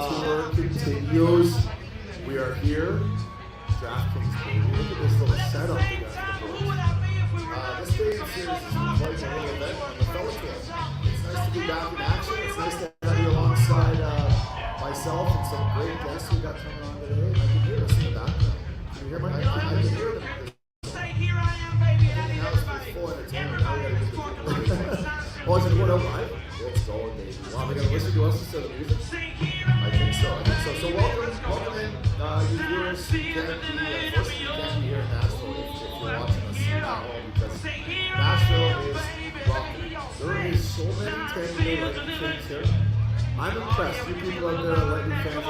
tour continues. We are here. DraftKings, baby. Look at this little setup we got for the boys. This Stadium Series is quite a little event on the fellow tour. It's nice to be back in action. It's nice to have you alongside myself and some great guests we got coming on today. I can hear us in the background. Can you hear my? I can hear them. Here I am, baby. That was for full entertainment. Now we got to get the people. Oh, is it going out live? It's going, baby. Wow, we got to listen to us instead of music? I think so. So welcome in, you viewers. You can't be here in Nashville if you're watching us at home because Nashville is rocking. There is so many Tampa Bay Lightning fans here. I'm impressed. You people out there are Lightning fans.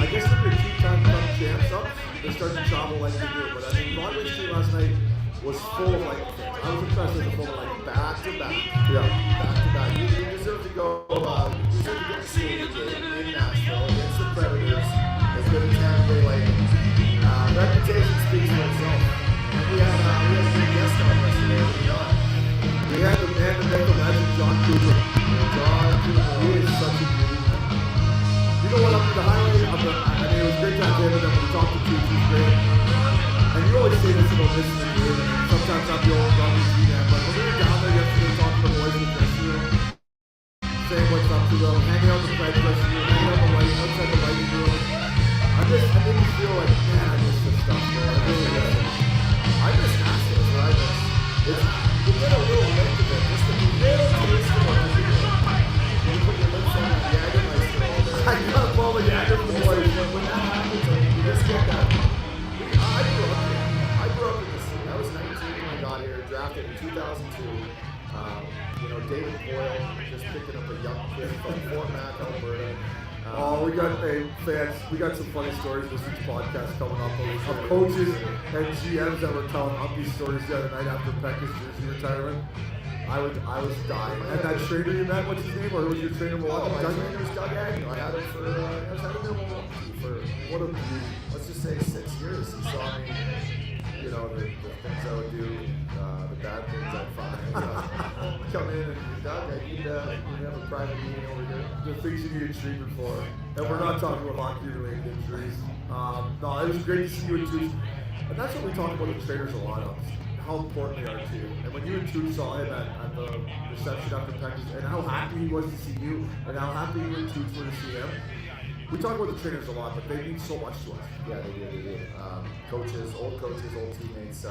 I guess if your two-time Cup champs up, they start to travel like they do. But I mean, Broadway Street last night was full of Lightning fans. I was impressed with the full of Lightning back to back. Yeah. Back to back. You deserve to go. You deserve to get to see it in Nashville against the Predators. As good as Tampa Bay Lightning. Reputation speaks for itself. And we had a good guest on us today. We had the man, the myth, the legend, John Cooper. He is such a beauty, man. You know what? The highlight of the, I mean, it was a great time to him, and then when we talked to Truly, he's great. And you always say this about missing the game, and sometimes I'm the old rugby GM, but when we were down there yesterday talking to the boys in the dressing room, saying what's up to them, hanging out in the Fred dressing room, hanging out in the light, outside the lighting room, I didn't feel like, man, I miss this stuff, man. I really did. I miss Nashville, is what I miss. You get a little lick of it, just a little taste of what you do. You put your lips on that Jägermeister all day. I got all the Jagger from the boys. When that happens, you just get that. I grew up here. I grew up in the city. I was 19 when I got here, drafted in 2002. David Boyle just picking up a young kid from Fort Mac, Alberta. We got fans. We got some funny stories this week's podcast coming up of coaches and GMs that were telling up these stories the other night after Pekka's jersey retirement. I was dying. And that trainer you met, what's his name? Or was your trainer Milwaukee? My trainer was Doug Agnew. I had him for what a beauty. Let's just say 6 years. He saw me, the things I would do, the bad things I'd find. Come in and Doug, I need to have a private meeting over here. The things you needed treatment for. And we're not talking about hockey-related injuries. No, it was great to see you and Toots. And that's what we talk about the trainers a lot of. How important they are to you. And when you and Toots saw him at the reception after practice, and how happy he was to see you, and how happy you and Toots were to see him. We talk about the trainers a lot, but they mean so much to us. Yeah, they do. Coaches, old teammates.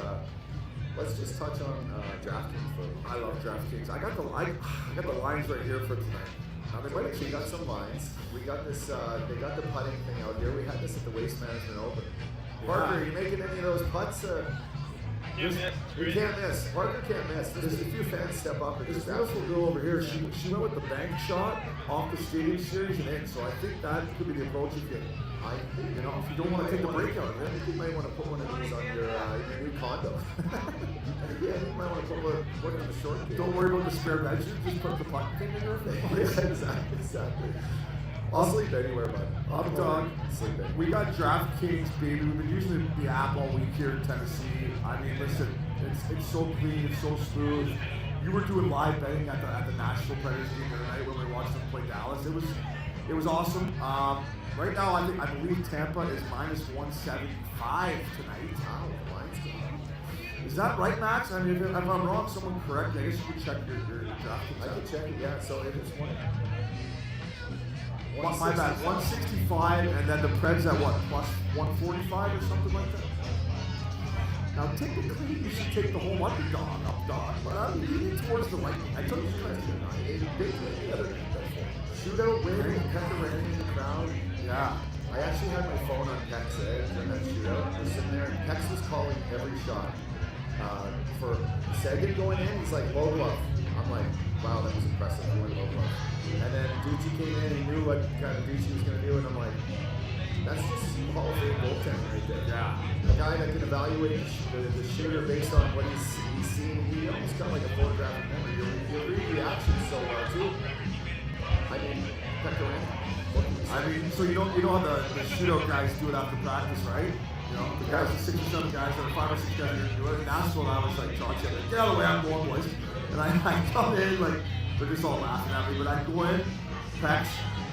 Let's just touch on DraftKings. I love DraftKings. I got the lines right here for tonight. Now they might actually got some lines. We got this. They got the putting thing out here. We had this at the Waste Management Open. Parker, are you making any of those putts? You can't miss. Parker can't miss. There's a few fans step up. This beautiful girl over here, she went with the bank shot off the Stadium Series and in. So I think that could be the approach you get. I think, if you don't want to take the break out of it, you might want to put one of these on your new condo. Yeah, you might want to put one in the short game. Don't worry about the spare bedroom. Just put the puck thing in your face. Yeah, exactly. I'll sleep anywhere, bud. Updogg. Sleep anywhere. We got DraftKings, baby. We've been using the app all week here in Tennessee. I mean, listen, it's so clean, it's so smooth. You were doing live betting at the Nashville Predators game the other night when we watched them play Dallas. It was awesome. Right now, I believe Tampa is minus 175 tonight. Wow, the line's good. Is that right, Max? I mean, if I'm wrong, someone correct me. I guess you could check your DraftKings. I can check it. Yeah. So it is my bad, 165, and then the Preds at what, plus 145 or something like that? Now, typically, you should take the home underdog, Updogg, but I'm leaning towards the Lightning. I took the Preds tonight. Big win the other night. Shootout win, Pekka ran in the crowd. Yeah. I actually had my phone on Peck's edge in that shootout. I was sitting there, and Peck was calling every shot. For Sagan going in, he's like, low glove. I'm like, wow, that was impressive. He went low glove. And then Ducey came in, he knew what kind of Ducey was going to do, and I'm like, that's just Hall of Fame goaltending right there. Yeah. A guy that can evaluate the shooter based on what he's seen. He almost got like a photographic memory. You read reactions so well, too. I mean, Pekka ran. So you know how the shootout guys do it after practice, right? You know, the guys, the 6 or 7 guys, or 5 or 6 guys are going to do it. And that's what I was like, John said, get out of the way, I'm going, boys. And I come in, like, they're just all laughing at me. But I go in, Pex,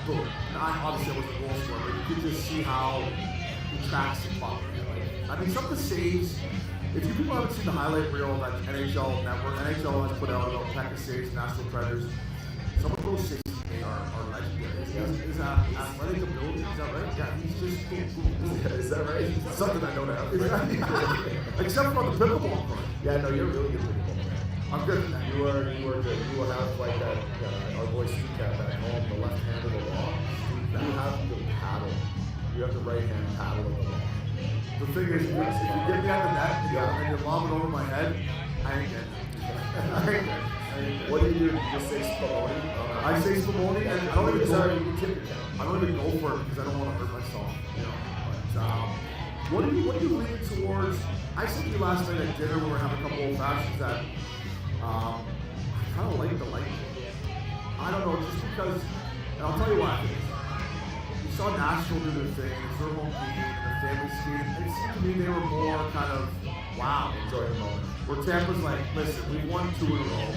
boom. Obviously, it was a goal scorer, but you could just see how he tracks the puck. I mean, some of the saves, if you people haven't seen the highlight reel of that NHL network, NHL has put out about Pekka saves, Nashville Predators. Some of those saves he made are legendary. His athletic ability, is that right? Yeah, he's just boom, boom, boom. Is that right? Something I don't have. Except for the pickleball part. Yeah, no, you're really good pickleball. I'm good. You are good. You will have like that, our boy Steve Cat back home, the left hand of the law. You have the paddle. You have the right hand paddle of the law. The thing is, if you get me out of the net and you lob it over my head, I ain't getting it. What do? You just say Spumoni? I say Spumoni, and I don't even Sorry, go. you tip your cap. I don't even go for it because I don't want to hurt myself. You know. But what are you leaning towards? I said to you last night at dinner when we were having a couple old fashions that I kind of like the light. I don't know, just because, and I'll tell you why. You saw Nashville do their thing, it's their home team, and the family skate. It seemed to me they were more kind of, wow, enjoy the moment. Where Tampa's like, listen, we won 2 in a row.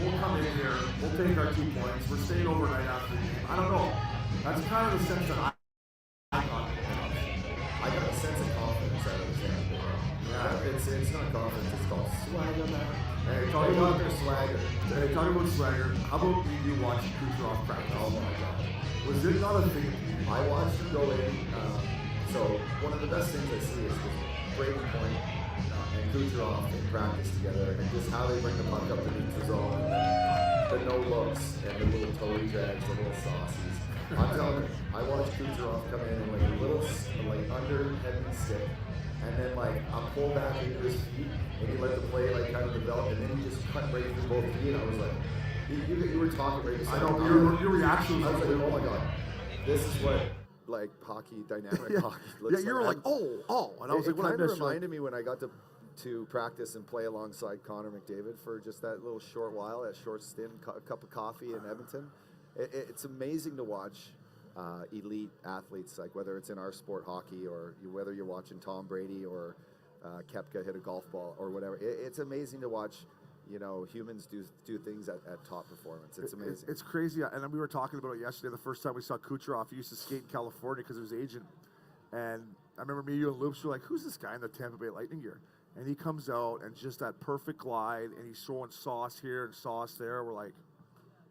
We'll come in here, we'll take our 2 points, we're staying overnight after the game. I don't know. That's kind of the sense that I got. I got a sense of confidence out of the Tampa. Yeah, it's not confidence, it's called swagger, man. Hey, talking about their swagger. Hey, talking about swagger, how about you watching Kucherov practice? Oh my God. Was it not a thing? I watched him go in. So one of the best things I see is Brayden Point and Kucherov in practice together, and just how they bring the puck up to neutral zone, and the no looks, and the little toe drags, the little saucies. I'm telling you, I watched Kucherov come in and like a little under head and stick, and then like I'm pulled back into his feet, and he let the play like kind of develop, and then he just cut right through both feet, and I was like, you were talking right beside me. I know, your reaction I was was like, like, oh my God, this is what like hockey, dynamic hockey looks like. Yeah, you were like, oh, and I was like, it when I kind of missed reminded me when I got to practice and play alongside Connor McDavid for just that little short while, that short stint, a cup of coffee in Edmonton. It's amazing to watch elite athletes, like whether it's in our sport, hockey, or whether you're watching Tom Brady or Koepka hit a golf ball or whatever. It's amazing to watch, humans do things at top performance. It's amazing. It's crazy, and we were talking about it yesterday. The first time we saw Kucherov, he used to skate in California because of his agent, and I remember me, you, and Loops were like, "Who's this guy in the Tampa Bay Lightning gear?" And he comes out and just that perfect glide, and he's throwing sauce here and sauce there. We're like,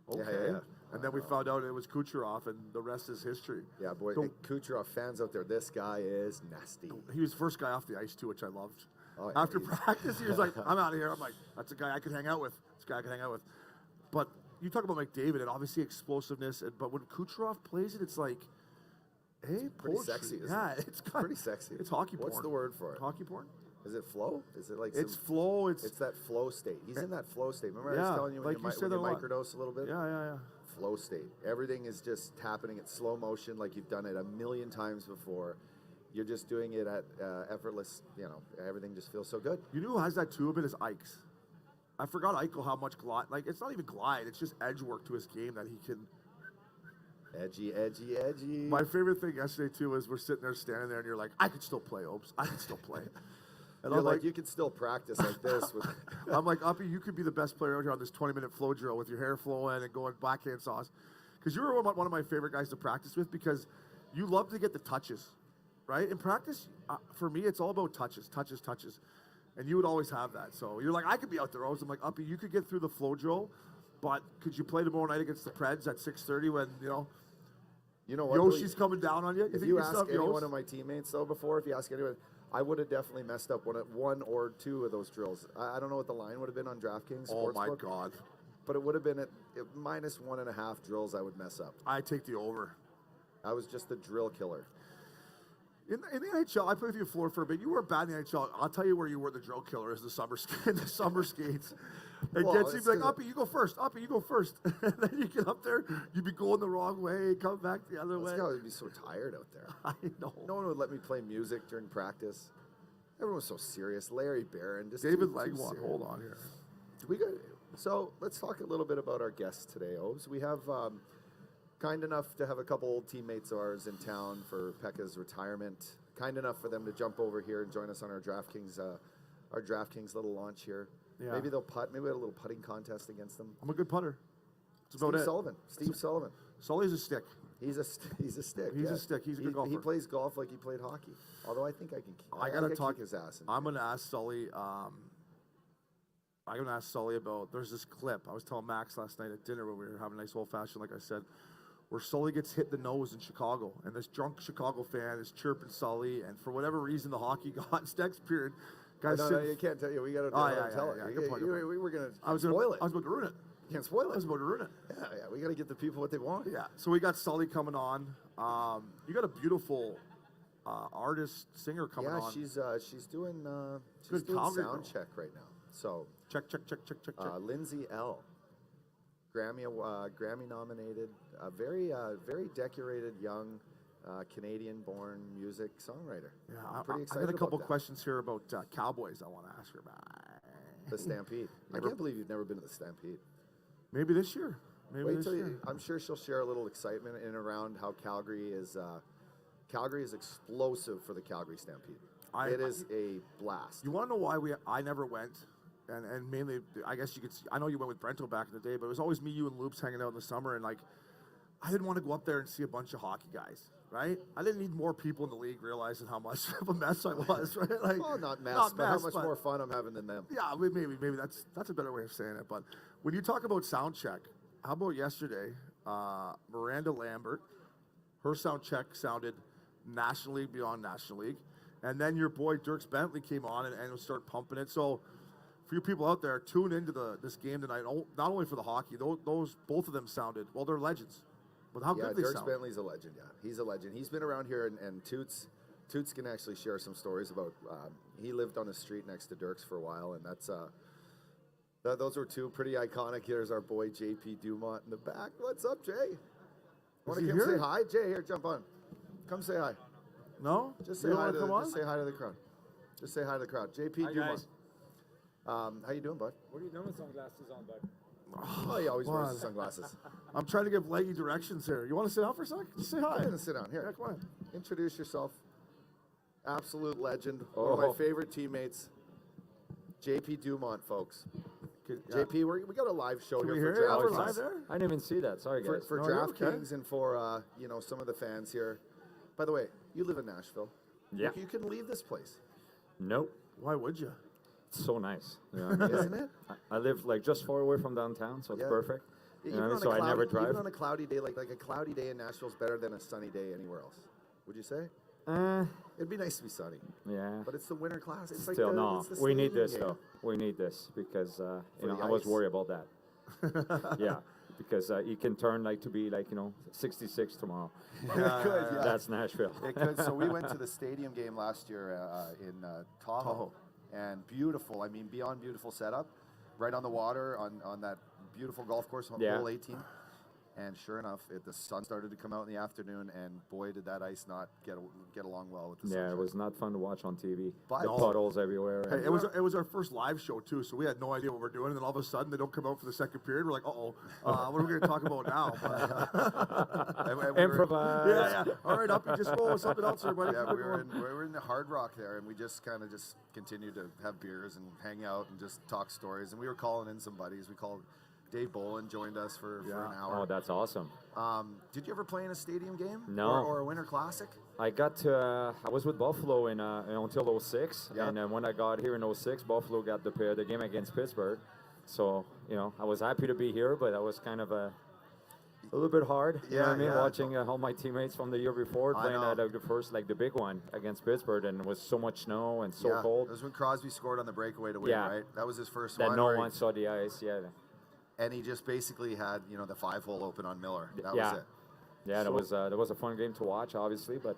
okay. Yeah. And then we found out it was Kucherov, and the rest is history. Yeah, boy, Kucherov fans out there, this guy is nasty. He was the first guy off the ice, too, which I loved. Oh, After practice, he was like, I'm out of here. I'm like, that's a guy I could hang out with. This guy I could hang out with. But you talk about McDavid and obviously explosiveness, but when Kucherov plays it, it's like, hey, pretty poetry. sexy, isn't Yeah, it? it's pretty sexy. It's hockey porn. What's the word for it? Hockey porn? Is it flow? Is it like it's flow? It's that flow state. He's in that flow state. Remember I was telling you when like you microdose a little bit? Yeah. Flow state. Everything is just happening at slow motion like you've done it a million times before. You're just doing it at effortless, everything just feels so good. You know who has that too a bit is Ikes. I forgot Eichel how much glide, like it's not even glide, it's just edge work to his game that he can. Edgy. My favorite thing yesterday too was we're sitting there standing there and you're like, I could still play, Opes. I could still play. And you're like, you can still practice like this. I'm like, Uppy, you could be the best player out here on this 20-minute flow drill with your hair flowing and going backhand sauce. Because you were one of my favorite guys to practice with because you love to get the touches, right? In practice, for me, it's all about touches. And you would always have that. So you're like, I could be out there. I'm like, Uppy, you could get through the flow drill, but could you play tomorrow night against the Preds at 6:30 when, you know what? Yoshi's coming down on you? If you ask any one of my teammates, though, before, if you ask anyone, I would have definitely messed up one or two of those drills. I don't know what the line would have been on DraftKings. Oh, my Sportsbook, God. But it would have been at minus 1.5 drills I would mess up. I take the over. I was just the drill killer. In the NHL, I played with you floor for a bit. You were bad in the NHL. I'll tell you where you were the drill killer is the summer skates. It gets you like, Uppy, you go first. Uppy, you go first. And then you get up there, you'd be going the wrong way, come back the other way. I would be so tired out there. I know. No one would let me play music during practice. Everyone was so serious. Larry Barron. David Legwand, hold on here. So let's talk a little bit about our guests today, Obes. We have kind enough to have a couple old teammates of ours in town for Pekka's retirement. Kind enough for them to jump over here and join us on our DraftKings little launch here. Yeah. Maybe they'll putt. Maybe we had a little putting contest against them. I'm a good putter. That's about Steve it. Sullivan. Steve Sullivan. Sully's a stick. He's a stick. He's a stick. He's a good golfer. He plays golf like he played hockey. Although I think I can. I gotta talk kick his ass. I'm gonna ask Sully. I'm gonna ask Sully about. There's this clip I was telling Max last night at dinner when we were having a nice old fashioned, like I said, where Sully gets hit in the nose in Chicago, and this drunk Chicago fan is chirping Sully, and for whatever reason, the hockey gods next period. Guys, no, you can't tell you. We gotta tell it. Good point. We were gonna spoil it. I was about to ruin it. You can't spoil it. I was about to ruin it. Yeah. We gotta get the people what they want. Yeah. So we got Sully coming on. You got a beautiful artist singer coming on. Yeah, she's doing Good Calgary sound girl. check right now. So Check. Lindsay Ell, Grammy nominated, very decorated young Canadian-born music songwriter. Yeah, I'm pretty I excited. got a couple about that. questions here about Cowboys. I want to ask her about. The Stampede. I can't believe you've never been to the Stampede. Maybe this year. Wait till I'm sure she'll share a little excitement in and around how Calgary is explosive for the Calgary Stampede. It is a blast. You want to know why I never went? And mainly, I guess you could. I know you went with Brento back in the day, but it was always me, you, and Loops hanging out in the summer, and like, I didn't want to go up there and see a bunch of hockey guys, right? I didn't need more people in the league realizing how much of a mess I was, right? Like, well, not mess, but how much more fun I'm having than them. Yeah, maybe that's a better way of saying it. But when you talk about sound check, how about yesterday? Miranda Lambert, her sound check sounded National League beyond National League, and then your boy Dirks Bentley came on and would start pumping it. So for you people out there, tune into this game tonight. Not only for the hockey, those both of them sounded well. They're legends. But how good they Dirks sound. Bentley's a legend. Yeah, he's a legend. He's been around here, and Toots can actually share some stories about. He lived on the street next to Dirks for a while, and those were two pretty iconic. Here's our boy JP Dumont in the back. What's up, Jay? Want to come say hi, Jay? Here, jump on. Come say hi. No, just say hi to the crowd. Just say hi to the crowd. JP Hi, Dumont. guys. How you doing, bud? What are you doing with sunglasses on, bud? Oh, he always wears the sunglasses. I'm trying to give leggy directions here. You want to sit down for a sec? Just say hi. Go ahead and sit down. Here, Yeah, come on. introduce yourself. Absolute legend. One of my favorite teammates. JP Dumont, folks. JP, we got a live show Can here we for hear you? We're DraftKings. live there? I didn't even see that. Sorry, guys. For No, you're okay. DraftKings and for some of the fans here. By the way, you live in Nashville. Yeah. You can leave this place, Nope. Why would you? It's so nice. You know what I mean? isn't it? I live like just far away from downtown, so it's Yeah. perfect. You know what I mean? on So a I never drive. Even on a cloudy day, like a cloudy day in Nashville is better than a sunny day anywhere else. Would you say? It'd be nice to be sunny, Yeah. but it's the winter class. It's Still, like no. it's the We need stadium this game. though. We need this because For the I was ice. worried about that. Yeah, because it can turn like to be like 66 tomorrow. It could, yeah. That's Nashville. It could. So we went to the stadium game last year in Tahoe, and beautiful. I mean, beyond beautiful setup, right on the water on that beautiful golf course on Yeah. hole 18. And sure enough, the sun started to come out in the afternoon, and boy, did that ice not get along well with the Yeah, sunshine. it was not fun to watch on TV. But- The puddles everywhere. Hey, it was our first live show too, so we had no idea what we're doing. And then all of a sudden, they don't come out for the second period. We're like, what are we going to talk about now? And we were- Improvise. Yeah. All right, up. Just roll with something else, everybody. Yeah, Keep we it were going. in the Hard Rock there, and we just kind of just continued to have beers and hang out and just talk stories. And we were calling in some buddies. We called Dave Bolin joined us for an hour. Oh, that's awesome. Did you ever play in a stadium game? No. Or a Winter Classic? I got to, I was with Buffalo until 06, Yeah. and then when I got here in 06, Buffalo got the game against Pittsburgh. So, I was happy to be here, but that was kind of a little bit hard. You know what I mean? Yeah. Watching all my teammates from the year before I playing know. the first, the big one against Pittsburgh, and it was so much snow and so cold It was when Crosby scored on the breakaway to win, Yeah. right? That was his first that one. no where one saw the ice. Yeah. and he just basically had, the 5-hole open on Miller. That Yeah. was it. Yeah, that was a fun game to watch, obviously, but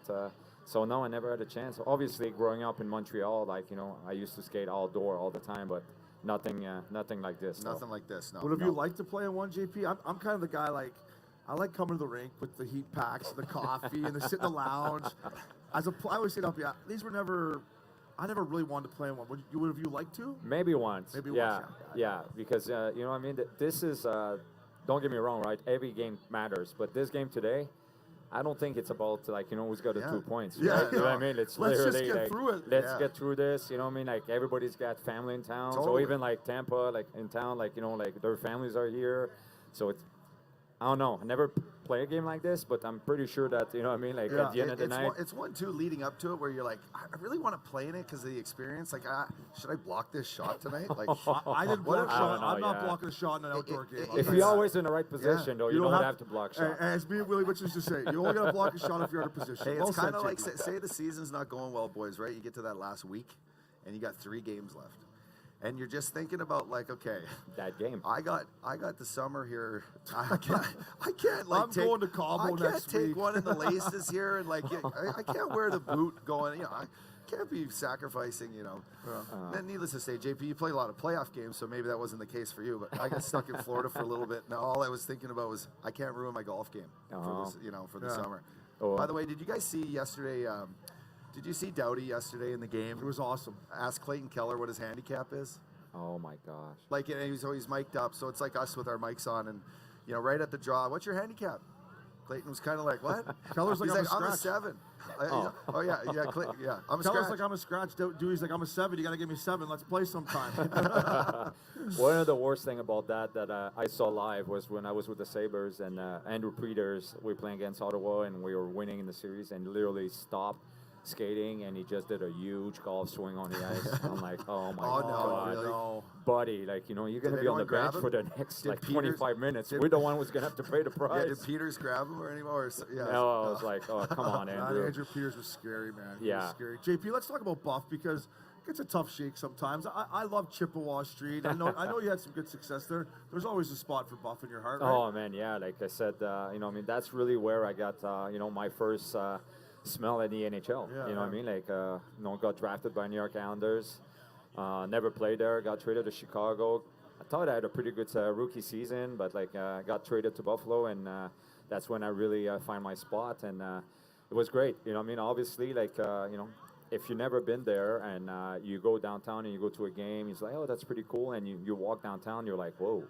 so no, I never had a chance. Obviously, growing up in Montreal, I used to skate outdoor all the time, but nothing like this. Nothing like this, no. Would have you liked to play in one, JP? I'm kind of the guy I like coming to the rink with the heat packs, the coffee, and the sit in the lounge. I always say, these were never. I never really wanted to play in one. Would have you liked to? Maybe once. Maybe yeah, once, yeah, because you know what I mean. This is don't get me wrong, right? Every game matters, but this game today, I don't think it's about who's got the 2 points. Yeah, right? You know what I mean? It's let's just literally get through it. Let's get through this. You know what I mean? Everybody's got family in town, so Totally. even Tampa, in town, their families are here, so I don't know. I never play a game like this, but I'm pretty sure that, you know what I mean? Like, at the end of the night. It's 1-2 leading up to it where you're like, I really want to play in it because of the experience. Like, should I block this shot tonight? Like, I didn't block a shot. know, I'm not yeah. blocking a shot in an outdoor game. If you're always in the right position, though, you don't have to block shots. As me and Willie Witch used to say, you only got to block a shot if you're out of position. hey, Well it's said, kind of like, Jake. say the season's not going well, boys, right? You get to that last week, and you got 3 games left. And you're just thinking about, like, okay, That game. I got the summer here. I can't like I'm going to Cabo next take week. one of the laces here and like I can't wear the boot going. You know, I can't be sacrificing. You know. Then needless to say, JP, you play a lot of playoff games, so maybe that wasn't the case for you. But I got stuck in Florida for a little bit. Now all I was thinking about was I can't ruin my golf game for this, for the summer. Oh. By the way, did you guys see yesterday? Did you see Doughty yesterday in the game? It was awesome. Ask Clayton Keller what his handicap is. Oh, my gosh. Like, and he's always mic'd up, so it's like us with our mics on, and right at the draw, what's your handicap? Clayton was kind of like, what? Keller's like, he's I'm a I'm a scratch. 7. I'm a Keller's scratch. like, I'm a scratch. Dewey's like, I'm a 7. You got to give me 7. Let's play sometime. One of the worst thing about that I saw live was when I was with the Sabres and Andrew Peters, we were playing against Ottawa and we were winning in the series and literally stopped skating and he just did a huge golf swing on the ice. I'm like, oh my God. Really? No. Buddy, like, you're going to be on the anyone grab bench him? for the next, Did Peters- 25 minutes. did- We're the one who's going to have to pay the price. Yeah, did Peters grab him or anymore? Yeah. No, I was like, oh, come on, Andrew. Andrew Peters was scary, man. He Yeah. was scary. JP, let's talk about Buff because it's a tough shake sometimes. I love Chippewa Street. I know you had some good success there. There's always a spot for Buff in your heart, right? Oh, man, yeah. Like I said, that's really where I got, my first smell at the NHL. Yeah, you know what I mean? Like, got drafted by New York Islanders. Never played there. Got traded to Chicago. I thought I had a pretty good rookie season, but got traded to Buffalo, and that's when I really find my spot. And it was great. You know what I mean? Obviously, if you've never been there and you go downtown and you go to a game, it's like, oh, that's pretty cool. And you walk downtown, you're like, whoa.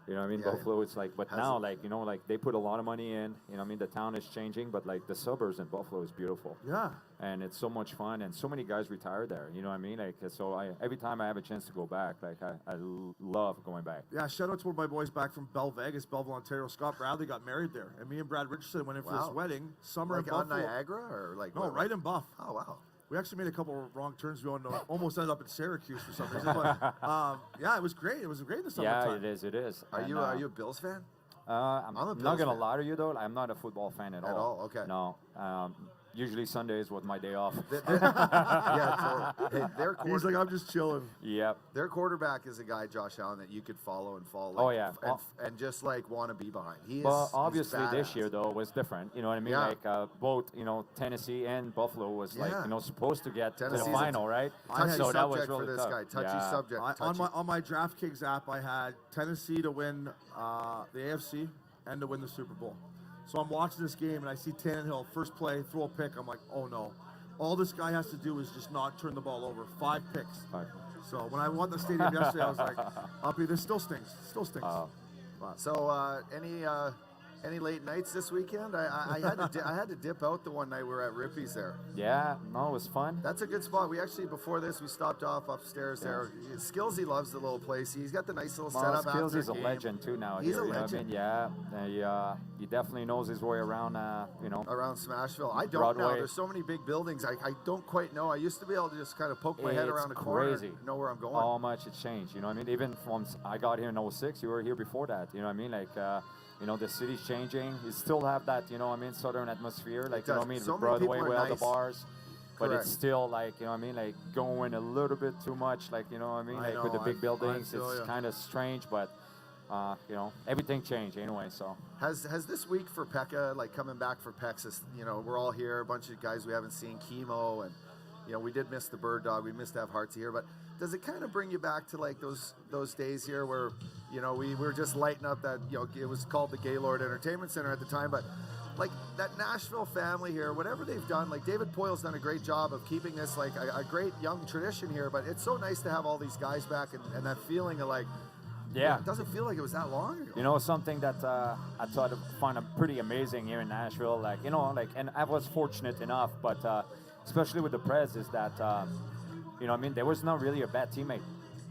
You know what I mean? Yeah. Buffalo, it's like, but now, they put a lot of money in. You know what I mean? The town is changing, but, the suburbs in Buffalo is beautiful. Yeah. And it's so much fun, and so many guys retired there. You know what I mean? Every time I have a chance to go back, I love going back. Yeah, shout out to one of my boys back from Vegas, Belleville, Ontario. Scott Bradley got married there. And me and Brad Richardson went in for Wow. this wedding. Summer Like in on Buffalo. Niagara or like No, where? right in Buff. Oh wow. We actually made a couple of wrong turns. We almost ended up in Syracuse for some reason. But yeah, it was great. It was great in the summertime. Yeah, it is. Are And, you a Bills fan? I'm a not Bills gonna fan. lie to you though. I'm not a football fan at all. At all? Okay. No. Usually Sundays was my day off. Yeah, totally. Hey, He's like, I'm just chilling. Yep. their quarterback is a guy, Josh Allen, that you could follow and fall. Oh, yeah. and just want to be behind. He is. Well, he's obviously this badass. year though was different. You know what I mean? Yeah. Both Tennessee and Buffalo was Yeah. supposed to get to Tennessee's the a final, right? Touchy So that was subject really for this tough. guy. Touchy Yeah. subject. On touchy. my DraftKings app, I had Tennessee to win the AFC and to win the Super Bowl. So I'm watching this game and I see Tannehill first play throw a pick. I'm like, oh no! All this guy has to do is just not turn the ball over. 5 picks. Fine. So when I won the stadium yesterday, I was like, Uppy, this still stinks. Still stinks. So any late nights this weekend? I had to dip out the one night we were at Rippy's there. Yeah, no, it was fun. That's a good spot. We actually, before this, we stopped off upstairs there. Skillsy loves the little place. He's got the nice little Well, setup Skills is after a game. legend too now. He's here, a you know what I legend. mean? Yeah, he definitely knows his way around. Around Smashville. I don't know. Broadway. There's so many big buildings. I don't quite know. I used to be able to just kind of poke my head It's around the corner crazy. and know where I'm going. How much it's changed. You know what I mean? Even from I got here in 06, you were here before that. You know what I mean? The city's changing. You still have that, southern atmosphere. Like, you know what I mean? So With many people Broadway, are with all the nice. bars. But Correct. it's still going a little bit too much. Like, you know what I mean? I With the know, big I buildings, feel it's ya. kind of strange. But, everything changed anyway. So. Has this week for Pekka, coming back for Texas, we're all here, a bunch of guys we haven't seen, Chemo, and, we did miss the Bird Dog. We missed to have Heartsy here. But does it kind of bring you back to, those days here where, we were just lighting up that, it was called the Gaylord Entertainment Center at the time, but, that Nashville family here, whatever they've done, David Poyle's done a great job of keeping this, a great young tradition here, but it's so nice to have all these guys back and that feeling of, Yeah. it doesn't feel like it was that long ago. Something that I thought found pretty amazing here in Nashville, and I was fortunate enough, but especially with the Preds, is that, there was not really a bad teammate.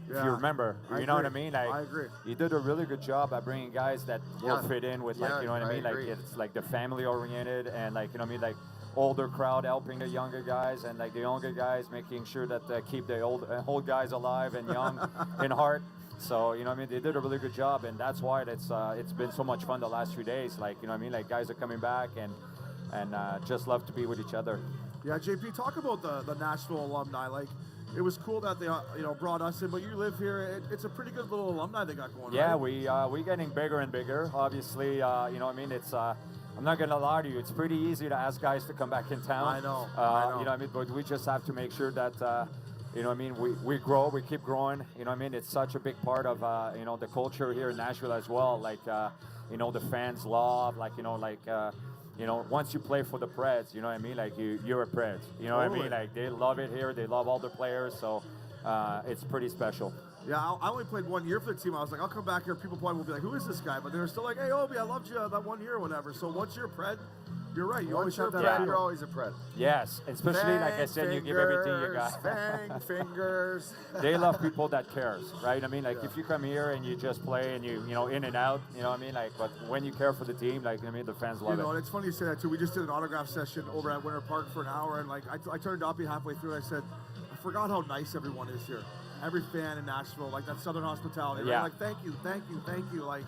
If you remember, I you know what I agree. mean? Like, I agree. You did a really good job at bringing guys that will fit in with, like, you know what I mean? Like, agree. it's like the family oriented and, like, you know what I mean? Like, older crowd helping the younger guys, and like the younger guys making sure that keep the old guys alive and young in heart. So, you know what I mean? They did a really good job, and that's why it's been so much fun the last few days. Like, you know what I mean? Like, guys are coming back and just love to be with each other. Yeah, JP, talk about the Nashville alumni. Like, it was cool that they brought us in, but you live here. It's a pretty good little alumni they got going. Yeah, right? we're getting bigger and bigger. Obviously, you know what I mean? It's I'm not gonna lie to you. It's pretty easy to ask guys to come back in town. I know. You know what I mean? But we just have to make sure that you know what I mean? We grow, we keep growing. You know what I mean? It's such a big part of you know, the culture here in Nashville as well. Like you know, the fans love, like, you know, like you know, once you play for the Preds, you know what I mean? Like you're a Preds. You know what I mean? Like they love it here. They love all the players. So it's pretty special. Yeah, I only played 1 year for the team. I was like, I'll come back here. People probably will be like, who is this guy? But they were still like, hey, Obie, I loved you that 1 year or whatever. So once you're a Pred, you're right. You always have that. Pred, feel. you're always a Pred. Yes, especially like I said, you give everything you got. Fang fingers. They love people that cares, right? I mean, like if you come here and you just play and you know, in and out, you know what I mean? Like, but when you care for the team, like, I mean, the fans love You know, it. and it's funny you say that too. We just did an autograph session over at Winter Park for an hour, and like I turned to Obie halfway through and I said, I forgot how nice everyone is here. Every fan in Nashville, like that Southern hospitality. Right? Yeah. Like, thank you. Like,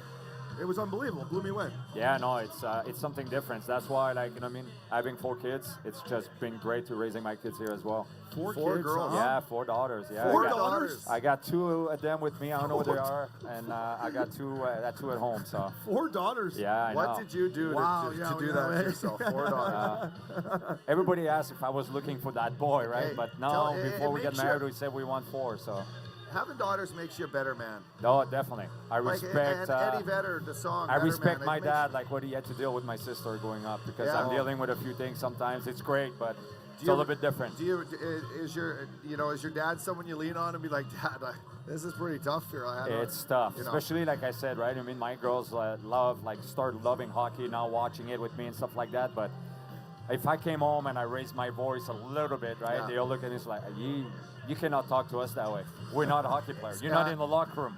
it was unbelievable. It blew me away. Yeah, no, it's something different. That's why, like, you know what I mean? Having 4 kids, it's just been great to raising my kids here as well. Four kids, girls. huh? Yeah, 4 daughters. Yeah, 4 I got- daughters? I got 2 of them with me. I don't know where they are, and I got 2 at home. So 4 daughters. yeah, I know. What did you do Wow, to yeah, do yeah, that yeah. to yourself? 4 daughters. Everybody asked if I was looking for that boy, right? Hey, But tell- no, it before we get makes you- married, we said we want 4. So Having daughters makes you a better man. no, definitely. I Like, respect. and Eddie Vedder, the song. I Better respect Man, my it makes- dad, like what he had to deal with my sister growing up, because Yeah. I'm dealing with a few things sometimes. It's great, but it's you- a little bit different. Do you is your dad someone you lean on and be like, Dad, this is pretty tough here. It's tough, you know. especially like I said, right? I mean, my girls start loving hockey now, watching it with me and stuff like that. But if I came home and I raised my voice a little bit, right? Yeah. They'll look at us like, you cannot talk to us that way. We're not hockey players. You're not in the locker room.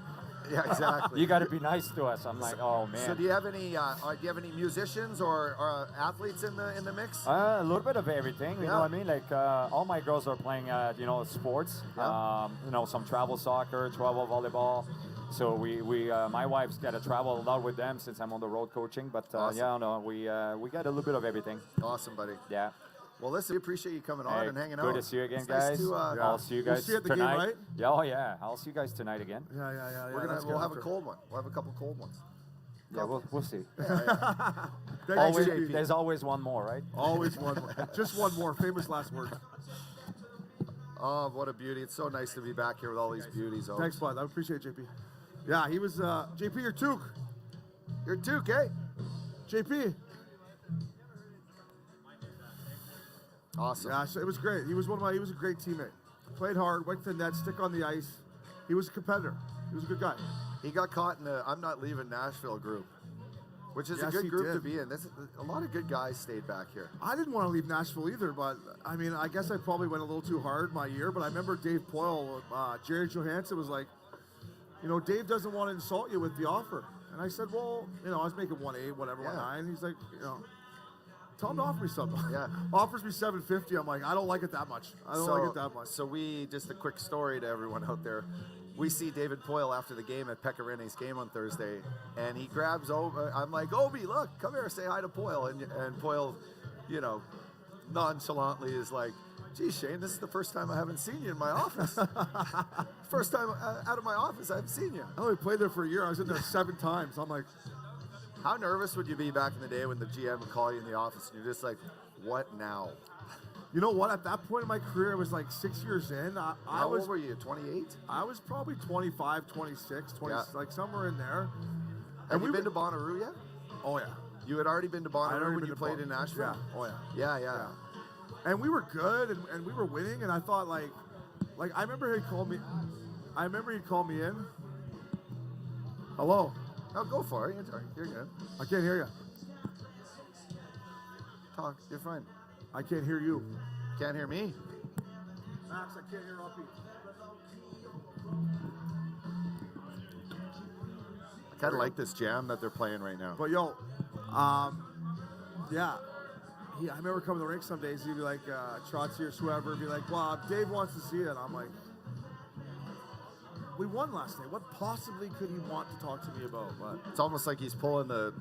Yeah, exactly. You got to be nice to us. I'm like, oh man. So do you have any musicians or athletes in the mix? A little bit of everything, you Yeah. know what I mean? Like all my girls are playing, you know, sports. Yeah. You know, some travel soccer, travel volleyball. So we my wife's got to travel a lot with them since I'm on the road coaching. But Awesome. yeah, no, we got a little bit of everything. Awesome, buddy. Yeah. Well, listen, we appreciate you coming on Hey, and hanging out. good to see you again, It's nice guys. to, I'll see you We'll guys see you at the game, tonight. right? Yeah, oh yeah, I'll see you guys tonight again. Yeah. we'll have a cold one. We'll have a couple cold ones. Yeah, we'll see. Thanks, Always, JP. there's always one more, right? Always one more. Just one more. Famous last word. Oh, what a beauty! It's so nice to be back here with all these beauties. Oh. Thanks, bud. I appreciate it, JP. Yeah, he was JP, your Took. You're Duke, eh? JP. Awesome. Yeah, so it was great. He was a great teammate. Played hard, went to the net, stick on the ice. He was a competitor. He was a good guy. He got caught in the "I'm not leaving Nashville" group, which is Yes, a good he group to did. be in. A lot of good guys stayed back here. I didn't want to leave Nashville either, but I mean, I guess I probably went a little too hard my year. But I remember Dave Poyle, Jerry Johansson was like, you know, Dave doesn't want to insult you with the offer. And I said, well, you know, I was making 1.8, whatever, Yeah. 1.9. He's like, you know, tell him to offer me something. Yeah. Offers me $750. I'm like, I don't like it that much. I don't like it that much. So just a quick story to everyone out there. We see David Poyle after the game at Pekarine's game on Thursday, and he grabs over. I'm like, Obie, look, come here, say hi to Poyle. And Poyle, you know, nonchalantly is like, gee, Shane, this is the first time I haven't seen you in my office. First time out of my office I haven't seen you. I only played there for a year. I was in there 7 times. I'm like, How nervous would you be back in the day when the GM would call you in the office and you're just like, what now? you know what? At that point in my career, I was like 6 years in. I How was old were you, 28? I was probably 25, 26, 20, Yeah. like somewhere in there. Have we you been were- to Bonnaroo yet? Oh yeah. You had already been to I'd Bonnaroo already when been you to played in Bonnaroo. Nashville? Yeah. Oh yeah. Yeah. And we were good, and we were winning, and I thought like I remember he called me. I remember he called me in. Hello. No, go for it. You're good. I can't hear you. Talk. You're fine. I can't hear you. Can't hear me? Max, I can't hear Uppy. Kind of like this jam that they're playing right now. But yo, yeah. I remember coming to the rink some days, he'd be like, Trotzy or whoever, be like, well, Dave wants to see it. I'm like, we won last night. What possibly could he want to talk to me about? But It's almost like he's pulling the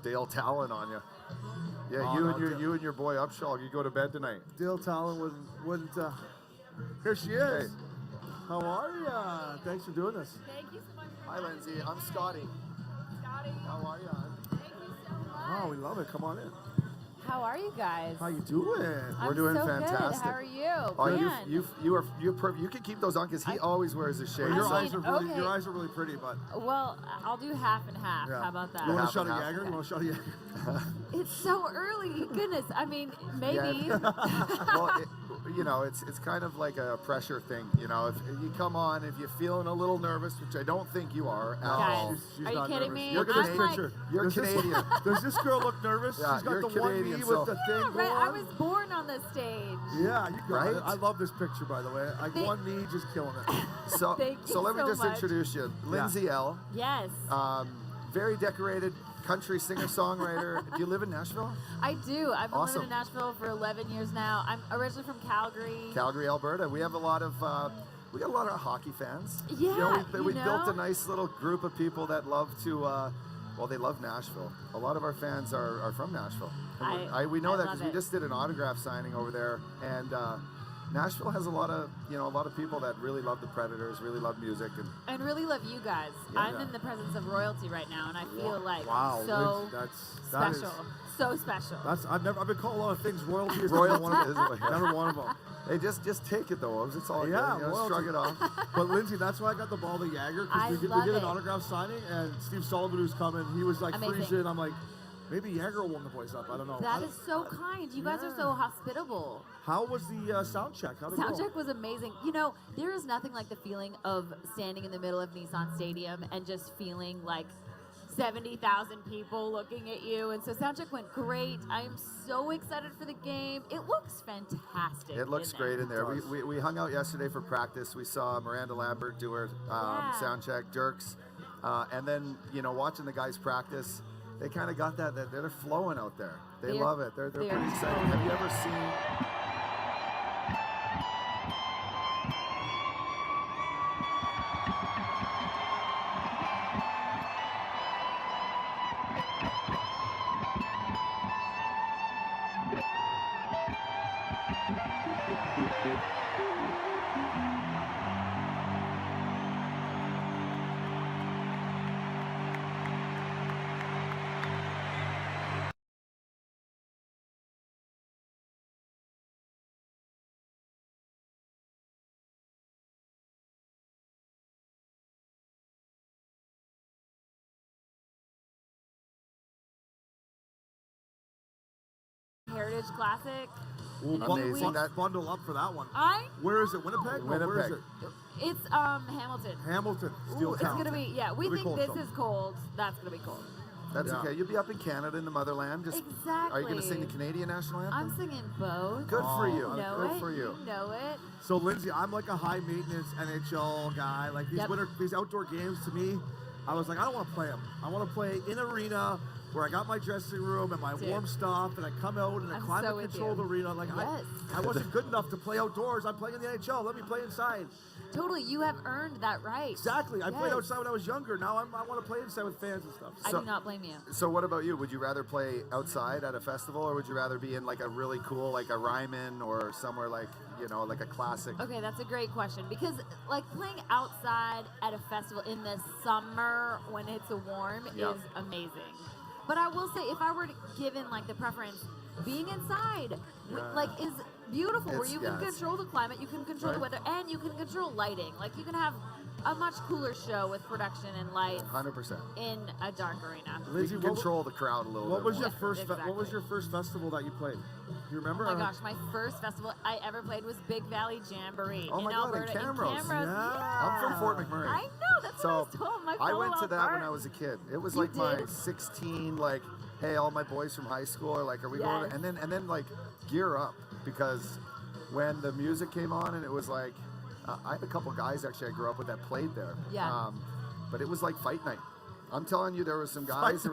Dale Talon on you. Yeah, Oh, you and your boy Upshaw, you go to bed tonight. Dale Talon wouldn't here she is. Hey. How are ya? Thanks for doing this. Thank you so much. Hi, Lindsay. I'm Scotty. Scotty. How are you? Thank you so much. Oh, we love it. Come on in. How are you guys? How you doing? We're doing so fantastic. Good. How are you? Oh, Man. you can keep those on because he always wears his shades. Your I eyes mean, are really okay. your eyes are really pretty, but Well, I'll do half and half. yeah. How about that? You want Half a shot and of half. Jagger? You want a shot of Jagger? It's so early. Goodness. I mean, maybe. Well, it's kind of like a pressure thing. You know, if you come on, if you're feeling a little nervous, which I don't think you are at all. Guys, She's are you not kidding nervous. me? You're Look at this I'm like, picture. You're Does this- Canadian. Does this girl look nervous? Yeah, She's got you're the one knee Canadian, with so- the thing yeah, going right. I on. was born on this stage. Yeah, you got it. Right? I love this picture, by the way. Like They- one knee just killing it. So, Thank you so let me so just much. introduce you, Lindsay Ell, Yes. very decorated country singer-songwriter. Do you live in Nashville? I do. I've been Awesome. living in Nashville for 11 years now. I'm originally from Calgary. Calgary, Alberta. We have a lot of hockey fans. Yeah, we built a nice little group of people that love to. They love Nashville. A lot of our fans are from Nashville. And we know I that love because we it. just did an autograph signing over there, and Nashville has a lot of people that really love the Predators, really love music, and And really love you guys. I'm in the presence of royalty right now, and I feel like Wow, so that is special. So special. I've been called a lot of things. Royalty is Royalty never one of them. is like- Never one of them. hey, just take it though. It's all Yeah, good. royalty. Shrug it off. But Lindsay, that's why I got the ball to Jagger I because we love did an it. autograph signing, and Steve Sullivan, who's coming, he was like Amazing. freezing. I'm like, maybe Jagger will warm the boys up. I don't know. That is so kind. You guys are so hospitable. How was the sound check? How'd it Sound go? check was amazing. You know, there is nothing like the feeling of standing in the middle of Nissan Stadium and just feeling like 70,000 people looking at you. And so sound check went great. I am so excited for the game. It looks fantastic. It looks great in there. We hung out yesterday for practice. We saw Miranda Lambert do her Yeah. sound check, Dirks, and then watching the guys practice, they kind of got that they're flowing out there. They They're- love it. They're they're pretty excited. so Have you ever seen? Heritage Classic. We'll in a bu- few Amazing. weeks. That- bundle up for that one. I Where is it? Winnipeg? No, where is Winnipeg. it? It's Hamilton. Hamilton. Ooh, Steel it's Town. gonna be we It'll be think cold, this so. is cold. That's gonna be cold. That's Yeah. okay. You'll be up in Canada, in the motherland. Just Exactly. Are you going to sing the Canadian national anthem? I'm singing both. Good for you. You know Good it. for you. You know it. So Lindsay, I'm like a high maintenance NHL guy. Like these Yep. these outdoor games to me, I was like, I don't want to play them. I want to play in arena where I got my dressing room and my Dude. warm stuff, and I come out in a I'm so climate with controlled you. arena. Like Yes. I wasn't good enough to play outdoors. I'm playing in the NHL. Let me play inside. Totally. You have earned that right. Exactly. I played Yes. outside when I was younger. Now I want to play inside with fans and stuff. I So- do not blame you. So what about you? Would you rather play outside at a festival, or would you rather be in like a really cool, like a Ryman or somewhere like, like a classic? Okay, that's a great question because like playing outside at a festival in the summer when it's warm Yep. is amazing. But I will say, if I were given like the preference, being inside like is beautiful, where It's- you can yeah, it's- control the climate, you can control the Right. weather, and you can control lighting. Like you can have a much cooler show with production and lights 100%. in a dark arena. You Lindsay, can control the crowd a little what bit was more. your first? What was exactly. your first festival that you played? Do you remember? Oh my gosh, my first festival I ever played was Big Valley Jamboree Oh in my God, in Alberta. Camrose. Yeah. I'm from Fort McMurray. I know, that's So what I was told. My I fellow went to that when Albertans. I was a kid. It was You like my did? 16, like, hey, all my boys from high school are like, are we going? Yes. And then like gear up, because when the music came on and it was like, I had a couple guys actually I grew up with that played there. Yeah. But it was like fight night. I'm telling you, there were some guys. There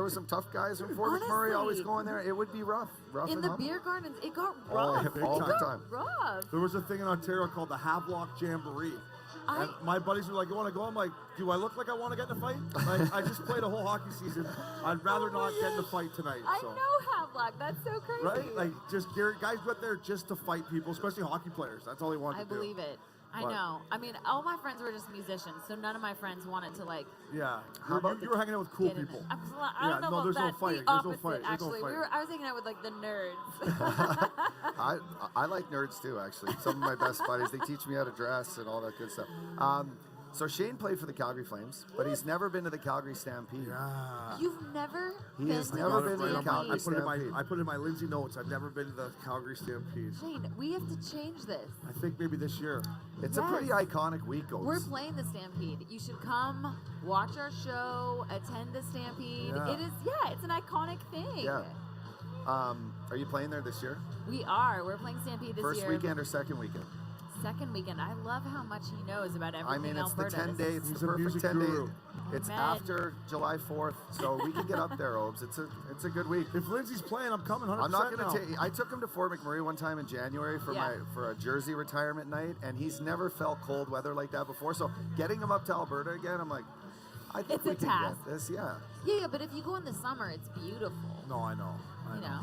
were some tough guys from Fort McMurray always Honestly. going there. It would be rough In the and beer gardens, it got All rough. the It got time. rough. There was a thing in Ontario called the Havelock Jamboree. And my buddies were like, "You want to go?" I'm like, "Do I look like I want to get in a fight?" Like, I just played a whole hockey season. I'd rather not get in a fight tonight. I so. know Havelock. That's so crazy. Right? Like, guys went there just to fight people, especially hockey players. That's all they wanted I to do. believe it. I But- know. I mean, all my friends were just musicians, so none of my friends wanted to like. Yeah. How about You were hanging out with cool get in people. it. I Yeah, don't know no, about there's no that. fighting. The There's no opposite, fighting. There's no actually. fighting. I was hanging out with like the nerds. I like nerds too, actually. Some of my best buddies, they teach me how to dress and all that good stuff. So Shane played for the Calgary Flames, but he's never been to the Calgary Stampede. Yeah. You've never He been has to never the been to the Stampede. Calgary I put in my Lindsay notes. I've never been to the Calgary Stampede. Shane, we have to change this. I think maybe this year. It's a pretty Yes. iconic week, We're Oaks. playing the Stampede. You should come, watch our show, attend the Stampede. Yeah. It is, it's an iconic thing. Yeah. Are you playing there this year? We are. We're playing Stampede this First year. weekend or second weekend? Second weekend. I love how much he knows about everything I mean, it's the Alberta. 10 This day. is- It's He's the a perfect music 10 guru. day. It's Man. after July 4th, so we can get up there, Obes. It's a good week. If Lindsay's playing, I'm coming 100%. I'm not going now. to take. I took him to Fort McMurray one time in January for a jersey retirement night, and he's never felt cold weather like that before. So getting him up to Alberta again, I'm like, I think It's we a can task. get this. Yeah. Yeah, but if you go in the summer, it's beautiful. No, I know. I You know.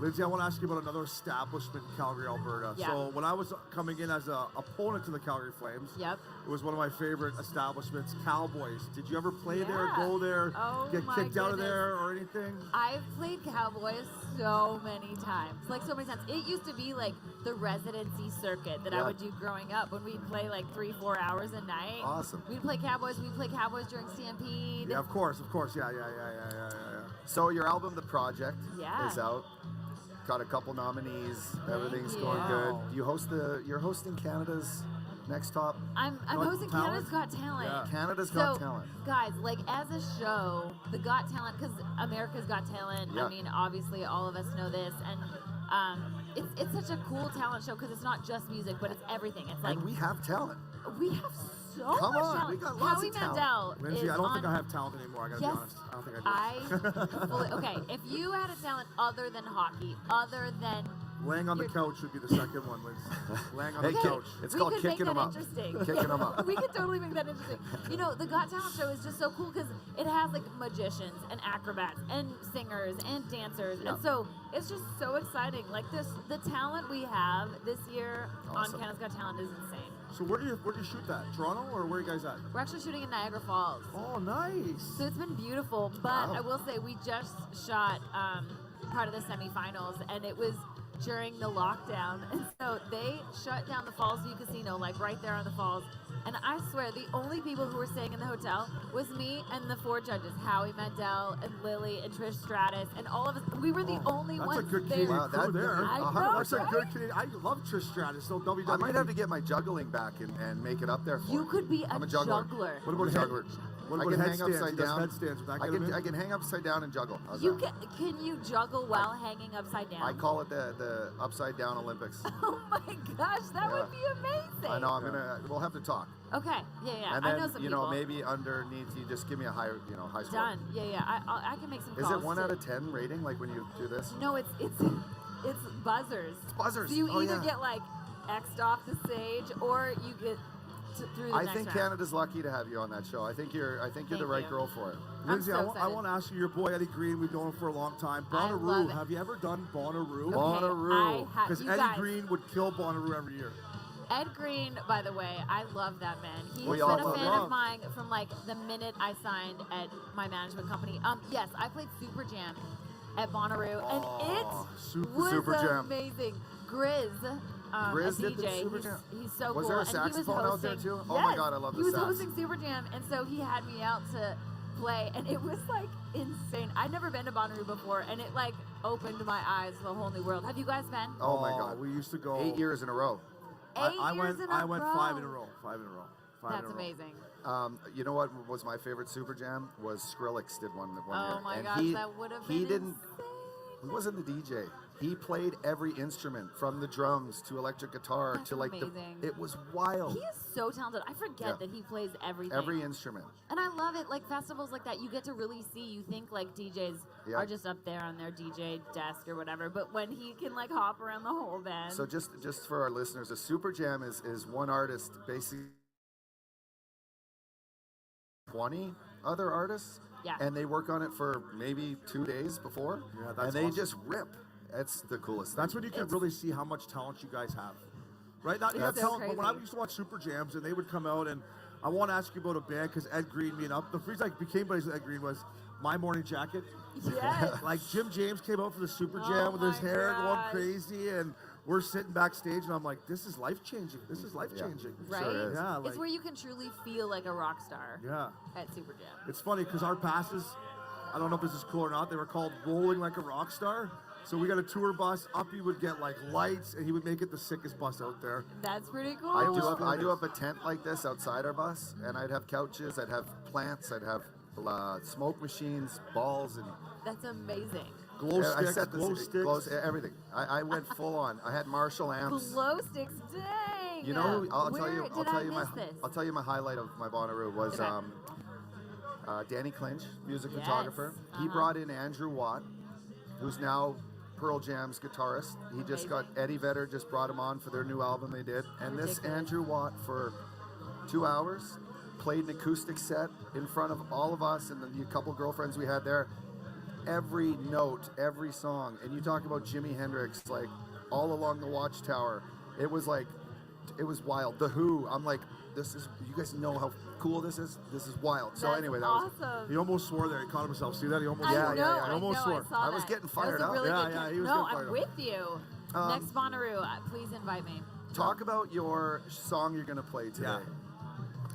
Lindsay, I want to ask you about another establishment in Calgary, Alberta. Yeah. So when I was coming in as an opponent to the Calgary Flames, Yep. it was one of my favorite establishments, Cowboys. Did you ever play there, Yeah. go there, Oh get my kicked out of goodness. there or anything? I've played Cowboys so many times. Like, so many times. It used to be like the residency circuit that I Yeah. would do growing up when we'd play like 3-4 hours a night. Awesome. We'd play Cowboys. We'd play Cowboys during Stampede. Yeah, of course. Yeah. So your album, The Project, Yeah. is out. Got a couple nominees. Everything's you. going good. Wow. You're hosting Canada's Next Top. I'm Got hosting Talent? Canada's Got Talent. Yeah. Canada's So, Got Talent. guys, like as a show, the Got Talent, because America's Got Talent. Yeah. I mean, obviously, all of us know this, and it's such a cool talent show because it's not just music, but it's everything. It's like And we have talent. we have so Come much on, talent. we got lots Howie of talent. Mandel Lindsay, is I don't on, think I have talent anymore. I gotta Yes, be honest. I don't think I do. okay, if you had a talent other than hockey, other than Laying on the You're- couch would be the second one, Lindsay. Laying on Hey, the kid, couch. it's we called could kicking make them that up. interesting. Kicking them up. We could totally make that interesting. You know, the Got Talent show is just so cool because it has like magicians and acrobats and singers and dancers, Yeah. and so it's just so exciting. Like the talent we have this year Awesome. on Canada's Got Talent is insane. So where do you shoot that? Toronto or where are you guys at? We're actually shooting in Niagara Falls. Oh, nice. So it's been beautiful, but Wow. I will say we just shot part of the semifinals, and it was during the lockdown, and so they shut down the Falls View Casino, like right there on the falls. And I swear, the only people who were staying in the hotel was me and the 4 judges, Howie Mandel and Lily and Trish Stratus, and all of us. We were the only That's ones a good there. Canadian Wow, crew that- there. I know, That's a right? good Canadian. I love Trish Stratus. So WWE. I might have to get my juggling back and make it up there for You him. could be a I'm a juggler. juggler. What about I'm a juggler. What I about can hang headstands? upside He does down. headstands. Would that I get him in? can hang upside down and juggle. How's You that? can you juggle while hanging upside down? I call it the upside down Olympics. Oh my gosh, that would be amazing. I know. We'll have to talk. Okay, yeah, And I then know some you people. know maybe underneath you just give me a high high score. Done. Yeah. I can make some Is calls. it 1 to- out of 10 rating like when you do this? No, it's buzzers. It's buzzers. So you Oh, either yeah. get like X'd off the stage or you get through the I next think round. Canada's lucky to have you on that show. I think you're the Thank right you. girl for it. I'm Lindsay, so I excited. want to ask you, your boy Eddie Green, we've known him for a long time. I love Bonnaroo, it. have you ever done Bonnaroo? Okay, Bonnaroo. I have. Because You Eddie guys, Green would kill Bonnaroo every year. Ed Green, by the way, I love that man. He We has all been a love fan him. of mine from like the minute I signed at my management company. Yes, I played Super Jam at Bonnaroo, and it was Super Jam. amazing. Grizz, Grizz a did the DJ, Super Jam? he's so Was cool. there a and he was saxophone out there hosting, too? Oh my yes, God, I love the He was sax. hosting Super Jam, and so he had me out to play, and it was like insane. I'd never been to Bonnaroo before, and it like opened my eyes to a whole new world. Have you guys been? Oh my God. We used to go 8 years in a row. I went. years in I a went row. 5 in a row. 5 in a row. 5 That's in a row. amazing. You know what was my favorite Super Jam? Was Skrillex did one year. Oh my and gosh, he, that would have he been didn't. insane. He wasn't the DJ. He played every instrument, from the drums to electric guitar That's to like amazing. it was wild. He is so talented. I forget that he plays everything. Every instrument. And I love it. Like festivals like that, you get to really see. You think like DJs are just up there on their DJ desk or whatever, but when he can like hop around the whole band. So just for our listeners, a Super Jam is one artist basically 20 other artists. Yeah. And they work on it for maybe 2 days before. Yeah, that's and they awesome. just rip. That's the coolest thing. That's when you can really see how much talent you guys have. Right? Not you have so talent, but when I crazy. used to watch Super Jams and they would come out, and I want to ask you about a band because Ed Green, me and Up, the reason I became buddies with Ed Green was My Morning Jacket. Yes. Like Jim James came out for the Super Oh Jam with his my hair going gosh. crazy, and we're sitting backstage, and I'm like, this is life changing. This is life changing. Right? Sure is. Yeah, It's like, where you can truly feel like a rock star yeah. at Super Jam. It's funny because our passes, I don't know if this is cool or not, they were called Rolling Like a Rock Star. So we got a tour bus. Uppy would get like lights, and he would make it the sickest bus out there. That's pretty cool. I do have a tent like this outside our bus, and I'd have couches, I'd have plants, I'd have smoke machines, balls, and That's amazing. Glow I sticks, set this- glow sticks. glows- everything. I went full on. I had Marshall amps. Glow sticks, dang. You know, I'll Where tell you. did I miss this? I'll tell you my highlight of my Bonnaroo was Okay. Danny Clinch, music Yes, photographer. He uh-huh. brought in Andrew Watt, who's now Pearl Jam's guitarist. He just got Eddie Vedder just brought him on for their new album they did, and this Ridiculous. Andrew Watt for 2 hours played an acoustic set in front of all of us and the couple girlfriends we had there. Every note, every song, and you talk about Jimi Hendrix, like all along the Watchtower. It was wild. The Who. I'm like, this is. You guys know how cool this is. This is wild. So That's anyway, that was. awesome. He almost swore there. He caught himself. See that? He almost I Yeah, know, yeah, yeah. I He almost know, swore. I saw I was that. getting That fired was a up. really Yeah, good yeah, catch. he was No, getting fired I'm up. with you. Next Bonnaroo, please invite me. Talk about your song you're gonna play today. Yeah.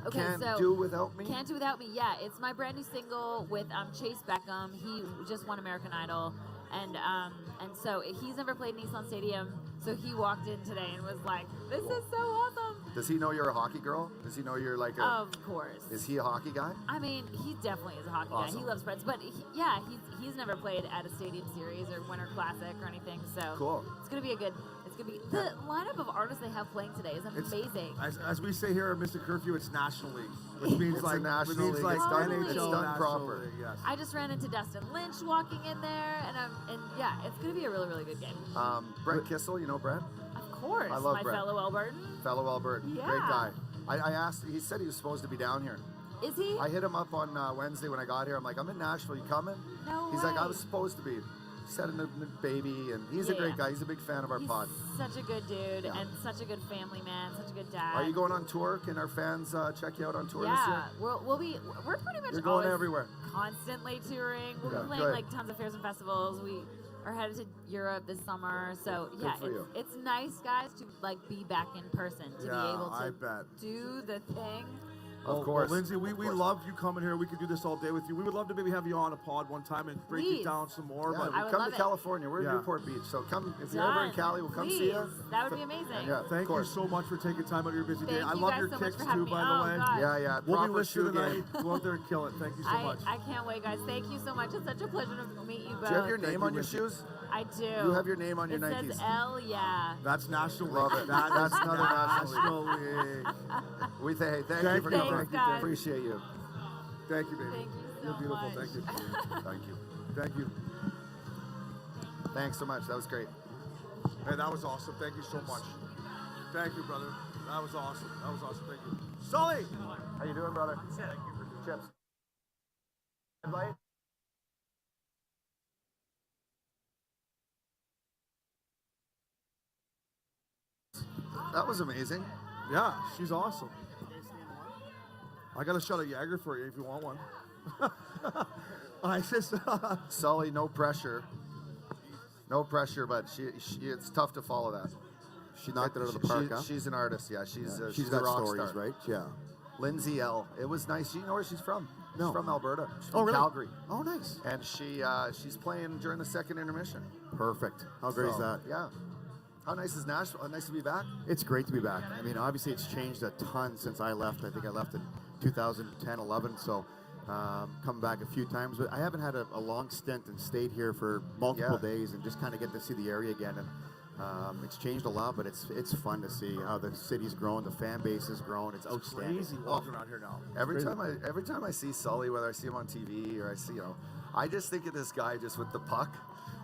Okay, Can't so Do Without Me. Can't Do Without Me. Yeah, it's my brand new single with Chase Beckham. He just won American Idol, and so he's never played Nissan Stadium. So he walked in today and was like, "This is so awesome." Does he know you're a hockey girl? Does he know you're like a? Of course. Is he a hockey guy? I mean, he definitely is a hockey guy. Awesome. He loves Preds, but he's never played at a Stadium Series or Winter Classic or anything. So Cool. It's gonna be a good. It's gonna be the lineup of artists they have playing today is amazing. As we say here at Missin Curfew, it's National League, which means It's a like National which means League. like It's done- NHL it's done National proper. League, yes. I just ran into Dustin Lynch walking in there, and yeah, it's gonna be a really, really good game. Brent Kissel, you know Brent? Of course, I love my Brett. fellow Albertan. Fellow Albertan. Yeah. Great guy. I asked, he said he was supposed to be down here. Is he? I hit him up on Wednesday when I got here. I'm like, I'm in Nashville. You coming? No He's like, I way. was supposed to be. Said a baby, and he's a Yeah, great yeah. guy. He's a big fan of our He's pod. such a good dude Yeah. and such a good family man, such a good dad. Are you going on tour? Can our fans check you out on tour this Yeah, year? we're pretty much You're going always everywhere. constantly touring. We'll Yeah, be playing good. like tons of fairs and festivals. We are headed to Europe this summer, so yeah, for you. it's nice, guys, to like be back in person to Yeah, be able to I bet. do the thing. Of course. Well, Lindsay, we Of course. love you coming here. We could do this all day with you. We would love to maybe have you on a pod one time and break Please. it down some more. Yeah, But I would come love to it. California. We're in Yeah. Newport Beach, so come if you're ever in Done. Cali, we'll come see you. Please. That would be amazing. Yeah, of thank you course. so much for taking time out of your busy day. Thank I you love guys your so much kicks for too, having me. by Oh, the way. God. Yeah. We'll be proper with you shoe tonight. game. Go out there and kill it. Thank you so much. I can't wait, guys. Thank you so much. It's such a pleasure to meet you both. Do you have your Thank name you, on your Lindsay. shoes? I do. You have your name on your it Nikes. says L, yeah. That's National League. Love it. That is That's another National League. We thank you for Thank you, coming. Thanks, guys. Appreciate you. Thank you, baby. Thank you so You're beautiful. much. Thank you. Thank you. Thank you. Thanks so much. That was great. Hey, that was awesome. Thank you so much. Thank you, brother. That was awesome. That was awesome. Thank you. Sully! How you doing, brother? Thank you for chips. Invite? That was amazing. Yeah, she's awesome. I got a shot of Jagger for you if you want one. I just, Sully, no pressure. No pressure, but it's tough to follow that. She knocked it out of the park, huh? She's an artist, yeah. She's She's a got rock stories, star. right? Yeah. Lindsay Ell. It was nice. You know where she's from? No. She's from Alberta. She's Oh, from really? Calgary. Oh, nice. And she's playing during the second intermission. Perfect. How great is So, that? Yeah. How nice is Nashville? Nice to be back. It's great to be back. I mean, obviously, it's changed a ton since I left. I think I left in 2010, 11. So come back a few times, but I haven't had a long stint and stayed here for multiple days and just kind of get to see the area again. And it's changed a lot, but it's fun to see how the city's grown, the fan base has grown. It's outstanding. Crazy walking around here now. Every time I see Sully, whether I see him on TV or I see, I just think of this guy just with the puck.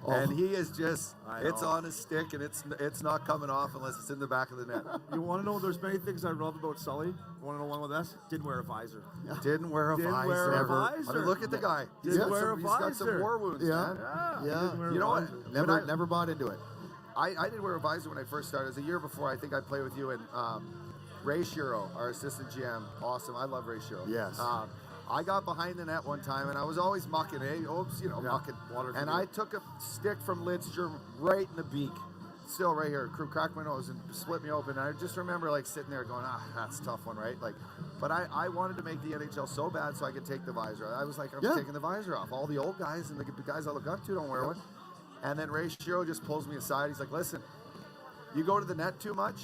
And he is just, it's on his stick, and it's not coming off unless it's in the back of the net. You want to know there's many things I love about Sully? You want to know one with us? Didn't wear a visor. Didn't wear a visor. Visor. I mean, look at the guy. He's got some war wounds, man. Yeah. You know what? Never bought into it. I did wear a visor when I first started. It was a year before I think I played with you, and Ray Shiro, our assistant GM, awesome. I love Ray Shiro. Yes. I got behind the net one time, and I was always mucking, mucking. And I took a stick from Lidstrom right in the beak, still right here. Crew cracked my nose and split me open. And I just remember sitting there going, that's a tough one, right? But I wanted to make the NHL so bad so I could take the visor. I was like, I'm taking the visor off. All the old guys and the guys I look up to don't wear one. And then Ray Shiro just pulls me aside. He's like, listen, you go to the net too much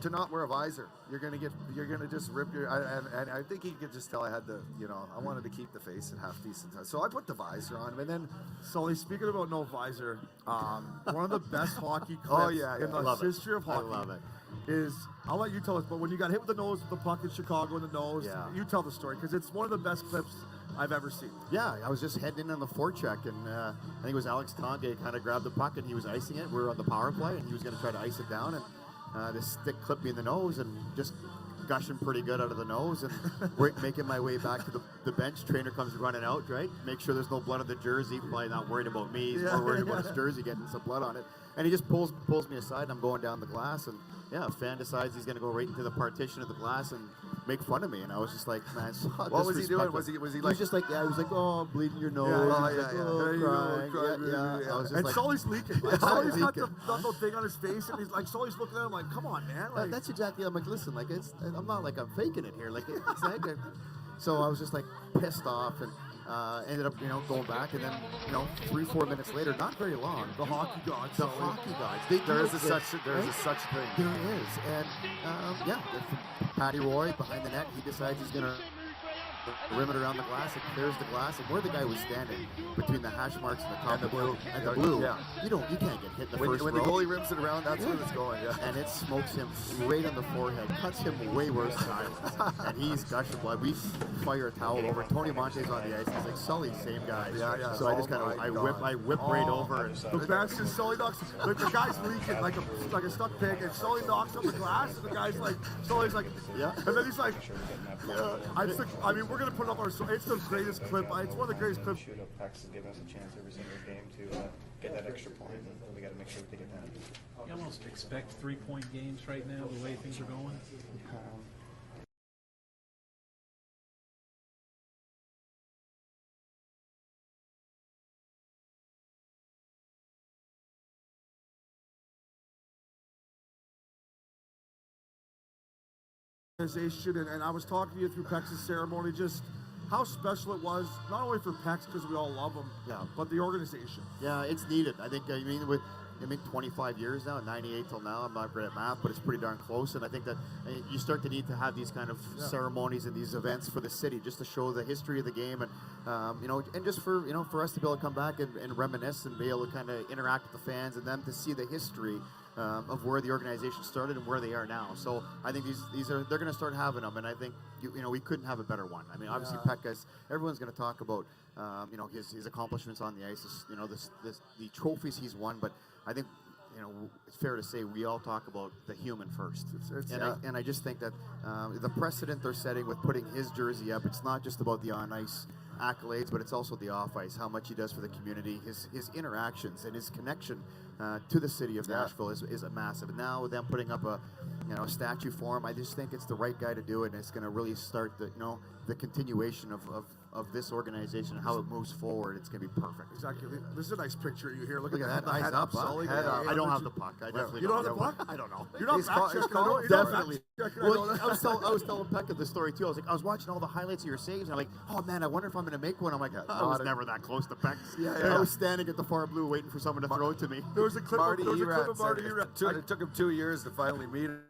to not wear a visor. You're gonna just rip your. And I think he could just tell I had I wanted to keep the face at half decent time. So I put the visor on him, and then. Sully, speaking about no visor, one of the best hockey clips in the history of hockey. I love it. Is, I'll let you tell us, but when you got hit with the nose with the puck in Chicago in the nose, you tell the story, because it's one of the best clips I've ever seen. Yeah, I was just heading in on the forecheck, and I think it was Alex Tanguay kind of grabbed the puck, and he was icing it. We were on the power play, and he was going to try to ice it down, and this stick clipped me in the nose, and just gushing pretty good out of the nose, and making my way back to the bench. Trainer comes running out, right? Make sure there's no blood on the jersey. Probably not worried about me. He's more worried about his jersey getting some blood on it. And he just pulls me aside, and I'm going down the glass, and a fan decides he's going to go right into the partition of the glass and make fun of me. And I was just like, man, what was he doing? Was he he like? was just like, he was like, oh, I'm bleeding your nose. I was just and like, Sully's leaking. Sully's got the thing on his face, and he's like, Sully's looking at him like, come on, man. That's exactly. I'm like, listen, I'm not like I'm faking it here. It's like, so I was just like pissed off, and ended up, going back, and then, 3-4 minutes later, not very long, The hockey gods. There is such a thing. There is, and Patty Roy behind the net, he decides he's gonna rim it around the glass. It clears the glass, and where the guy was standing between the hash marks and the top And the blue. and the blue, Yeah. you can't get hit in the When first the row. goalie rims it around, that's when it's going. Yeah. And it smokes him right on the forehead, cuts him way worse than I was. And he's gushing blood. We fire a towel over. Tony Monte's on the ice. He's like, Sully, same guy. Yeah. So I just kind of, I whip right over. And The best is Sully knocks, the guy's leaking like a stuck pig, and Sully knocks on the glass, and the guy's like, Sully's like, and then he's like, we're gonna put it up our. It's the greatest clip. It's one of the greatest clips. Shoot up Pex has given us a chance every single game to get that extra point, and we got to make sure we take advantage. You almost expect 3-point games right now, the way things are going. Organization, and I was talking to you through Pex's ceremony, just how special it was, not only for Pex because we all love him, but the organization. yeah, it's needed. I think, 25 years now, 98 till now. I'm not great at math, but it's pretty darn close. And I think that you start to need to have these kind of ceremonies and these events for the city, just to show the history of the game, and and just for for us to be able to come back and reminisce and be able to kind of interact with the fans and them to see the history of where the organization started and where they are now. So I think they're going to start having them, and I think we couldn't have a better one. I mean, obviously Pekka's, everyone's going to talk about his accomplishments on the ice, the trophies he's won, but I think it's fair to say we all talk about the human first. I just think that the precedent they're setting with putting his jersey up, it's not just about the on-ice accolades, but it's also the off-ice, how much he does for the community, his interactions and his connection to the city of Nashville is massive. And now with them putting up a statue for him, I just think it's the right guy to do it, and it's going to really start the continuation of this organization, how it moves forward. It's going to be perfect. Exactly. This is a nice picture of you here. Look Look at at that. Head Eyes up, up, huh? Sully. Head up. I don't have the puck. I definitely You don't have the have puck? I don't know. You're not He's back called- checking. he's called- You're not Definitely. back checking. Well, I was telling Pekka the story too. I was watching all the highlights of your saves, and I'm like, oh man, I wonder if I'm going to make one. I'm like, I was never that close to Pekka. I was standing at the far blue waiting for someone to throw it to me. There was a clip Marty of Marty Erat. Erat. It took him 2 years to finally meet him.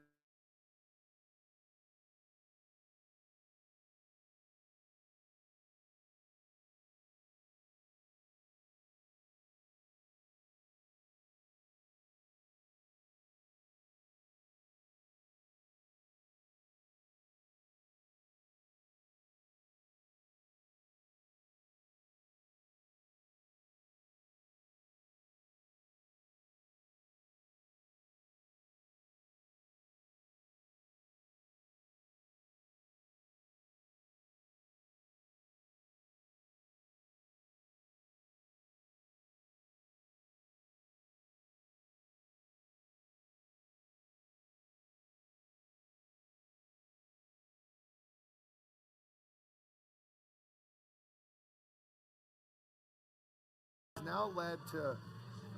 now led to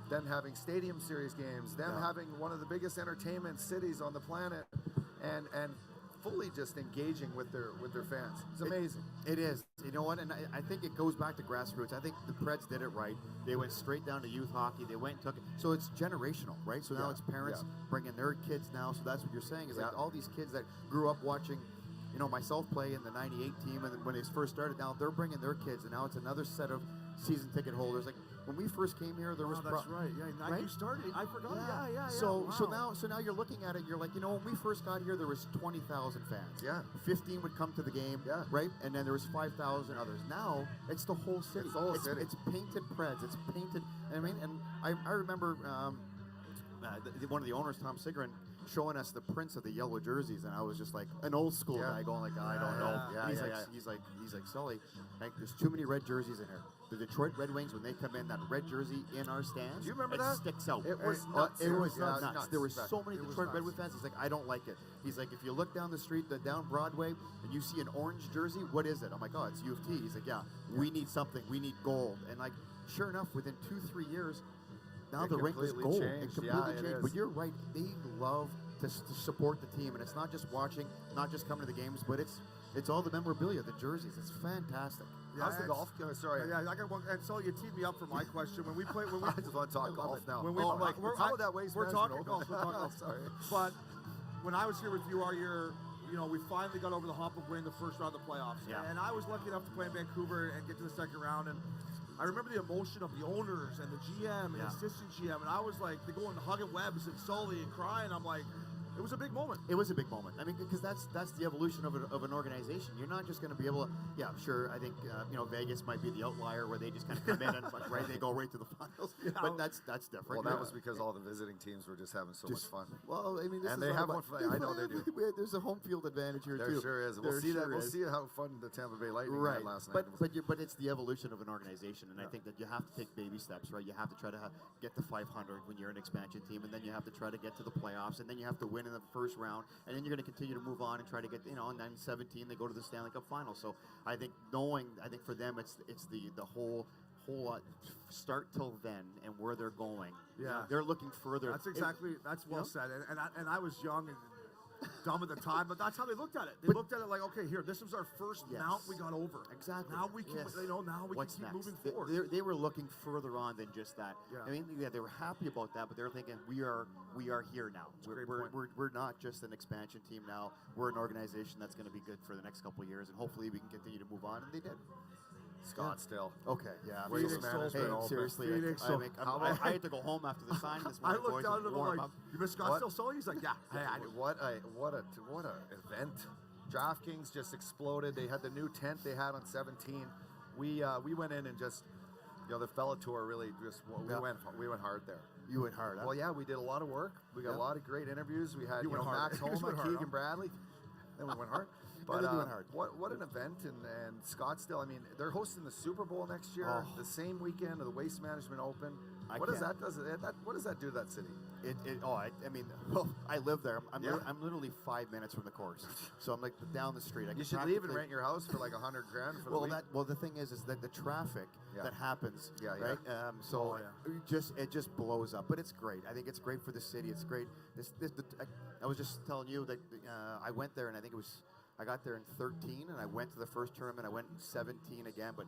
them having Stadium Series games, them having one of the biggest entertainment cities on the planet, and fully just engaging with their fans. It's amazing. It is. You know what? And I think it goes back to grassroots. I think the Preds did it right. They went straight down to youth hockey. They went and took it. So it's generational, right? So now it's parents bringing their kids now. So that's what you're saying is like all these kids that grew up watching, you know, myself play in the 98 team, and when they first started, now they're bringing their kids, and now it's another set of season ticket holders. Like when we first came here, there was that's right. Yeah, right? You started. I forgot. Yeah. So Wow. so now you're looking at it. You're like, you know, when we first got here, there was 20,000 fans. Yeah. 15 would come to the game. Yeah. Right. And then there was 5,000 others. Now it's the whole city. It's the whole city. It's painted Preds. It's painted. I mean, and I remember one of the owners, Tom Sigrin, showing us the prints of the yellow jerseys, and I was just like an old school guy going like, I don't know. Yeah, And he's like Sully, like there's too many red jerseys in here. The Detroit Red Wings, when they come in, that red jersey in our stands, Do you remember it that? sticks out. It was nuts. It was Yeah, nuts. There were nuts. so many It was Detroit Red nuts. Wings fans. He's like, I don't like it. He's like, if you look down the street, down Broadway, and you see an orange jersey, what is it? I'm like, oh, it's U of T. He's like, yeah, we need something. We need gold. And like, sure enough, within 2-3 years, now It the rink is completely gold. changed. It completely Yeah, it changed. is. But you're right. They love to support the team, and it's not just watching, not just coming to the games, but it's all the memorabilia, the jerseys. It's fantastic. How's the golf? Sorry. Yeah, I got one. And so you teed me up for my question. When we play, I just want to talk golf now. When we, I'm like, we're, how would that waste we're talking management golf. We're talking golf. Sorry. But when I was here with you all year, you know, we finally got over the hump of winning the first round of the playoffs. Yeah. And I was lucky enough to play in Vancouver and get to the second round. And I remember the emotion of the owners and the GM and the assistant GM. And I was like, they going hugging Webbs and Sully and crying. I'm like, it was a big moment. It was a big moment. I mean, because that's the evolution of an organization. You're not just going to be able to. Yeah, sure. I think you know, Vegas might be the outlier where they just kind of come in and right, they go right to the finals. But that's different. Well, that was because all the visiting teams were just having so much fun. Well, I mean, this And is they all have about- one for- I know they do. There's a home field advantage here There too. sure is. We'll There see that. sure We'll is. see how fun the Tampa Bay Lightning Right, had last night. but it's the evolution of an organization, and I think that you have to take baby steps, right? You have to try to get to 500 when you're an expansion team, and then you have to try to get to the playoffs, and then you have to win in the first round, and then you're going to continue to move on and try to get, you know, and then 17 they go to the Stanley Cup final. So I think for them it's the whole start till then and where they're going. Yeah. They're looking further. That's well know? said. And I was young and dumb at the time, but that's how they looked at it. They But- looked at it like, okay, here, this was our first Yes. mount we got over. Exactly. Now we can, Yes. now we What's can keep next? moving forward. They were looking further on than just that. Yeah. I mean, they were happy about that, but they were thinking, we are here now. a great point. We're not just an expansion team now. We're an organization that's going to be good for the next couple of years, and hopefully we can continue to move on. And they did. Scottsdale. Okay, yeah. Phoenix Hey, management open. seriously, Phoenix I, open. mean, How I about- had to go home after the sign this I morning, looked boys, down and at him warm like, up. you miss Scottsdale Sully? He's like, yeah. Hey, I do. What a event! DraftKings just exploded. They had the new tent they had on 17. We went in and just, you know, the fella tour really just we went hard there. You went hard, huh? Well, yeah, we did a lot of work. We got a lot of great interviews. We had You went hard. Max You Homa, went hard, Keegan huh? Bradley. Then we went hard. And then you went hard. What an event and Scottsdale. I mean, they're hosting the Super Bowl next year, Oh. the same weekend of the Waste Management Open. I What does can't. that do to that city? I mean, well, I live there. I'm Yeah. literally 5 minutes from the course, so I'm like down the street. I You can should leave and practically- rent your house for like $100,000 for the week. The thing is that the traffic Yeah. that happens, Yeah, yeah. right? So Oh, yeah. it just blows up. But it's great. I think it's great for the city. It's great. I was just telling you that I went there, and I think I got there in 13, and I went to the first tournament. I went in 17 again, but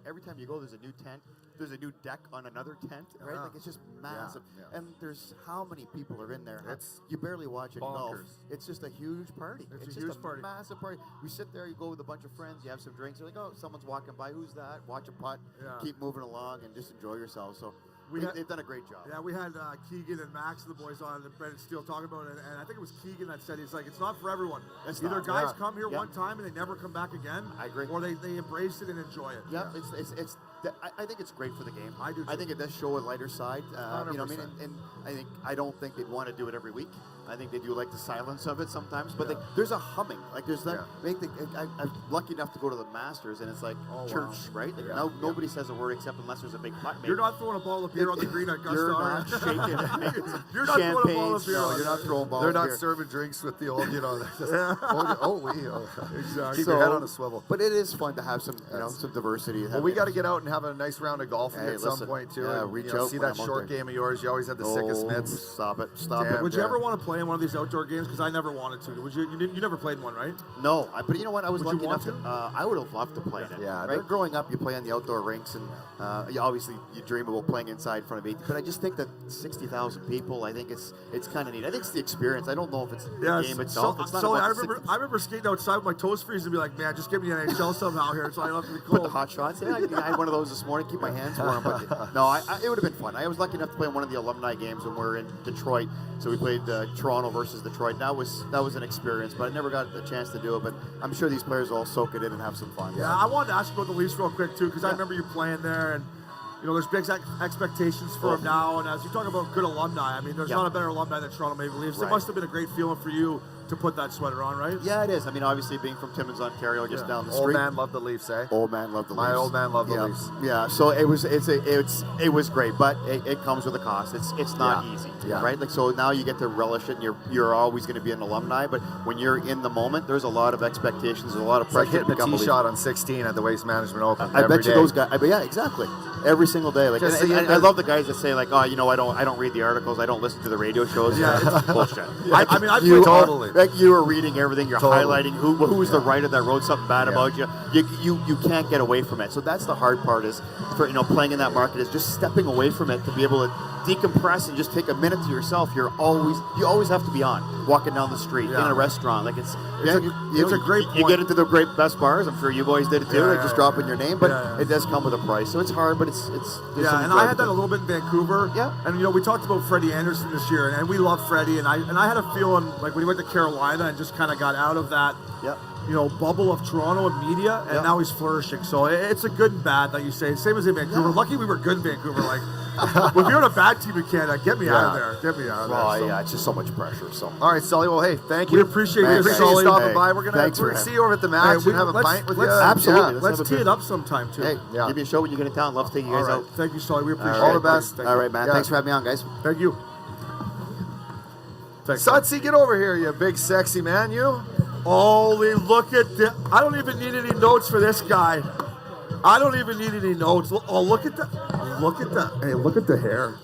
every time you go, there's a new tent. There's a new deck on another tent, right? Yeah. Like it's just massive. Yeah. And there's how many people are in there? It's You barely watch it golf. bonkers. It's just a huge party. It's a just huge party. massive party. We sit there, you go with a bunch of friends, you have some drinks. You're like, oh, someone's walking by. Who's that? Watch a putt. Yeah. Keep moving along and just enjoy yourselves. So We had- they've done a great job. Yeah, we had Keegan and Max, the boys, on, and Brendan Steele talking about it, and I think it was Keegan that said, he's like, it's not for everyone. It's Either not, guys yeah. come here Yeah. one time and they never come back again. I agree. Or they embrace it and enjoy it. Yeah, I think it's great for the game. I do, too. I think it does show a lighter side. You know what I mean? 100%. And I don't think they'd want to do it every week. I think they do like the silence of it sometimes, but there's a humming. Like there's that. I'm lucky enough to go to the Masters, and it's like church, right? Like nobody says a word except unless there's a big putt. You're not throwing a ball of beer on the green at Augusta. You're not shaking. You're not throwing a ball of beer. No, you're not throwing balls. They're not here. serving drinks with the old, Exactly. Keep your head on a swivel. But it is fun to have some, some diversity. Well, we got to get out and have a nice round of golf at some point too. Yeah, and, reach out. out See when that I'm out short there. game of yours. You always had the sickest mitts. Stop it. Would you ever want to play in one of these outdoor games? Because I never wanted to. Would you? You never played in one, right? No, but you know what? I was Would you lucky enough want to. I would have loved to play in it. Yeah, right. Growing up, you play on the outdoor rinks, and obviously you dream about playing inside in front of 80. But I just think that 60,000 people. I think it's kind of neat. I think it's the experience. I don't know if it's the game itself. It's not so about I remember skating outside with my toes freezing and be like, man, just give me an NHL somehow here, so I don't have to be cold. Put the hot shots. Yeah, I had one of those this morning. Keep my hands warm. But no, it would have been fun. I was lucky enough to play in one of the alumni games when we were in Detroit. So we played Toronto versus Detroit. That was an experience, but I never got the chance to do it. But I'm sure these players will all soak it in and have some fun. Yeah, I wanted to ask you about the Leafs real quick too, because I remember you playing there, and there's big expectations for them now. And as you talk about good alumni, I mean, there's not a better alumni than Toronto Maple Leafs. It must have been a great feeling for you to put that sweater on, right? Yeah, it is. I mean, obviously being from Timmins, Ontario, just down the street. Old man loved the Leafs, eh? Old man loved the Leafs. My old man loved the Leafs. Yeah, so it was great, but it comes with a cost. It's not easy, right? Like so now you get to relish it, and you're always going to be an alumni. But when you're in the moment, there's a lot of expectations, there's a lot of pressure. It's like hitting a tee shot on 16 at the Waste Management Open. I bet you those guys. Yeah, exactly. Every single day. Like, I love the guys that say like, I don't read the articles, I don't listen to the radio shows. Yeah, it's bullshit. I mean, totally. Like you are reading everything. You're highlighting who was the writer that wrote something bad about you. You can't get away from it. So that's the hard part is for playing in that market is just stepping away from it to be able to decompress and just take a minute to yourself. You always have to be on walking down the street in a restaurant. Like it's a great point. You get into the great best bars. I'm sure you boys did it too. Just dropping your name, but it does come with a price. So it's hard, but it's and I had that a little bit in Vancouver. Yeah, and we talked about Freddie Anderson this year, and we love Freddie, and I had a feeling like when he went to Carolina and just kind of got out of that. Bubble of Toronto and media, and now he's flourishing. So it's a good and bad that you say. Same as in Vancouver. Lucky we were good in Vancouver. Like, if you're on a bad team in Canada, get me out of there. Get me out of there. Yeah, it's just so much pressure. So, all right, Sully. Well, hey, thank you. We appreciate you, Sully. stopping by. We're gonna see you over at the match and have a pint with you. Absolutely. Let's tee it up sometime too. Hey, give me a show when you get in town. Love to take you guys out. Thank you, Sully. We appreciate it. All the best. All right, man. Thanks for having me on, guys. Thank you. Sutsy, get over here, you big sexy man, you. Holy, look at this. I don't even need any notes for this guy. I don't even need any notes. Oh, look at that. Hey, look at the hair.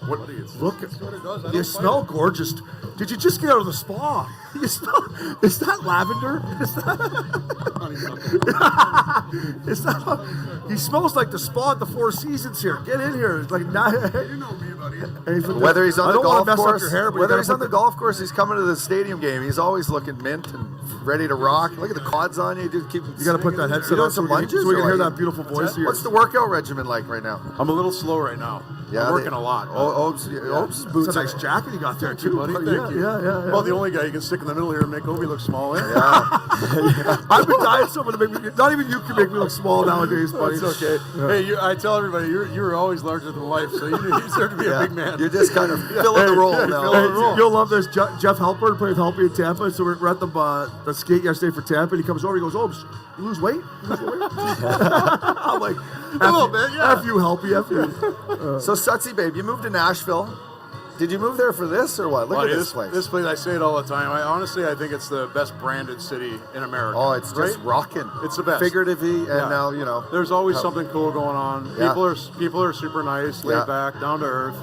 You smell gorgeous. Did you just get out of the spa? You smell, is that lavender? He smells like the spa at the Four Seasons here. Get in here. It's like, you know me, buddy. Whether he's on the golf course, whether he's on the golf course, he's coming to the stadium game. He's always looking mint and ready to rock. Look at the quads on you. Just keep. You got to put that headset on some lunges so we can hear that beautiful voice of yours. What's the workout regimen like right now? I'm a little slow right now. Yeah, I'm working a lot. Ob's boots. It's a nice jacket you got there too, buddy. Thank you. Yeah. Well, the only guy you can stick in the middle here and make Obie look small. I've been dying someone to make me. Not even you can make me look small nowadays, buddy. It's okay. Yeah. Hey, I tell everybody you were always larger than life, so you deserve to be a big man. You're just kind of filling the role now. You'll love this. Jeff Halpern played with Halpy in Tampa, so we're at the skate yesterday for Tampa, and he comes over. He goes, "Oh, you lose weight?" I'm like, a little bit, yeah. F you, Halpy, F you. So Sutsy, babe, you moved to Nashville. Did you move there for this or what? Look at this place. This place, I say it all the time. I think it's the best branded city in America. Oh, it's just rocking. It's the best. Figuratively, and now, There's always something cool going on. Yeah. People are super nice, laid back, down to earth.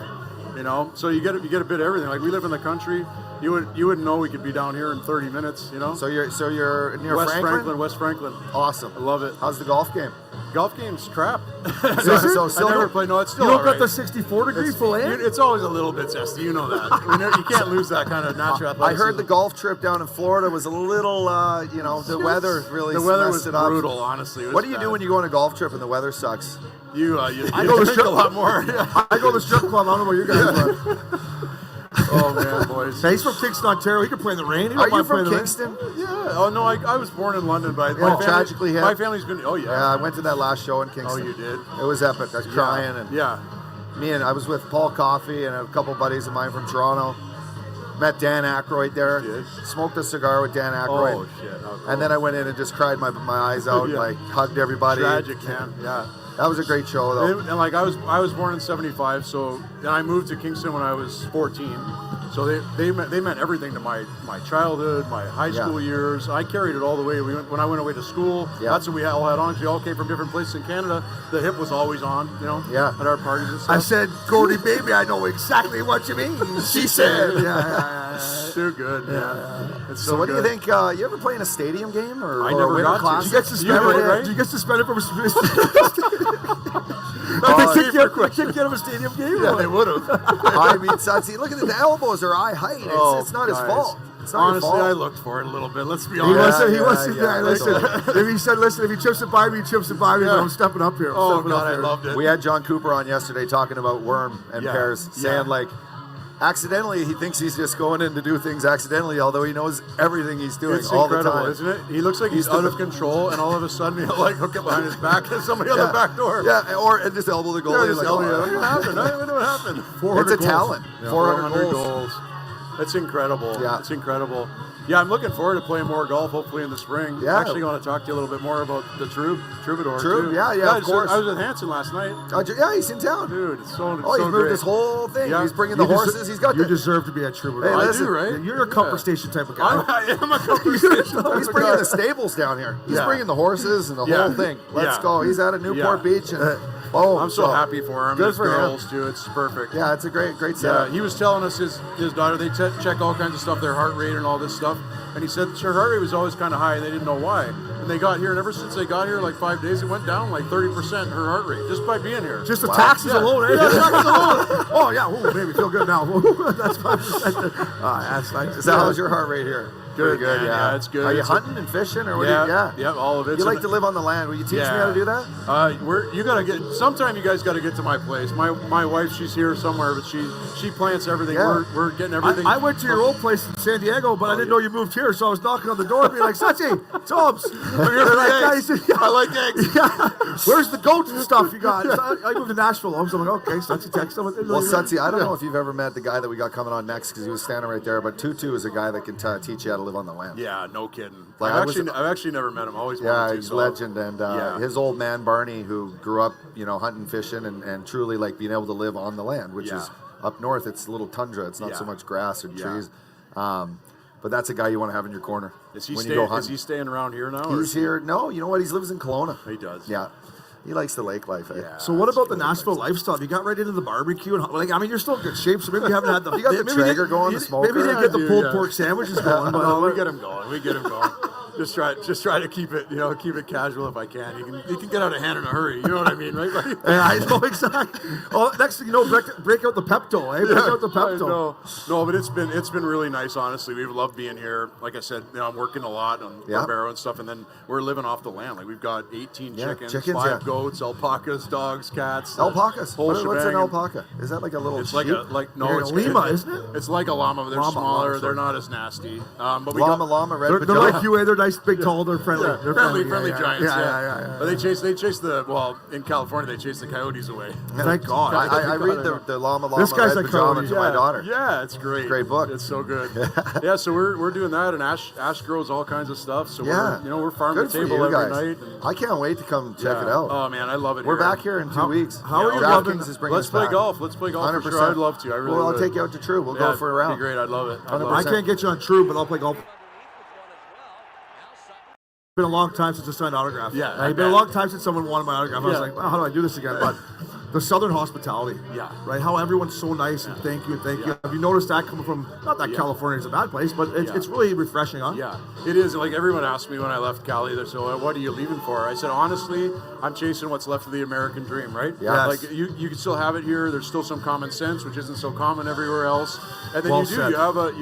So you get a bit of everything. Like we live in the country. You wouldn't know we could be down here in 30 minutes. So you're near West Franklin. Awesome. I love it. How's the golf game? Golf game's crap. So I never play. No, it's still You don't all got right. the 64-degree fillet? It's always a little bit testy. You know that. You can't lose that kind of natural athleticism. I heard the golf trip down in Florida was a little, the weather really was messed it up. brutal, honestly. What do you do when you go on a golf trip and the weather sucks? You I go to drink a lot more. I go to the strip club. I don't know where you guys are. Oh man, boys. Hey, he's from Kingston, Ontario. He can play in the rain. Are you from Kingston? Yeah. Oh no, I was born in London, but tragically hit. My family's been. Oh yeah. Yeah, I went to that last show in Kingston. Oh, you did? It was epic. I was crying and yeah. I was with Paul Coffey and a couple buddies of mine from Toronto. Met Dan Aykroyd there. Yes. Smoked a cigar with Dan Aykroyd. Oh, shit. Oh, cool. And then I went in and just cried my eyes out, Yeah. like hugged everybody. Tragic, man. Yeah. That was a great show, though. And like I was born in '75, so and I moved to Kingston when I was 14. So they meant everything to my childhood, my high school years. I carried it all the way. When I went away to school, that's what we all had on. We all came from different places in Canada. The hip was always on, at our parties and stuff. I said, Gordy, baby, I know exactly what you mean. She said. Too good. Yeah. It's So what do you good. think? You ever play in a stadium game or I or never a winter got to. class? Did you get suspended? You did, right? Did you get suspended from a kicked you out of a stadium game? Yeah, they would have. I mean, Sutsy, look at the elbows are eye height. It's not his fault. It's not Honestly, your fault. I looked for it a little bit. Let's be He honest. listen. If he said, listen, if he chips it by me, he chips it by me, but I'm stepping up here. Oh, God, I loved it. We had John Cooper on yesterday talking about worm and pears, saying like, accidentally, he thinks he's just going in to do things accidentally, although he knows everything he's doing It's all incredible, the time. isn't it? He looks like he's out of control, and all of a sudden he'll like hook it behind his back and somebody on the back door. Yeah, or just elbow the goalie. Yeah, just like, elbow oh, it. What happened? I don't know what happened. It's a talent. 400 goals. That's incredible. Yeah. It's incredible. Yeah, I'm looking forward to playing more golf, hopefully in the spring. Yeah. I actually want to talk to you a little bit more about the Troubadour. True, too. yeah, of course. I was with Hanson last night. Yeah, he's in town. Dude, it's so he's so moved great. this whole thing. Yeah. He's bringing the horses. He's got You the. deserve to be a troubadour. Hey, I listen, do, right? You're a comfort station type of guy. I am a comfort station. He's bringing the stables down here. He's bringing the horses and the whole thing. Let's go. He's out at Newport Beach and I'm so happy for him. Good His for girls him. too. It's perfect. Yeah, it's a great Yeah, setup. he was telling us his daughter, they check all kinds of stuff, their heart rate and all this stuff. And he said her heart rate was always kind of high and they didn't know why. And they got here, and ever since they got here, like 5 days, it went down like 30% her heart rate just by being here. Just the taxes alone, eh? Yeah, taxes alone. Oh, yeah. Oh, baby, feel good now. That's 5%. That's nice. So how's your heart rate here? Good, Pretty good, man. yeah. It's good. Are you It's hunting and fishing, or what? Yeah, all of it. You like to live on the land. Will you teach me how to do that? You gotta get. Sometime you guys gotta get to my place. My wife, she's here somewhere, but she plants everything. Yeah. We're getting everything. I went to your old place in San Diego, but I didn't know you moved here, so I was knocking on the door, being like, Sachi, Tobbs. I like eggs. Yeah. Where's the goats and stuff you got? So I moved to Nashville. I was like, okay, Sachi text him. Well, Sutsy, I don't know if you've ever met the guy that we got coming on next because he was standing right there, but Tutu is a guy that can teach you how to live on the land. Yeah, no kidding. Like, I've actually never met him. Always Yeah, wanted to. he's so. legend, and his old man Barney, who grew up, hunting, fishing, and truly like being able to live on the land, which is up north. It's a little tundra. It's not so much grass or trees. But that's a guy you want to have in your corner. Is he when you go hunting. Is he staying around here now? He's here. No, you know what? He lives in Kelowna. He does. Yeah. He likes the lake life. Eh? Yeah. So what about the Nashville lifestyle? You got right into the barbecue, and you're still in good shape. So maybe you haven't had the. You got the maybe Traeger going, the smoker. Maybe you didn't get the pulled pork sandwiches going. But No, we get him going. Just try to keep it, keep it casual if I can. You can get out of hand in a hurry. You know what I mean, right? buddy? Yeah, I know exactly. Oh, next thing you know, break out the Pepto, eh? Break out the Pepto. No, but it's been really nice. Honestly, we've loved being here. Like I said, I'm working a lot on Barbaro and stuff, and then we're living off the land. Like we've got 18 chickens, 5 goats, alpacas, dogs, cats. Alpacas. Whole What's an shebang. alpaca? Is that like a little? It's sheep? It's lima, isn't it? It's like a llama, but they're Llama, smaller. sorry. They're not as nasty. But we llama, red They're pajama. like you, eh? They're nice, big, tall. They're friendly. Yeah, They're friendly giants. Yeah. But they chase in California they chase the coyotes away. Thank God. I read the llama This guy's red like pajama coyotes. to my daughter. Yeah, it's great. Great book. It's so good. Yeah, so we're doing that, and Ash grows all kinds of stuff. So we're farming Good the for table you every guys. night. I can't wait to come check it out. Oh man, I love it. We're here. back here in 2 weeks. How are you DraftKings loving? is bringing Let's us play back. golf. Let's play golf 100%. for sure. I'd love to. I really Well, I'll would. take you out to True. We'll go for a round. It'd be great. I'd love it. I can't get you on True, but I'll play golf. It's been a long time since I signed autograph. Yeah, It's been a long time since someone wanted my autograph. I was like, well, how do I do this again? But the Southern hospitality. Yeah. Right? How everyone's so nice and thank you. Have you noticed that coming from, not that California is a bad place, but it's really refreshing, huh? Yeah, it is. Like everyone asked me when I left Cali, they said, "What are you leaving for?" I said, honestly, I'm chasing what's left of the American dream, right? Yeah. Like you can still have it here. There's still some common sense, which isn't so common everywhere else. And then Well you said. you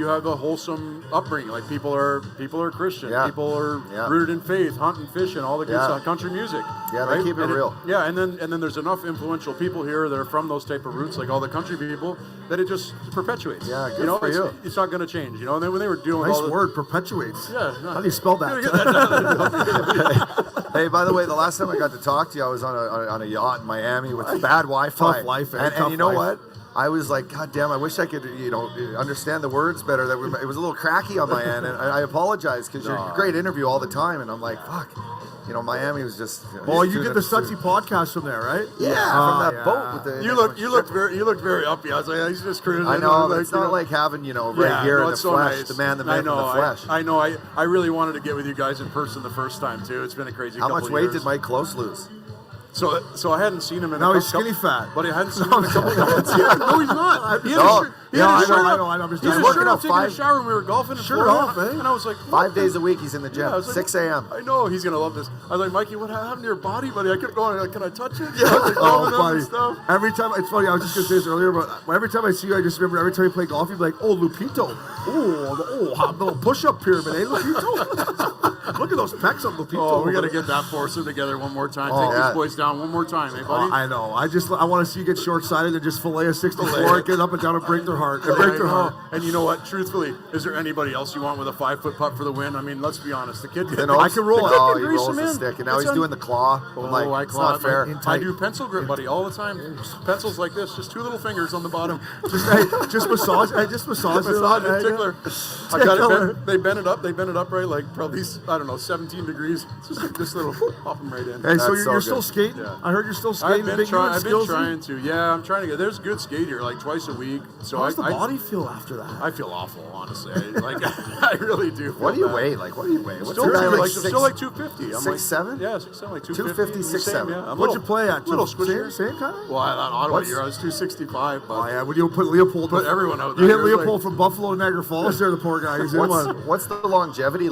have a wholesome upbringing. Like people are Christian. Yeah. People are Yeah. rooted in faith, hunting, fishing, all the good Yeah. stuff, country music. Yeah, they right? keep it And real. and then there's enough influential people here that are from those type of roots, like all the country people, that it just perpetuates. Yeah, good for you. It's not going to change. And then when they were doing Nice all the, word, perpetuates. Yeah. How do you spell that? Hey, by the way, the last time I got to talk to you, I was on a yacht in Miami with bad Wi-Fi. Tough life, eh? And Tough you know life. what? I was like, God damn, I wish I could, understand the words better. It was a little cracky on my end, and I apologize because you're a great interview all the time, and I'm like, fuck. Miami was just. Oh, you did the Sutsy podcast from there, right? Yeah, from that boat with the. You looked very uppy. I was like, he's just cruising. I know, but it's not like having right here in the flesh, nice. the man, the myth, in the flesh. I know. I really wanted to get with you guys in person the first time too. It's been a crazy. How much weight years. did Mike Close lose? So I hadn't seen him in. Now he's skinny fat. But I hadn't seen him in a couple months. No, he's not. He had his shirt off, taking a shower when we were golfing in Florida. And I was like, 5 days a week he's in the gym. 6 a.m. I know he's gonna love this. I was like, Mikey, what happened to your body, buddy? I kept going. Like, can I touch it? Oh, buddy. Every time, it's funny. I was just gonna say this earlier, but every time I see you, I just remember every time you play golf, you'd be like, oh, Lupito. Oh, little push-up pyramid, eh, Lupito? Look at those pecs on Lupito. Oh, we gotta get that foursome together one more time. Take these boys down one more time, eh, buddy? I know. I want to see you get short-sided and just fillet a 64 and get up and down and break their heart. Break their heart. And you know what? Truthfully, is there anybody else you want with a 5-foot putt for the win? I mean, let's be honest. The kid I can roll it. Oh, he rolls the in. stick, and now he's doing the claw. It's not fair. I do pencil grip, buddy, all the time. Pencils like this, just 2 little fingers on the bottom. Just massage. Massage it. Tickler. I got it. They bend it up. Right, like probably 17 degrees. Just little pop them right in. Hey, so you're still skating? Yeah. I heard you're still skating. I've been trying to. Yeah, I'm trying to get. There's good skate here, like twice a week. So how does the body feel after that? I feel awful, honestly. I really do. What do you weigh? What do you weigh? What's still like 250. I'm 6'7"? Yeah, 6'7", like 250, 6'7". Yeah, what'd you play at? Little squishier. Same kind of? Well, on Ottawa year, I was 265. But yeah, when you put Leopold, put everyone out there. You hit Leopold from Buffalo to Niagara Falls. There, the poor guy. What's the longevity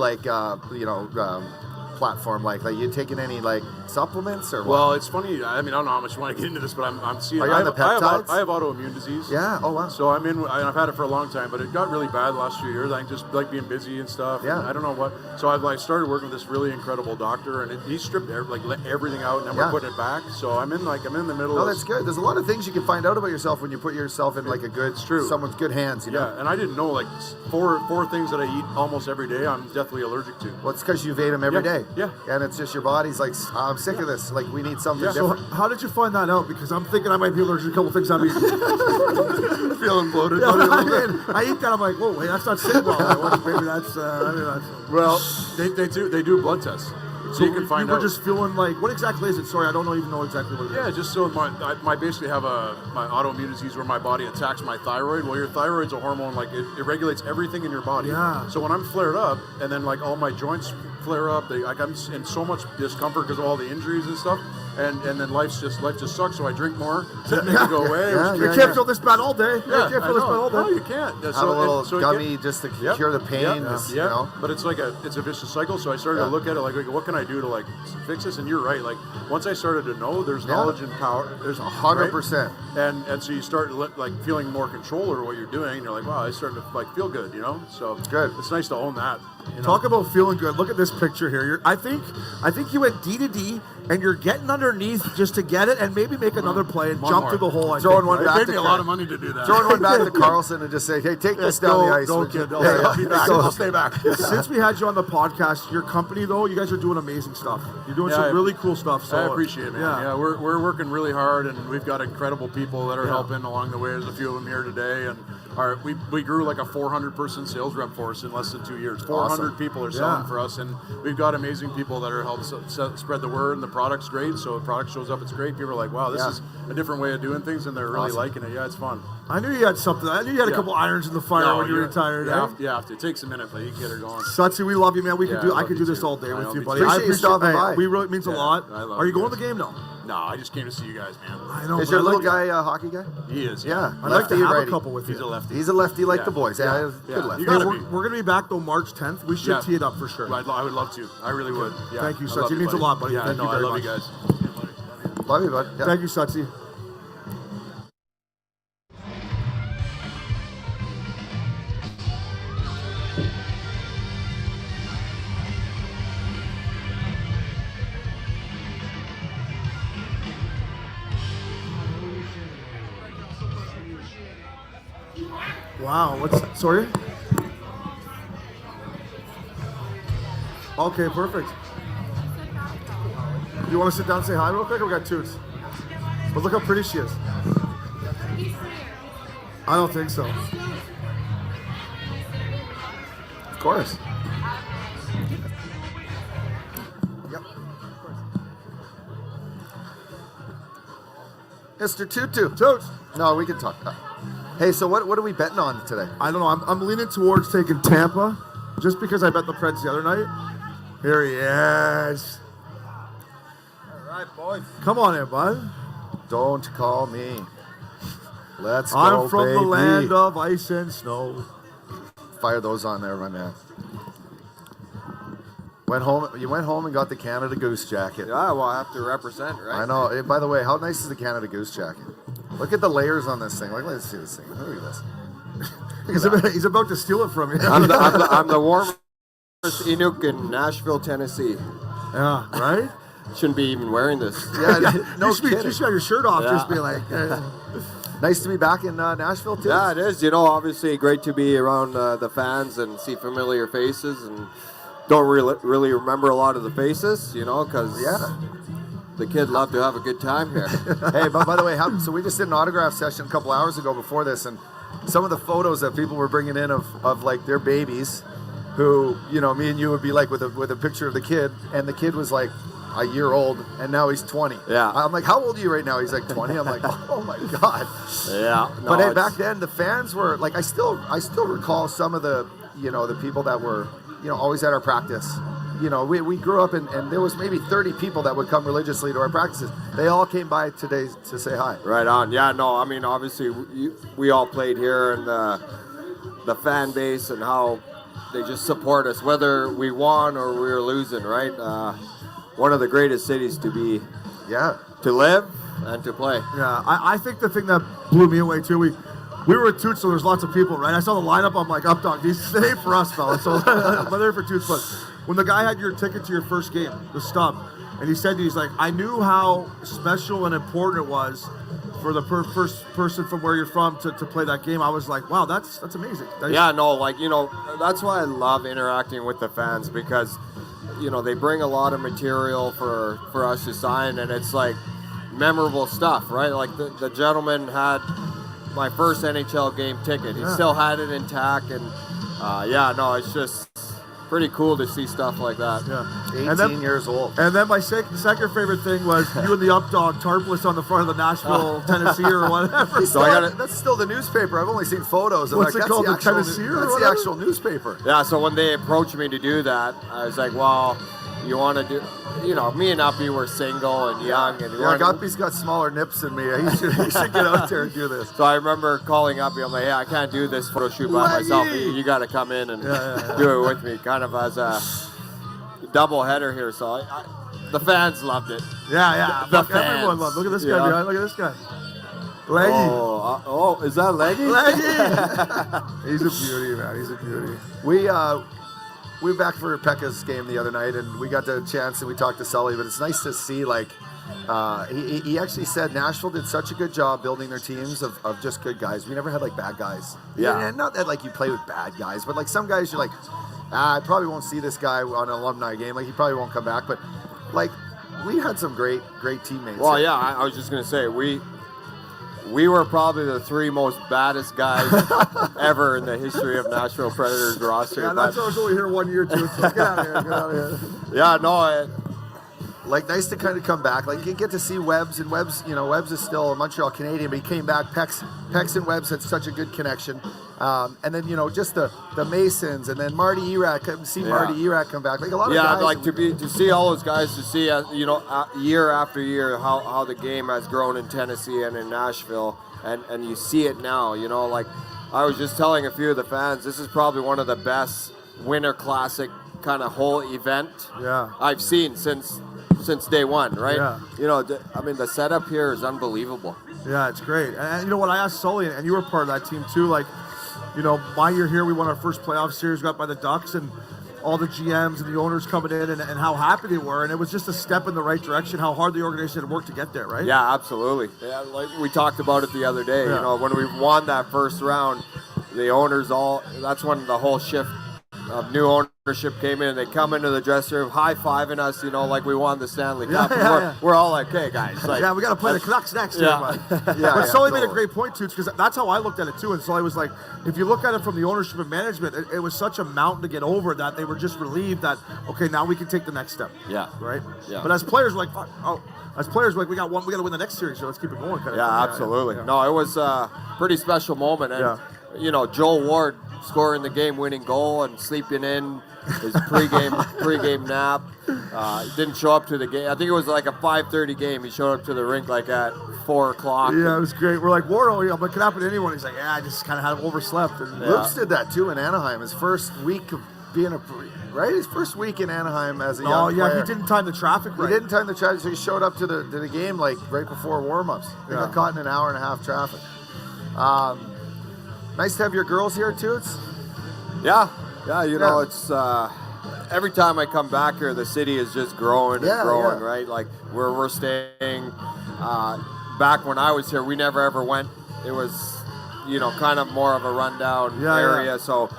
platform like? Like, you taking any supplements or what? Well, it's funny. I mean, I don't know how much you want to get into this, but I'm seeing. Are you on the peptides? I have autoimmune disease. Yeah. Oh wow. So I've had it for a long time, but it got really bad the last few years. I just like being busy and stuff. Yeah. And I don't know what. So I've started working with this really incredible doctor, and he stripped everything out, and then we're putting it back. So I'm in the middle. No, that's good. There's a lot of things you can find out about yourself when you put yourself in someone's good hands. You know? Yeah, and I didn't know four things that I eat almost every day. I'm deathly allergic to. Well, it's because you've ate them every day. Yeah. And it's just your body's like, I'm sick of this. Like, we need something different. So how did you find that out? Because I'm thinking I might be allergic to a couple things I'm eating. Feeling bloated. Yeah, I eat that. I'm like, whoa, wait, that's not sitting well. Maybe that's. Well, they do blood tests. So you can find out. You were just feeling like, what exactly is it? Sorry, I don't even know exactly what it is. Yeah, just so I basically have my autoimmune disease where my body attacks my thyroid. Well, your thyroid's a hormone, it regulates everything in your body. Yeah. So when I'm flared up, and then all my joints flare up, I'm in so much discomfort because of all the injuries and stuff. And then life just sucks, so I drink more to make it go away. You can't feel this bad all day. Yeah, you can't feel this bad all day. No, you can't. Have a little gummy just to cure the pain. You know? But it's it's a vicious cycle. So I started to look at it what can I do to fix this? And you're right. Once I started to know, there's knowledge and power. There's 100%. Right? And so you start feeling more control over what you're doing. And you're like, wow, I started to feel good. So good. It's nice to own that. Talk about feeling good. Look at this picture here. I think you went D to D, and you're getting underneath just to get it, and maybe make another play and jump through the hole. Throwing one back. It paid me a lot of money to do that. Throwing one back to Carlson and just say, hey, take this down the ice. Go, kid. I'll be back. I'll stay back. Since we had you on the podcast, your company, though, you guys are doing amazing stuff. You're doing some really cool stuff. So I appreciate it, man. Yeah, we're working really hard, and we've got incredible people that are helping along the way. There's a few of them here today, and we grew like a 400-person sales rep force in less than 2 years. 400 people are selling for us, and we've got amazing people that are helping spread the word, and the product's great. So the product shows up, it's great. People are like, wow, this is a different way of doing things, and they're really liking it. Yeah, it's fun. I knew you had something. I knew you had a couple irons in the fire when you retired. You have to. It takes a minute, but you can get her going. Sutsy, we love you, man. I could do this all day with you, buddy. I appreciate you stopping by. We really, it means a lot. Are you going to the game now? No, I just came to see you guys, man. I know. Is your little guy a hockey guy? He is. Yeah. I'd like to have a couple with you. He's a lefty. He's a lefty like the boys. Yeah. Good lefty. We're going to be back, though, March 10th. We should tee it up for sure. I would love to. I really would. Yeah. Thank you, Sutsy. It means a lot, buddy. Thank you very much. I love you guys. Love you, bud. Thank you, Sutsy. Wow, sorry? Okay, perfect. You want to sit down and say hi real quick, or we got toots? But look how pretty she is. I don't think so. Of course. Yep. Mr. Tutu. Toots. No, we can talk. Hey, so what are we betting on today? I don't know. I'm leaning towards taking Tampa, just because I bet the Preds the other night. Here he is. All right, boys. Come on in, bud. Don't call me. Let's go, I'm from the baby. land of ice and snow. Fire those on there, my man. You went home and got the Canada Goose jacket. Yeah, well, I have to represent, right? I know. Hey, by the way, how nice is the Canada Goose jacket? Look at the layers on this thing. Let's see this thing. Look at this. He's about to steal it from you. I'm the warmest Inuk in Nashville, Tennessee. Yeah, right? Shouldn't be even wearing this. Yeah, no you should kidding. have your shirt off. Yeah. Just be like, Nice to be back in Nashville, too. Yeah, it is. You know, obviously great to be around the fans and see familiar faces, and don't really remember a lot of the faces, you know, because the kid loved to have a good time here. Hey, but by the way, so we just did an autograph session a couple hours ago before this, and some of the photos that people were bringing in of like their babies, who, you know, me and you would be like with a picture of the kid, and the kid was like a year old, and now he's 20. Yeah. I'm like, how old are you right now? He's like 20. I'm like, oh my god. Yeah. No, But hey, back then the fans were like, I still recall some of the, you know, the people that were, you know, always at our practice. You know, we grew up and there was maybe 30 people that would come religiously to our practices. They all came by today to say hi. Right on. Yeah, no, I mean, obviously we all played here, and the fan base and how they just support us, whether we won or we were losing, right? One of the greatest cities to be, to live and to play. Yeah, I think the thing that blew me away too, we were at Toots, so there's lots of people, right? I saw the lineup, I'm like, Updogg, these ain't for us, fellas. So I'm there for Toots, but when the guy had your ticket to your first game, the stub, and he said, he's like, I knew how special and important it was for the first person from where you're from to play that game. I was like, wow, that's amazing. Yeah, no, like, you know, that's why I love interacting with the fans, because, you know, they bring a lot of material for us to sign, and it's like memorable stuff, right? Like the gentleman had my first NHL game ticket. He still had it intact, and it's just pretty cool to see stuff like that. Yeah, 18 years old. And then my second favorite thing was you and the Updogg tarpless on the front of the Nashville, Tennessee or whatever. That's still the newspaper. I've only seen photos. What's it called, the Tennessee or That's whatever? the actual newspaper. Yeah, so when they approached me to do that, I was like, well, you want to do, you know, me and Uppy were single and young. And Uppy's got smaller nips than me. He should get out there and do this. So I remember calling Uppy. I'm like, hey, I can't do this photo shoot by myself. You got to come in and do it with me, kind of as a double header here. So the fans loved it. Yeah. The fans. Everyone loved it. Look at this guy behind. Look at this guy. Leggy. Oh, is that Leggy? Leggy. He's a beauty, man. He's a beauty. We were back for Pekka's game the other night, and we got the chance and we talked to Sully, but it's nice to see, like, he actually said Nashville did such a good job building their teams of just good guys. We never had, like, bad guys. Yeah. And not that, like, you play with bad guys, but, like, some guys you're like, I probably won't see this guy on an alumni game. Like, he probably won't come back. But, like, we had some great teammates. Well, yeah, I was just going to say, we were probably the three most baddest guys ever in the history of Nashville Predators roster. Yeah, that's why I was only here 1 year, too. So get out of here. Yeah, no. Like, nice to kind of come back. Like, you get to see Webbs, and Webbs, you know, Webbs is still a Montreal Canadian, but he came back. Pex and Webbs had such a good connection. And then, you know, just the Masons, and then Marty Erak. Marty Erak come back. Like, a lot of guys. Yeah, like to see all those guys, to see, you know, year after year how the game has grown in Tennessee and in Nashville, and you see it now, you know, like I was just telling a few of the fans, this is probably one of the best Winter Classic kind of whole event I've seen since day one, right? Yeah. You know, I mean, the setup here is unbelievable. Yeah, it's great. And you know what, I asked Sully, and you were part of that team too, like, you know, my year here, we won our first playoff series, got by the Ducks, and all the GMs and the owners coming in and how happy they were. And it was just a step in the right direction, how hard the organization had worked to get there, right? Yeah, absolutely. Yeah, like we talked about it the other day. You know, when we won that first round, the owners that's when the whole shift of new ownership came in. They come into the dressing room, high-fiving us, like we won the Stanley Cup. We're all like, "Hey guys, like, we got to play the Canucks next year." But Sully made a great point too, because that's how I looked at it too. And Sully was like, if you look at it from the ownership and management, it was such a mountain to get over that they were just relieved that okay, now we can take the next step. Yeah. Right. Yeah. But as players, we're like, as players, we're like, we got to win the next series, so let's keep it going. Kind of thing. Absolutely. No, it was a pretty special moment, and Joel Ward scoring the game-winning goal and sleeping in his pregame nap. Didn't show up to the game. I think it was like a 5:30 game. He showed up to the rink like at 4 o'clock. Yeah, it was great. We're like, Ward, but it could happen to anyone. He's like, I just kind of had overslept. And Loops did that too in Anaheim. His first week of being his first week in Anaheim as a young player. He didn't time the traffic right. He didn't time the traffic, so he showed up to the game like right before warm-ups. He got caught in an hour and a half traffic. Nice to have your girls here, Toots. Yeah, it's every time I come back here, the city is just growing and growing, right? Like where we're staying. Back when I was here, we never ever went. It was, kind of more of a rundown area. So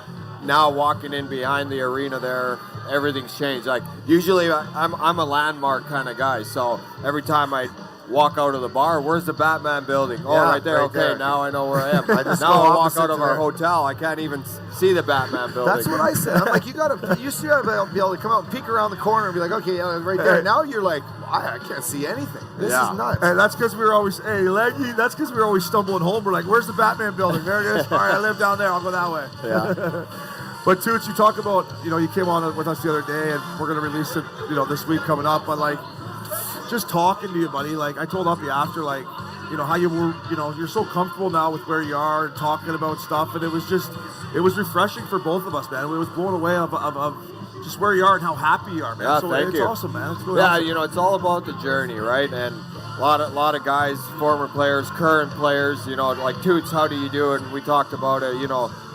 now walking in behind the arena there, everything's changed. Like usually I'm a landmark kind of guy. So every time I walk out of the bar, where's the Batman building? Oh, right there. Okay, there. Now I know where I am. Now I walk out of our hotel, I can't even see the Batman building. That's what I said. I'm like, you used to be able to come out and peek around the corner and be like, okay, right there. Now you're like, I can't see anything. This is nuts. And that's because we were always, Leggy, that's because we were always stumbling home. We're like, where's the Batman building? There it is. All right, I live down there. I'll go that way. Yeah. But Toots, you talk about, you came on with us the other day, and we're going to release it, this week coming up. But like, just talking to you, buddy. Like I told Uppy after, like, how you were, you're so comfortable now with where you are and talking about stuff, and it was refreshing for both of us, man. It was blown away of just where you are and how happy you are, man. Yeah, so thank you. It's awesome, man. It's really awesome. It's all about the journey, right? And a lot of guys, former players, current players, like Toots, how do you do it? And we talked about it,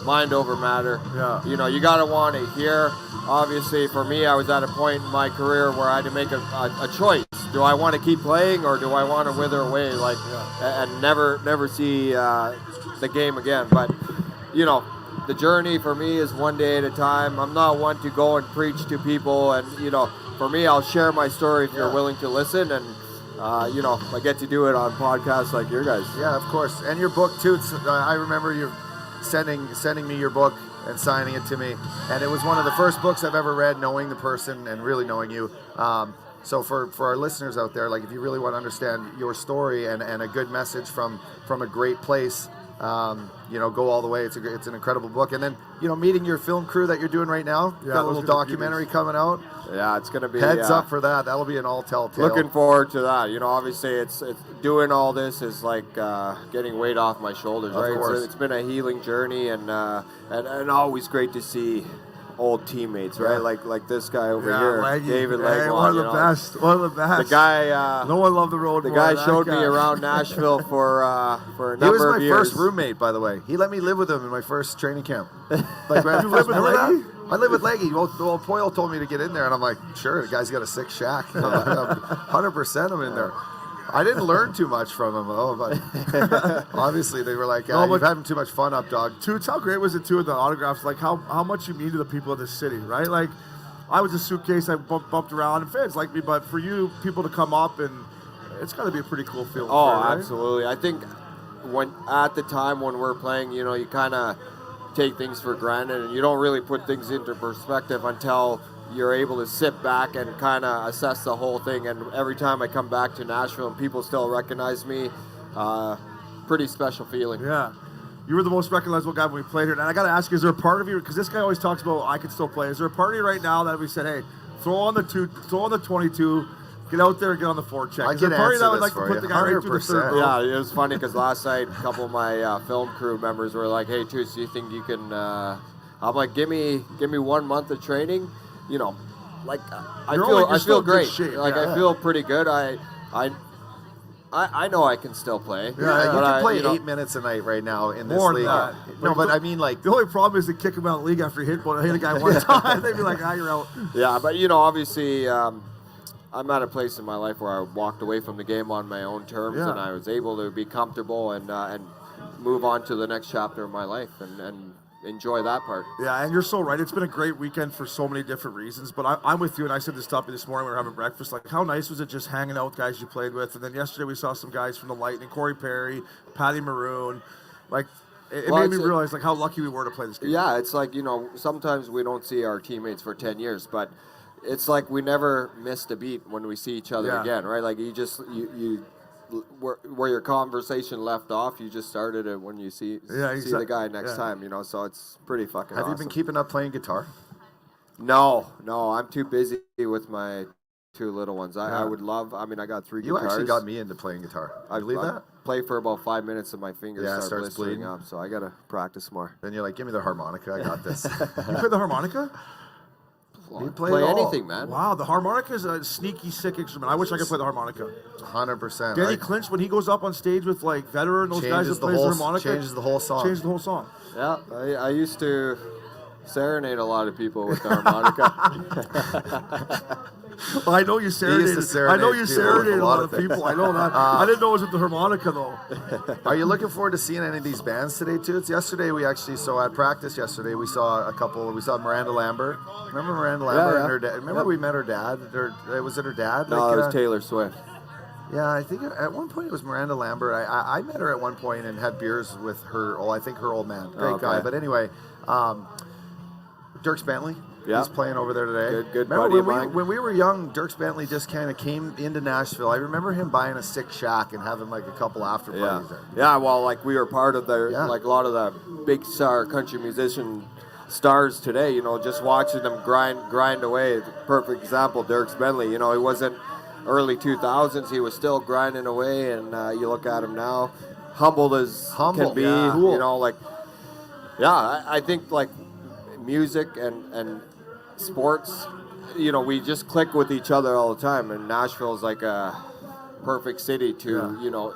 mind over matter. Yeah. You gotta want to hear. Obviously, for me, I was at a point in my career where I had to make a choice. Do I want to keep playing, or do I want to wither away, and never see the game again? But the journey for me is one day at a time. I'm not one to go and preach to people, and for me, I'll share my story if you're willing to listen, and I get to do it on podcasts like your guys. Yeah, of course. And your book, Toots. I remember you sending me your book and signing it to me, and it was one of the first books I've ever read, knowing the person and really knowing you. So for our listeners out there, like if you really want to understand your story and a good message from a great place, go all the way. It's an incredible book. And then meeting your film crew that you're doing right now. Got a little documentary coming out. Yeah, it's gonna be heads up for that. That'll be an all-tell tale. Looking forward to that. Obviously, it's doing all this is like getting weight off my shoulders. Right, it's been a healing journey, and always great to see old teammates, right? Like this guy over here, Leggy. David Leggy. One of the best. One of the best. The guy. No one loved the road. The guy showed me around Nashville for a number of years. He was my first roommate, by the way. He let me live with him in my first training camp. Like, you live with Leggy? I live with Leggy. Well, Poyle told me to get in there, and I'm like, sure. The guy's got a sick shack. 100% I'm in there. I didn't learn too much from him, though, but obviously they were like, you're having too much fun, Updogg. Toots, how great was it, too, with the autographs? Like, how much you mean to the people of this city, right? Like, I was a suitcase, I bumped around, and fans like me, but for you, people to come up, and it's got to be a pretty cool feeling. Oh, absolutely. I think at the time when we're playing, you kind of take things for granted, and you don't really put things into perspective until you're able to sit back and kind of assess the whole thing. And every time I come back to Nashville and people still recognize me, pretty special feeling. Yeah. You were the most recognizable guy when we played here. And I got to ask you, is there a part of you, because this guy always talks about I can still play. Is there a part of you right now that we said, hey, throw on the 22, get out there and get on the forecheck? Is there a part of you that would like to put the guy right through the third row? Yeah, it was funny because last night a couple of my film crew members were like, hey, Toots, do you think you can, I'm like, give me 1 month of training. I feel great. Shape, I feel pretty good. I know I can still play. Yeah, you can play 8 minutes a night right now in this league. No, but I mean, like, the only problem is to kick him out of the league after he hit a guy one time. They'd be like, you're out. Yeah, but obviously, I'm at a place in my life where I walked away from the game on my own terms, and I was able to be comfortable and move on to the next chapter of my life. And enjoy that part. Yeah, and you're so right. It's been a great weekend for so many different reasons. But I'm with you, and I said this to Tuppy this morning when we were having breakfast. Like, how nice was it just hanging out with guys you played with? And then yesterday we saw some guys from the Lightning, Corey Perry, Patty Maroon. Like, it made me realize like how lucky we were to play this game. Yeah, it's like, sometimes we don't see our teammates for 10 years, but it's like we never missed a beat when we see each other again, right? Like you where your conversation left off, you just started it when you see the guy next time, so it's pretty fucking Have awesome. you been keeping up playing guitar? No, I'm too busy with my 2 little ones. I would love, I got 3 You guitars. actually got me into playing guitar. I believe that? Play for about 5 minutes and my fingers start starts blistering bleeding up, so I gotta practice more. Then you're like, give me the harmonica, I got this. You play the harmonica? You play anything, man. Wow, the harmonica is a sneaky, sick instrument. I wish I could play the harmonica. 100%. Danny Clinch, when he goes up on stage with like Veteran, those guys that plays the harmonica, changes the whole song. Changes the whole song. Yeah, I used to serenade a lot of people with the harmonica. I know you serenaded. I know you serenaded a lot of people. I know that. I didn't know it was with the harmonica though. Are you looking forward to seeing any of these bands today too? It's yesterday we actually at practice yesterday we saw a couple. We saw Miranda Lambert. Remember Miranda Lambert and her dad? Remember we met her dad? Was it her dad? No, it was Taylor Swift. Yeah, I think at one point it was Miranda Lambert. I met her at one point and had beers with her. I think her old man. Great guy. But anyway, Dirks Bentley. Yeah. He's playing over there today. Good remember buddy of mine. when we were young, Dirks Bentley just kind of came into Nashville. I remember him buying a sick shack and having like a couple after parties there. Yeah, well, like we were part of like a lot of the big star country musician stars today, just watching them grind away. Perfect example, Dirks Bentley. He wasn't early 2000s. He was still grinding away, and you look at him now, humbled as can be. Yeah. Cool. I think like music and sports, we just click with each other all the time, and Nashville's like a perfect city to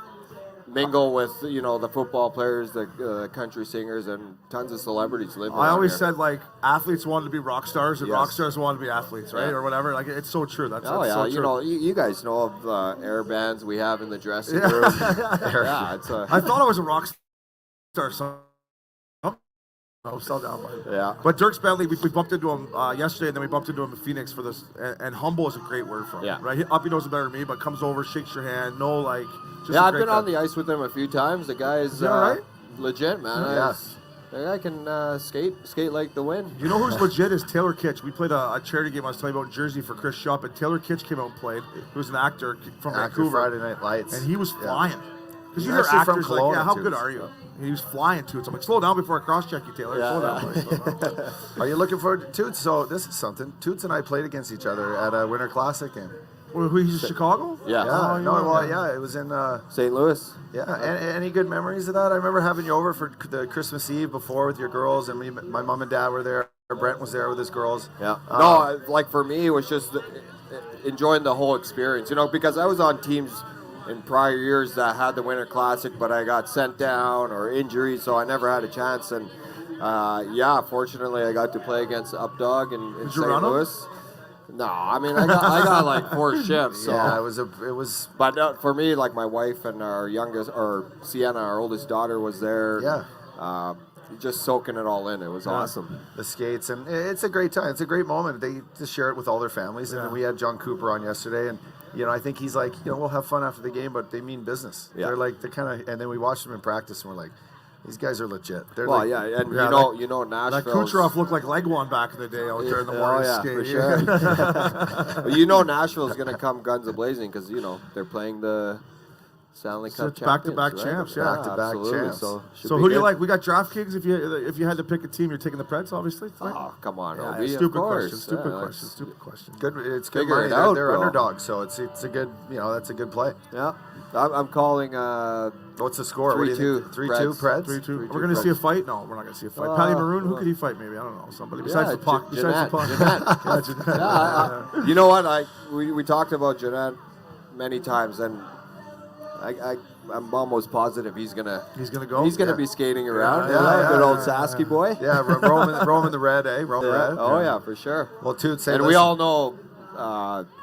mingle with the football players, the country singers, and tons of celebrities live around I always here. said like athletes wanted to be rock stars and rock stars wanted to be athletes, right? Or whatever. Like it's so true. That's so true. You guys know of the air bands we have in the dressing room. It's I thought I was a rock star. So down by it. Yeah. But Dirks Bentley, we bumped into him yesterday, and then we bumped into him in Phoenix for this. And humble is a great word for him. Yeah. Right? He knows it better than me, but comes over, shakes your hand. No, like. Just I've been on the ice with him a few times. The guy's right? legit, man. Yes. The guy can skate like the wind. You know who's legit is Taylor Kitsch. We played a charity game I was telling you about in Jersey for Chris Shupp, and Taylor Kitsch came out and played. He was an actor from Vancouver. Friday Night Lights. And he was flying. Because you He's hear actually from actors like, Kelowna, how too, good are you? And he was flying to it. So I'm like, slow down before I cross-check you, Taylor. Slow down. Are you looking forward to Toots? So this is something. Toots and I played against each other at a Winter Classic game. He's in Chicago? Yeah. It was in St. Louis. Yeah. Any good memories of that? I remember having you over for the Christmas Eve before with your girls, and my mom and dad were there. Brent was there with his girls. Yeah. Like for me, it was just enjoying the whole experience, because I was on teams in prior years that had the Winter Classic, but I got sent down or injured, so I never had a chance. And fortunately, I got to play against Updogg in St. Louis. No, I got like 4 shifts. So. Yeah, it was. But for me, like my wife and our youngest, or Sienna, our oldest daughter, was there. Yeah. Just soaking it all in. It was awesome. The skates, and it's a great time. It's a great moment. They just share it with all their families. And then we had John Cooper on yesterday, and I think he's like, we'll have fun after the game, but they mean business. Yeah. They're kind of, and then we watched them in practice, and we're like, these guys are legit. They're and Nashville. That Kucherov looked like Legwan back in the day out there in the morning skate. For sure. Nashville's going to come guns a-blazing because, they're playing the Stanley Cup champions. Back-to-back right? champs, back-to-back champs. So who do you like? We got DraftKings. If you had to pick a team, you're taking the Preds, obviously. Oh, come on, yeah, Obie, stupid of question. course. Stupid question. Good. It's good Figure money. it out, They're bro. underdogs, so it's a good. That's a good play. Yeah, I'm calling. What's the score? 3-2. 3-2 Preds. 3-2. We're gonna see a fight. No, we're not gonna see a fight. Patty Maroon. Who could he fight? Maybe I don't know. Somebody besides the puck. Jeanette. Jeanette. You know what? We talked about Jeanette many times, and I'm almost positive he's gonna go. He's gonna be skating around. Yeah, good old Sasky boy. Yeah, Roman the red, eh? Roman red. Oh yeah, for sure. Well, Toots, and we all know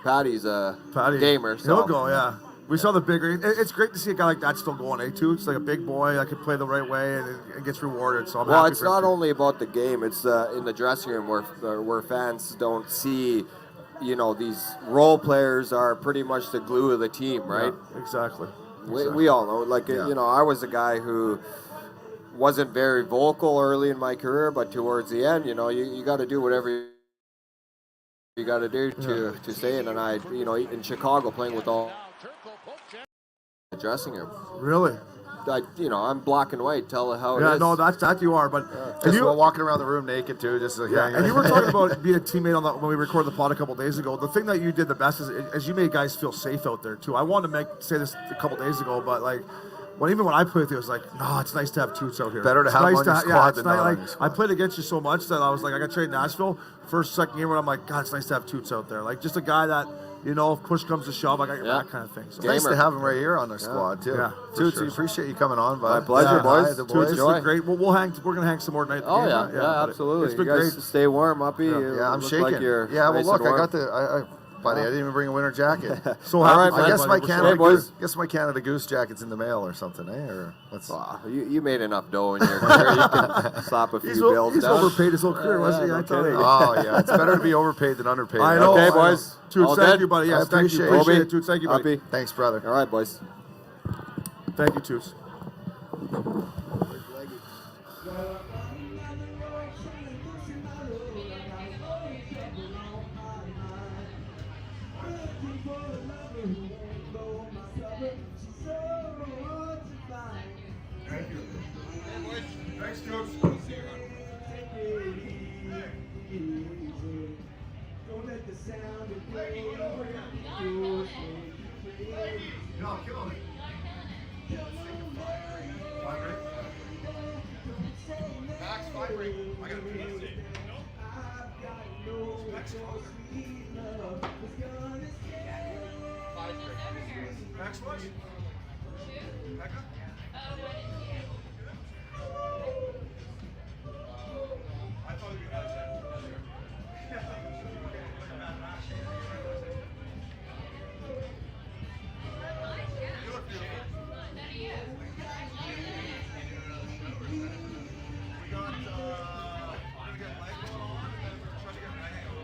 Patty's a gamer. So. He'll go. Yeah. We saw the bigger. It's great to see a guy like that still going, too. It's like a big boy that can play the right way and gets rewarded. So I'm happy it's for him, not too. only about the game. It's in the dressing room where fans don't see, these role players are pretty much the glue of the team, right? Yeah, exactly. We all know. Like, I was a guy who wasn't very vocal early in my career, but towards the end, you got to do whatever you got to do to stay in. And I, in Chicago, playing with all the dressing room. Really? I'm black and white. Tell how it is. Yeah, no, that you are. But Just walking around the room naked too, just and you were talking about being a teammate when we recorded the pod a couple days ago. The thing that you did the best is you made guys feel safe out there too. I wanted to say this a couple days ago, but like. Even when I played with you, it was like, no, it's nice to have Toots out here. Better to have him on your squad than not on your squad. I played against you so much that I was like, I got traded to Nashville. Second year when I'm like, God, it's nice to have Toots out there. Like, just a guy that, if push comes to shove, I got your back kind of thing. So it's nice to have him right here on our squad, too. Yeah, Toots, sure. we appreciate you coming on. My pleasure, boys. Hi, the Toots, boys. it's been great. We're going to hang some more tonight. Absolutely. It's been you guys great. stay warm, Uppy. Yeah, I'm shaking. Like you're well, nice look, and warm. I got the... Buddy, I didn't even bring a winter jacket. So happy. I guess my Hey, boys. Canada Goose jacket's in the mail or something, eh? Or what's? You made enough dough in your career. You can slap a few bills He's down. overpaid his whole career, wasn't he? I tell you. Oh yeah, it's better to be overpaid than underpaid. I know. Okay, boys. Toots, All thank good? you, buddy. Yeah, I thank you. appreciate Appreciate it. it, Toots. Thank you, buddy. Uppy. Thanks, brother. All right, boys. Thank you, Toots. Thanks, Coach. No, kill me. Max, vibrate. I gotta pee. Max, what? Becca? I thought you guys had. You look beautiful. We got, we're gonna get leg going on and then we're trying to get hang on.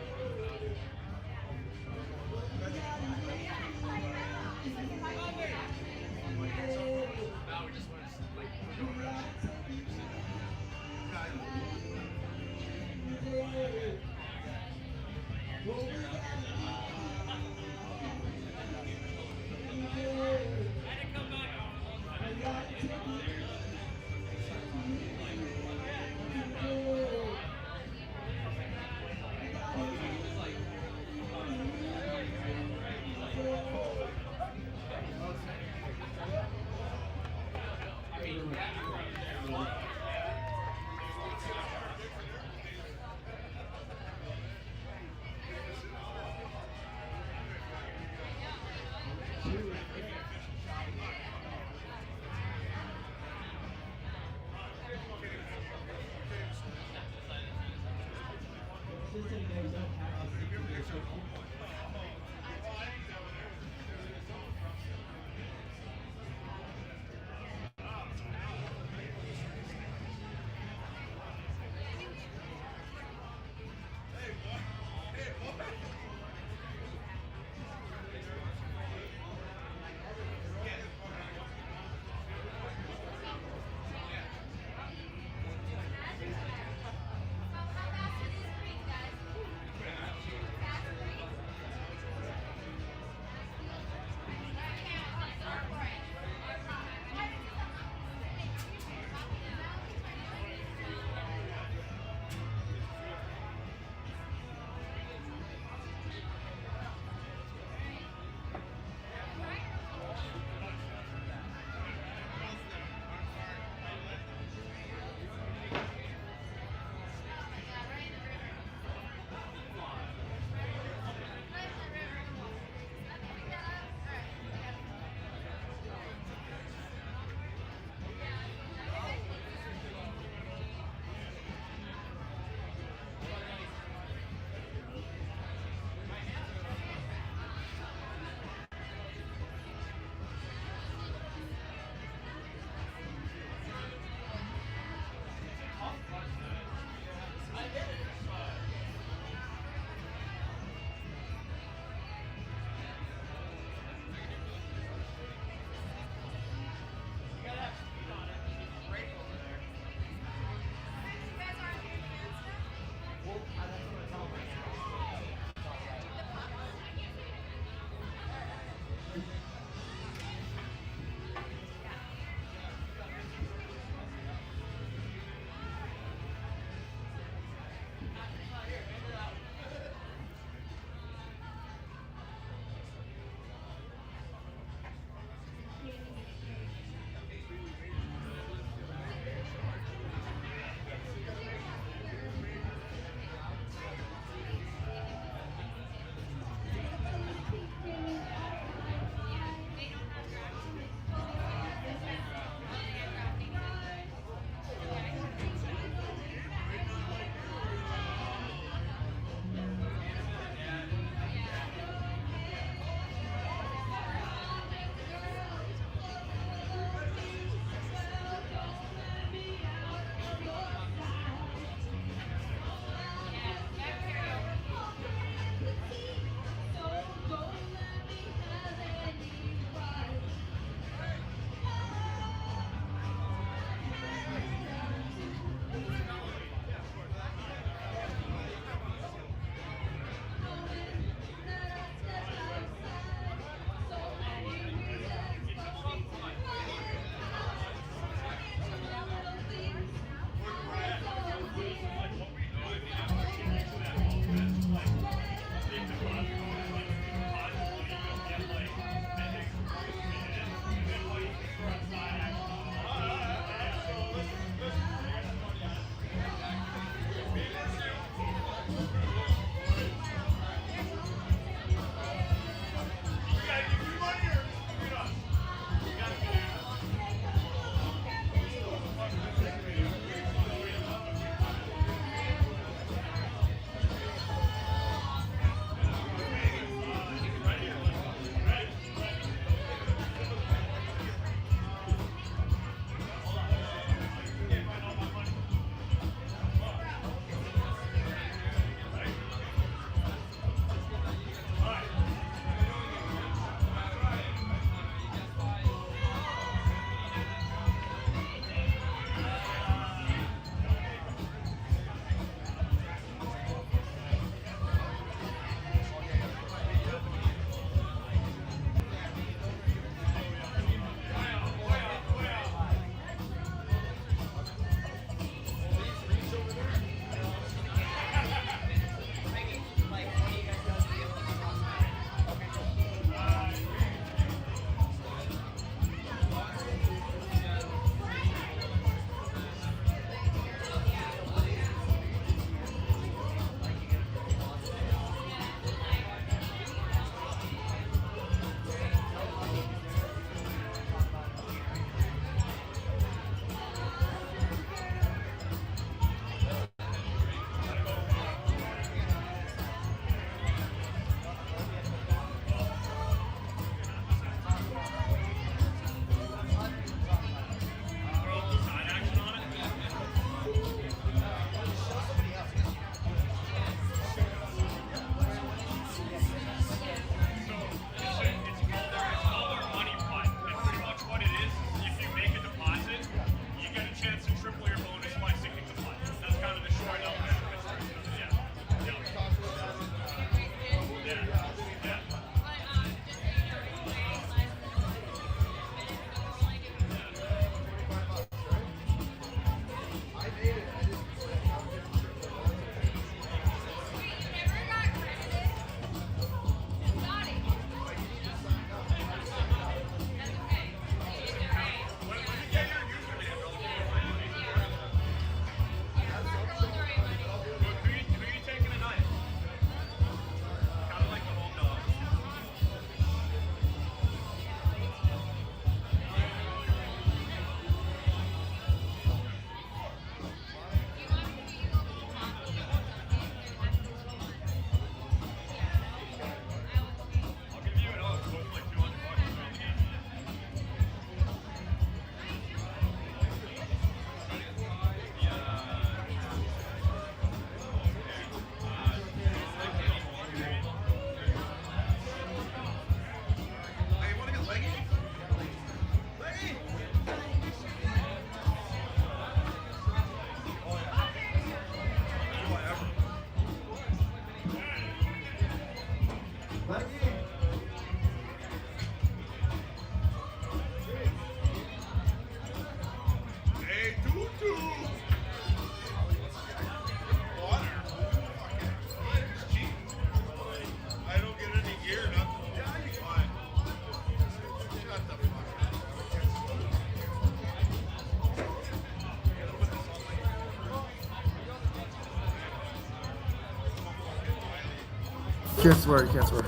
Can't swear. You can't swear.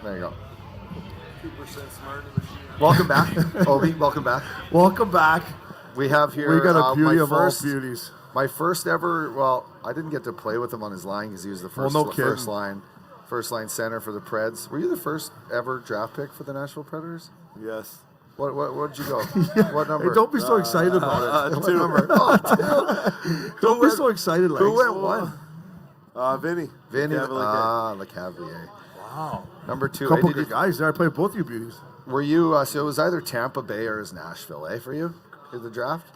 There you go. 2% smarter than she. Welcome back, Obie. Welcome back. Welcome back. We have here. We got a beauty my of first, all beauties. My first ever. Well, I didn't get to play with him on his line because he was the first, Well, no kidding. first line center for the Preds. Were you the first ever draft pick for the Nashville Predators? Yes. What'd you go? What number? Hey, don't be so excited about it. What number? Oh, Don't be so excited, Legs. who went one? Vinny. Vinny. Cavalier. Le Cavalier. Wow. Number 2. Couple Hey, good guys there. I played both you beauties. Were you? So it was either Tampa Bay or it was Nashville, for you? In the draft?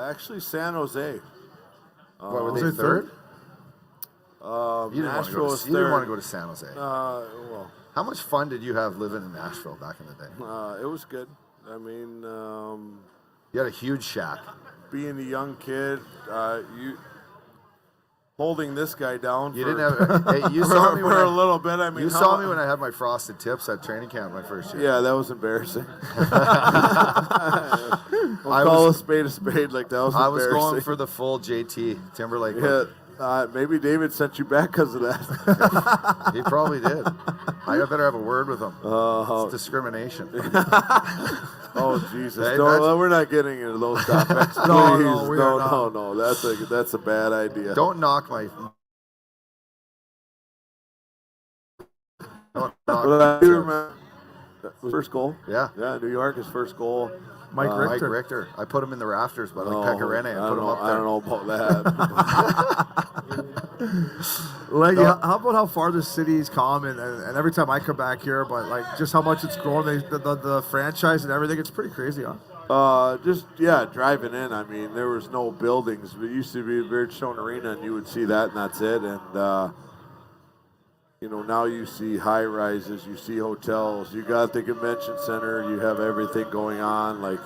Actually, San Jose. What were was they it third? You didn't, Nashville was you didn't third. want to go to San Jose. Well, How much fun did you have living in Nashville back in the day? it was good. I mean, You had a huge shack. being a young kid, you holding this guy down. You for, didn't have. Hey, you saw me when for I, a little bit. I mean, you saw me when I had my frosted tips at training camp my first year. Yeah, that was embarrassing. We'll I call was- a spade like that. Was I was embarrassing. going for the full JT Timberlake. Yeah, maybe David sent you back because of that. He probably did. I better have a word with him. It's discrimination. Oh Jesus! Hey, No, we're not getting into those topics. Please, No, we are not. no. That's a bad idea. Don't knock my. Don't knock But I my do tips. remember first goal. Yeah. Yeah, New York, his first goal. Mike Mike Richter. Richter. I put him in the rafters, but like Oh, Pecorine, I put him up I there. don't know about that. Leggy, how about how far the city's come and every time I come back here, but like just how much it's grown, the franchise and everything, it's pretty crazy, huh? Driving in. I mean, there was no buildings. It used to be Bridgestone Arena, and you would see that, and that's it. And now you see high rises, you see hotels, you got the convention center, you have everything going on. Like,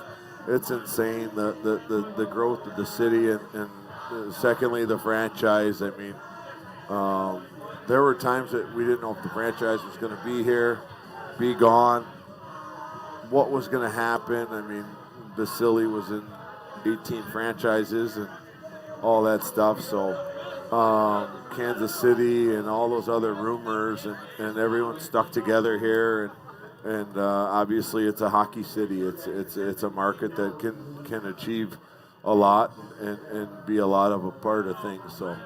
it's insane the growth of the city, and secondly the franchise. I mean, there were times that we didn't know if the franchise was going to be here, be gone, what was going to happen. I mean, Vasily was in 18 franchises and all that stuff. So Kansas City and all those other rumors, and everyone stuck together here. And obviously, it's a hockey city. It's a market that can achieve a lot and be a lot of a part of things. So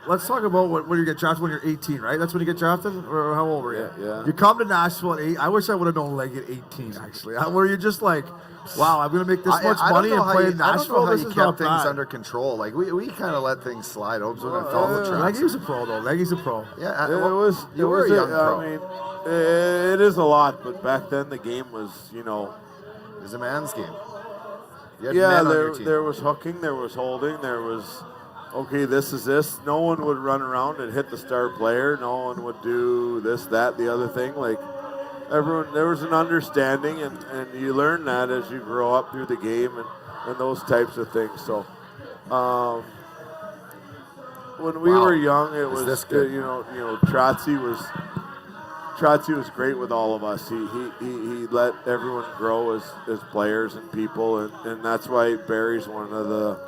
let's talk about when you get drafted when you're 18, right? That's when you get drafted? Or how old were you? Yeah. You come to Nashville at 8. I wish I would have known Leggy at 18, actually. Where you're just like, wow, I'm going to make this much money and play in Nashville. I don't know how This you is kept not things bad. under control. Like we kind of let things slide. Obes when I fell in the traps. Leggy's a pro, though. Leggy's a pro. Yeah, you were a young pro. I mean, it is a lot, but back then the game was, It was a man's game. You had men on your team. there was hooking, there was holding, there was, okay, this is this. No one would run around and hit the star player. No one would do this, that, the other thing. Like, everyone, there was an understanding, and you learn that as you grow up through the game and those types of things. So, when we were young, it was this good? Trotzy was great with all of us. He let everyone grow as players and people, and that's why Barry's one of the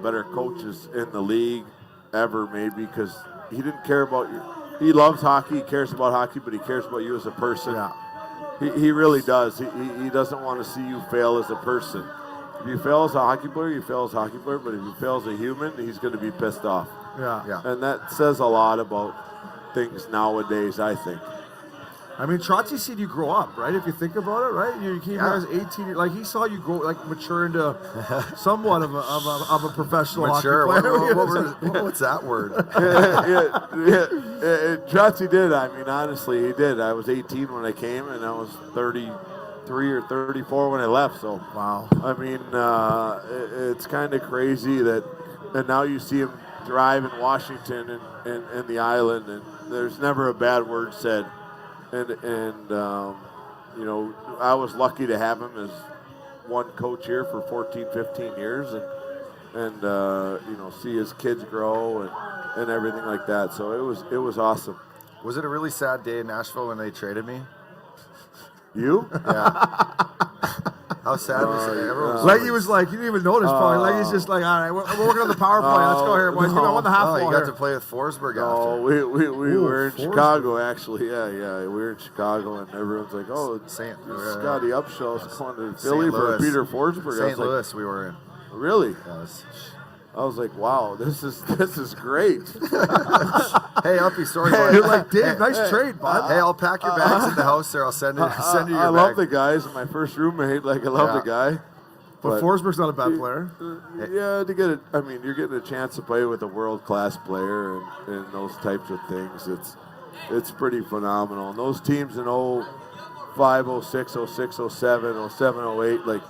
better coaches in the league ever, maybe, because he didn't care about you. He loves hockey, he cares about hockey, but he cares about you as a person. Yeah. He really does. He doesn't want to see you fail as a person. If you fail as a hockey player, you fail as a hockey player, but if you fail as a human, he's going to be pissed off. Yeah. And that says a lot about things nowadays, I think. I mean, Trotzy seen you grow up, right? If you think about it, right? You came out as 18. Like, he saw you grow, like, mature into somewhat of a professional Mature. hockey player. What's that word? Trotzy did. I mean, honestly, he did. I was 18 when I came, and I was 33 or 34 when I left. So, wow. I mean, it's kind of crazy and now you see him thrive in Washington and the island, and there's never a bad word said. And I was lucky to have him as one coach here for 14, 15 years, and see his kids grow and everything like that. So it was awesome. Was it a really sad day in Nashville when they traded me? You? Yeah. How sad was it? Everyone was Leggy was like, you didn't even notice probably. Leggy's just like, all right, we're working on the power play. Let's go here, boys. Give me on the half Oh, wall you got here. to play with Forsberg No, after. we were in Forsberg. Chicago actually. Yeah, we were in Chicago, and everyone's like, "Oh, it's St. Scotty Upshaw's going to Philly for Louis. Peter Forsberg." I St. was Louis we were in. like, "Really?" Yes. I was like, "Wow, this is great." Hey, Uppy, sorry. Hey, bud. You're like, Dave, nice trade, bud. Hey, I'll pack your bags in the house there. I'll send you your I bag. love the guys. My first roommate, like I love the guy. But Forsberg's not a bad player. Yeah, to get it. I mean, you're getting a chance to play with a world-class player and those types of things. It's pretty phenomenal. And those teams in 05, 06, 06, 07, 07, 08, like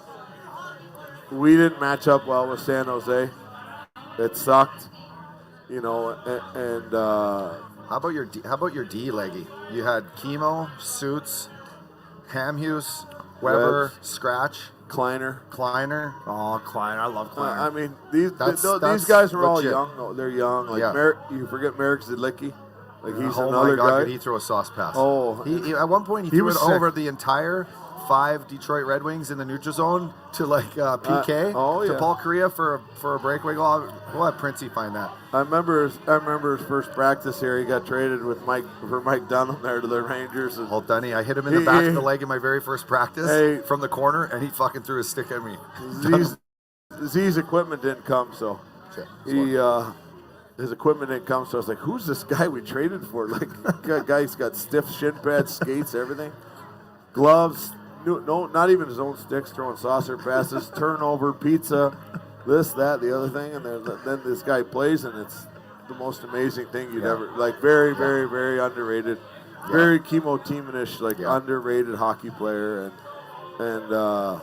we didn't match up well with San Jose. It sucked, you know. And How about your D, Leggy? You had Chemo, Suits, Hamhuis, Weber, Webs. Scratch, Kleiner. Oh, Kleiner. I love Kleiner. I mean, these That's guys were all legit. young. No, they're young. Like Yeah. you forget Merrick Zidlicki. Like he's oh another my God, guy. did he throw a sauce pass? Oh. He at one point he threw was it sick. over the entire 5 Detroit Red Wings in the neutral zone to like PK to yeah. Paul Kariya for a breakaway goal. We'll have Princey find that. I remember his first practice here. He got traded with Mike Dunham there to the Rangers. And Well, Dunny, I hit him in the back of the leg in my very first practice Hey. from the corner, and he fucking threw his stick at me. Z's equipment didn't come, so his equipment didn't come. So I was like, "Who's this guy we traded for?" Like, guy's got stiff shin pads, skates, everything, gloves. No, not even his own sticks. Throwing saucer passes, turnover, pizza, this, that, the other thing, and then this guy plays, and it's the most amazing thing you'd ever like. Very, very, very underrated. Very Chemo Teamanish, like underrated hockey player, and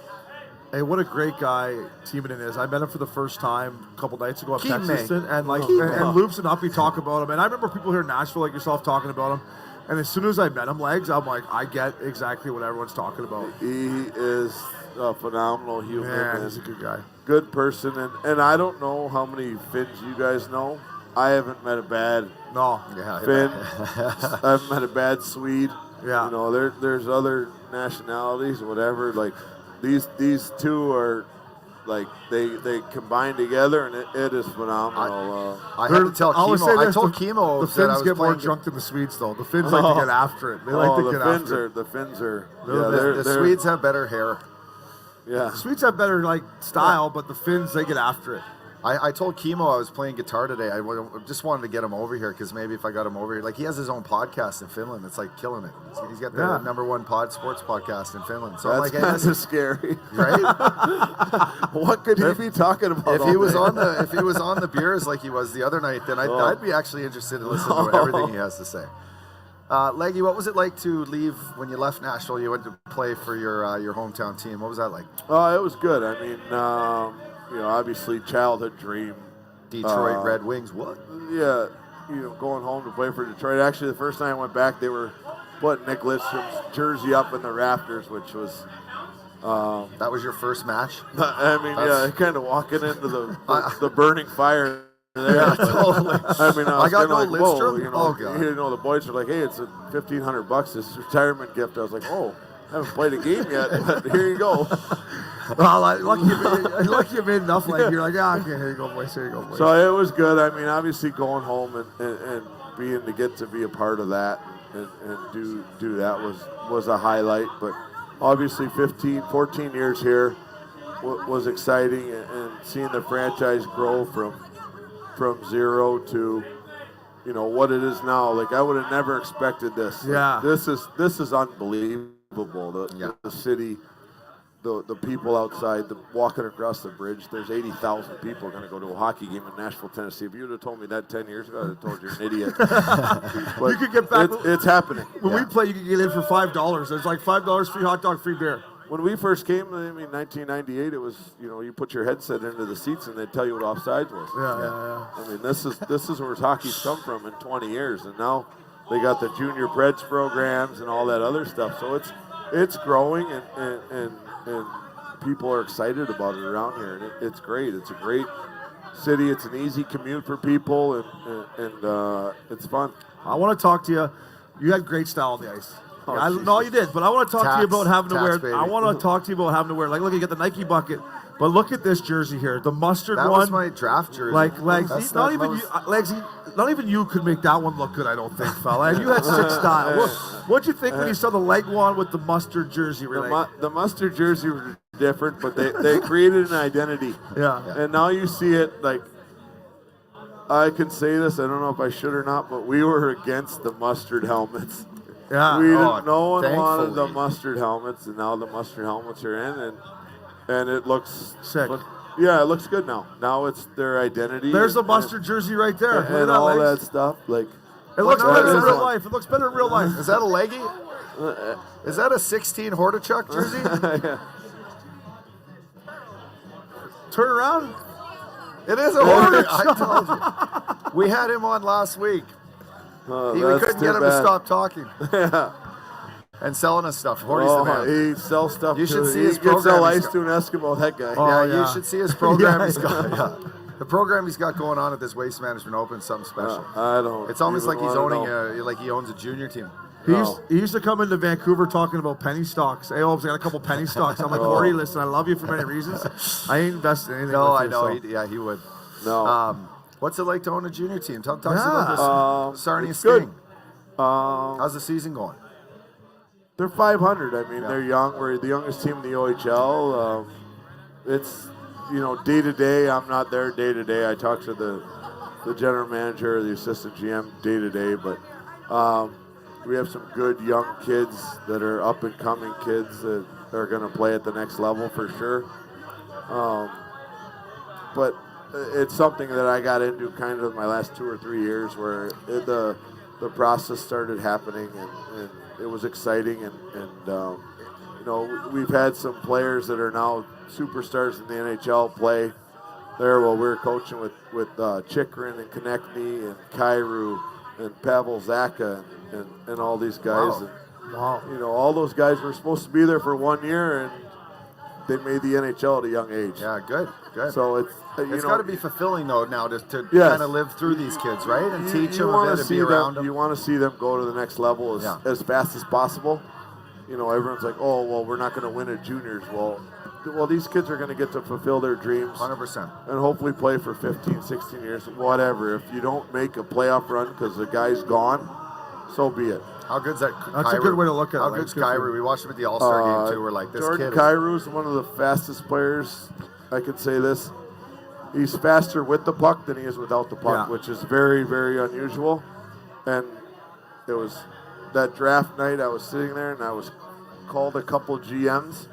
Hey, what a great guy Tiemann is. I met him for the first time a couple nights ago at Keep Texas, me. and like Keep and me. Loops and Uppy talk about him. And I remember people here in Nashville like yourself talking about him. And as soon as I met him, Legs, I'm like, I get exactly what everyone's talking about. he is a phenomenal human. Man, and he's a good guy. good person, and I don't know how many Finns you guys know. I haven't met a bad No. Finn. I haven't met a bad Swede. Yeah. You know, there's other nationalities or whatever. Like these two are like they combine together, and it is phenomenal. I had to tell I always say Chemo. I this, told the Chemo the that I Finns was get more playing. drunk than the Swedes, though. The Finns like to get after it. They like to the get Finns after are it. the Finns are. The Swedes have better hair. Yeah. The Swedes have better like style, but the Finns, they get after it. I told Chemo I was playing guitar today. I just wanted to get him over here because maybe if I got him over here, like he has his own podcast in Finland. It's like killing it. He's got the #1 sports podcast in Finland. So I'm That's like, hey, kind listen, of scary, right? What could he be talking about? If he was on the beers like he was the other night, then I'd be actually interested in listening to everything he has to say. Leggy, what was it like to leave when you left Nashville? You went to play for your hometown team. What was that like? Oh, it was good. I mean, you know, obviously childhood dream. Detroit Red Wings. What? Yeah, you know, going home to play for Detroit. Actually, the first time I went back, they were putting Nick Lidstrom's jersey up in the rafters, which was. That was your first match? I mean, kind of walking into the burning fire. There. Yeah, totally. I mean, I got no like, whoa, Lidstrom? you know, Oh, God. You know, the boys are like, hey, it's $1,500, this retirement gift. I was like, oh, I haven't played a game yet, but here you go. Well, lucky you made enough. Like you're like, yeah, okay, here you go, boys. Here you go, boys. So it was good. I mean, obviously going home and being to get to be a part of that and do that was a highlight. But obviously 14 years here was exciting, and seeing the franchise grow from zero to, you know, what it is now. Like I would have never expected this. Yeah. Like, this is unbelievable. The city, the people outside, walking across the bridge. There's 80,000 people going to go to a hockey game in Nashville, Tennessee. If you would have told me that 10 years ago, I'd have told you you're an idiot. But you could get back. It's happening. When we play, you can get in for $5. There's like $5 free hot dog, free beer. When we first came, I mean, 1998, it was, you know, you put your headset into the seats and they'd tell you what offsides was. Yeah. I mean, this is where hockey's come from in 20 years, and now they got the junior Preds programs and all that other stuff. So it's growing, and people are excited about it around here, and it's great. It's a great city. It's an easy commute for people, and it's fun. I want to talk to you. You had great style on the ice. No, you did. But I want to talk to you about having to wear. Baby. I want to talk to you about having to wear. Like, look, you get the Nike bucket, but look at this jersey here, the mustard That one. was my draft jersey. Like, That's not not even most- you, Legsy, not even you could make that one look good. I don't think, fella. And you had sick style. What'd you think when you saw the leg one with the mustard jersey? The mustard jersey was different, but they created an identity. Yeah. And now you see it like. I can say this. I don't know if I should or not, but we were against the mustard helmets. Yeah. We didn't. No one wanted the thankfully. mustard helmets, and now the mustard helmets are in, and it looks Sick. Yeah, it looks good now. Now it's their identity. There's the and- mustard jersey right there. and, Look at that, all Legs. that stuff. Like It looks Well, better that in is real one. life. It looks better in real life. Is that a leggy? Is that a 16 Hordichuk jersey? yeah. Turn around. It is a Hordichuk. I told you. We had him on last week. Oh, We that's couldn't too get him to bad. stop talking Yeah. and selling us stuff. Hordy's the man. He sells stuff. You should too. see he his gets program sell he's ice to an Eskimo. That guy. Oh, Yeah, yeah. you should see his program Yeah, he's got. Yeah. The program he's got going on at this Waste Management Open is something special. I don't. It's almost even like he's wanna owning know. like he owns a junior team. He used to come into Vancouver talking about penny stocks. Hey, Obes, I got a couple penny stocks. I'm like, Corey, listen, I love you for many reasons. I ain't invested in anything. No, with I you, know. so. He would. No. What's it like to own a junior team? Talk to us Yeah. about this. Sarnia it's good. Sting. How's the season going? They're 500. I mean, Yeah. they're young. We're the youngest team in the OHL. It's day to day. I'm not there day to day. I talk to the general manager, the assistant GM day to day. But we have some good young kids that are up and coming kids that are going to play at the next level for sure. But it's something that I got into kind of my last 2 or 3 years where the process started happening and it was exciting and we've had some players that are now superstars in the NHL play there while we were coaching with Chikrin and Konechny and Kairu and Pavel Zaka and all these guys. Wow. And, all those guys were supposed to be there for 1 year and they made the NHL at a young age. Yeah, good. So it's It's got to be fulfilling though now to Yes. kind of live through these kids, right, and teach them a wanna bit and see be around them. You want to see them go to the next level as fast as possible. Everyone's like, oh, well, we're not going to win at juniors. Well, these kids are going to get to fulfill their dreams 100%. and hopefully play for 15, 16 years, whatever. If you don't make a playoff run because the guy's gone, so be it. How good's that? That's a good way to look at How it. good's Good for Kairu? you. We watched him at the All-Star game too. We're like, this Jordan kid. Kairu is one of the fastest players. I can say this. He's faster with the puck than he is without the puck, Yeah. which is very, very unusual. And it was that draft night, I was sitting there and I was called a couple GMs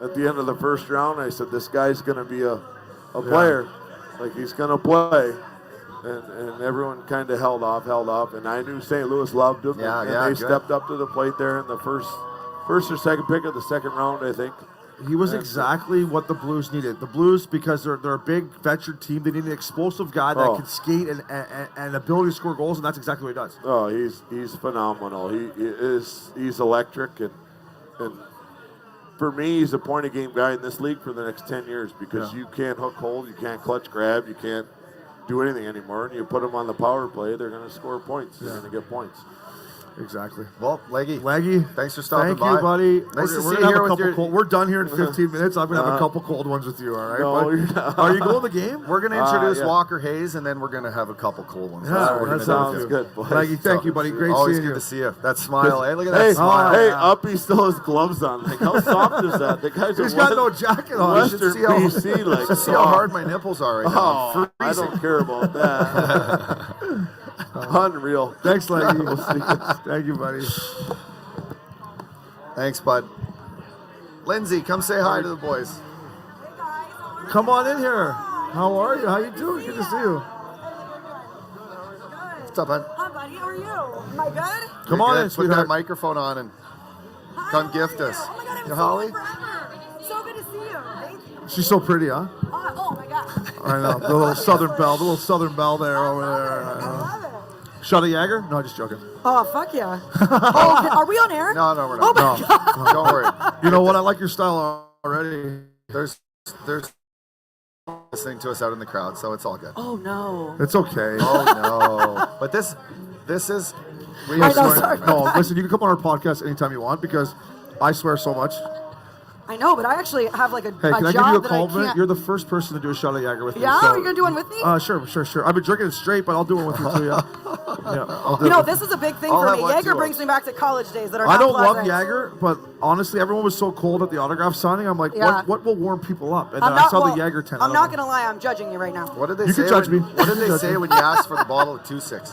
at the end of the first round. I said, this guy's going to be a player. Like, he's going to play. And everyone kind of held off. And I knew St. Louis loved him. Yeah, and yeah, they good. stepped up to the plate there in the first or second pick of the second round, I think. He was exactly what the Blues needed. The Blues, because they're a big veteran team, they need an explosive guy that can skate and ability to score goals, and that's exactly what he does. Oh, he's phenomenal. He's electric, and for me, he's a point of game guy in this league for the next 10 years because you can't hook hold, you can't clutch grab, you can't do anything anymore. And you put them on the power play, they're going to score points. They're going to get points. Exactly. Well, Leggy, thanks for stopping Thank by. you, buddy. Nice to we're see you gonna have here a with couple your. cold. We're done here in 15 minutes. I'm gonna have a couple cold ones with you. All right. No, bud? you're not. Are you going to the game? We're going to introduce yeah. Walker Hayes, and then we're going to have a couple cool ones. Yeah, That's what we're that gonna do sounds with you. good, boys. Thank you, buddy. Great Always seeing good you. to see you. That smile. Hey, look at that Hey, smile. hey, Uppy still has gloves on. Like, how soft is that? The guy's He's got no jacket on. You should Western see how, BC, like, should see how hard my nipples are right now. Oh, I don't care about that. Unreal. Thanks, Leggy. Thank you, buddy. Thanks, bud. Lindsay, come say hi to the boys. Come on in here. How are you? How you doing? Good to see you. What's up, bud? Hi, buddy. How are you? Am I good? Come You're on good. in, Put that sweetheart. microphone on and Hi, come how gift are us. you? Oh my God, I haven't You seen Holly? you forever. So good to see you. Thank you. She's so pretty, huh? Oh my God. I know. The little Southern belle there over there. I I know. love it. Shot a Jagger? No, just joking. Oh, fuck yeah. Oh, okay. Are we on air? No, we're Oh not. my God. No, don't worry. You know what? I like your style already. There's listening to us out in the crowd, so it's all good. Oh no. It's okay. Oh no! But this is I know, sorry about that. Listen, you can come on our podcast anytime you want because I swear so much. I know, but I actually have like a Hey, can I job give you a that compliment? can't. You're the first person to do a shot of Jaeger with me. Yeah, so, you're gonna do one with me? Sure. I've been drinking it straight, but I'll do one with you too. Yeah. I'll do it. This is a big thing I'll for have me. one Jaeger too. brings me back to college days that are I not don't love pleasant. Jaeger, but honestly, everyone was so cold at the autograph signing. I'm like, Yeah. what will warm people up? And I'm then I not, saw well, the Jaeger tent. I'm not gonna lie, I'm judging you right now. What did they You say? can judge when, me. What did You they can say judge when me. you asked for the bottle of 2-6?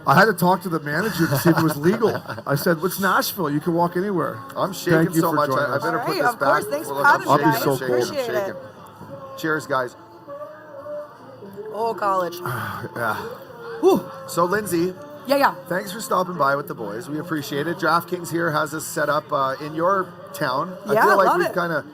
I had to talk to the manager to see if it was legal. I said, "It's Nashville. You can walk anywhere." I'm shaking Thank you so for much. joining I us. better All put right, this of back. course. Thanks for Look, having me, I'm guys. shaking, I'll be so cold. Appreciate it. Cheers, guys. Oh, college. Yeah. Whew. So, Lindsay, Yeah. thanks for stopping by with the boys. We appreciate it. DraftKings here has us set up in your town. I Yeah, feel like love we've it. kind of,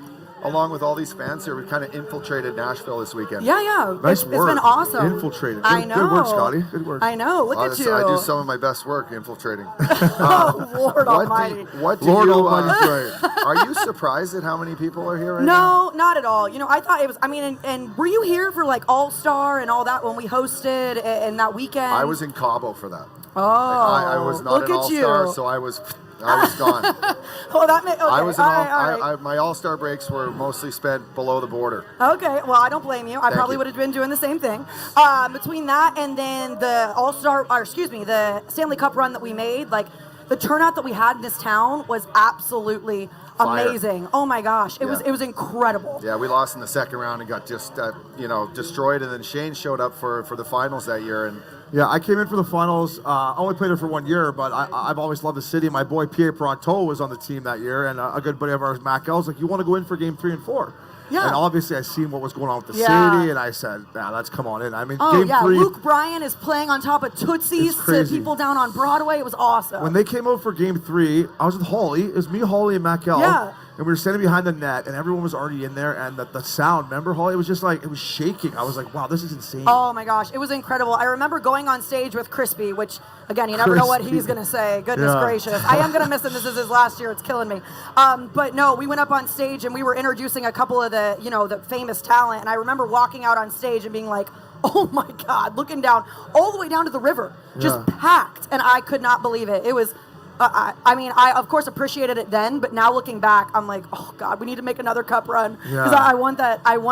along with all these fans here, we've kind of infiltrated Nashville this weekend. Yeah. Nice It's work. been awesome. Infiltrated. I Good- know. good work, Scotty. Good work. I know. Look at you. I do some of my best work infiltrating. Oh, Lord Almighty. What do Lord you, Almighty's right. Are you surprised at how many people are here right No, now? not at all. I thought it was, and were you here for like All-Star and all that when we hosted and that weekend? I was in Cabo for that. Oh, I was not look an at all-star, you. so I was gone. Oh, that made, okay. I was all right. my all-star breaks were mostly spent below the border. Okay, well, I don't blame you. I Thank probably you. would have been doing the same thing. Between that and then the the Stanley Cup run that we made, like the turnout that we had in this town was absolutely Fire. amazing. Oh my gosh, it was incredible. Yeah, we lost in the second round and got just destroyed, and then Shane showed up for the finals that year, and Yeah, I came in for the finals. I only played it for 1 year, but I've always loved the city. My boy Pierre Pronto was on the team that year, and a good buddy of ours, Mac Ell, was like, "You want to go in for game 3 and 4?" Yeah. And obviously, I seen what was going on with the Yeah. city, and I said, "Nah, let's come on in." I mean, Oh game yeah, 3. Luke Bryan is playing on top of Tootsie's It's to crazy. people down on Broadway. It was awesome. When they came out for game 3, I was with Holly. It was me, Holly, and Mac Ell. Yeah. And we were standing behind the net, and everyone was already in there, and the sound, remember, Holly? It was just like, it was shaking. I was like, wow, this is insane. Oh my gosh, it was incredible. I remember going on stage with Crispy, which again, you never know what Crispy. he's gonna say. Goodness Yeah. gracious, I am gonna miss him. This is his last year. It's killing me. But no, we went up on stage and we were introducing a couple of the famous talent. And I remember walking out on stage and being like, oh my God, looking down all the way down to the river, just packed, and I could not believe it. It was. I of course appreciated it then, but now looking back, I'm like, oh God, we need to make another cup run because Yeah. I want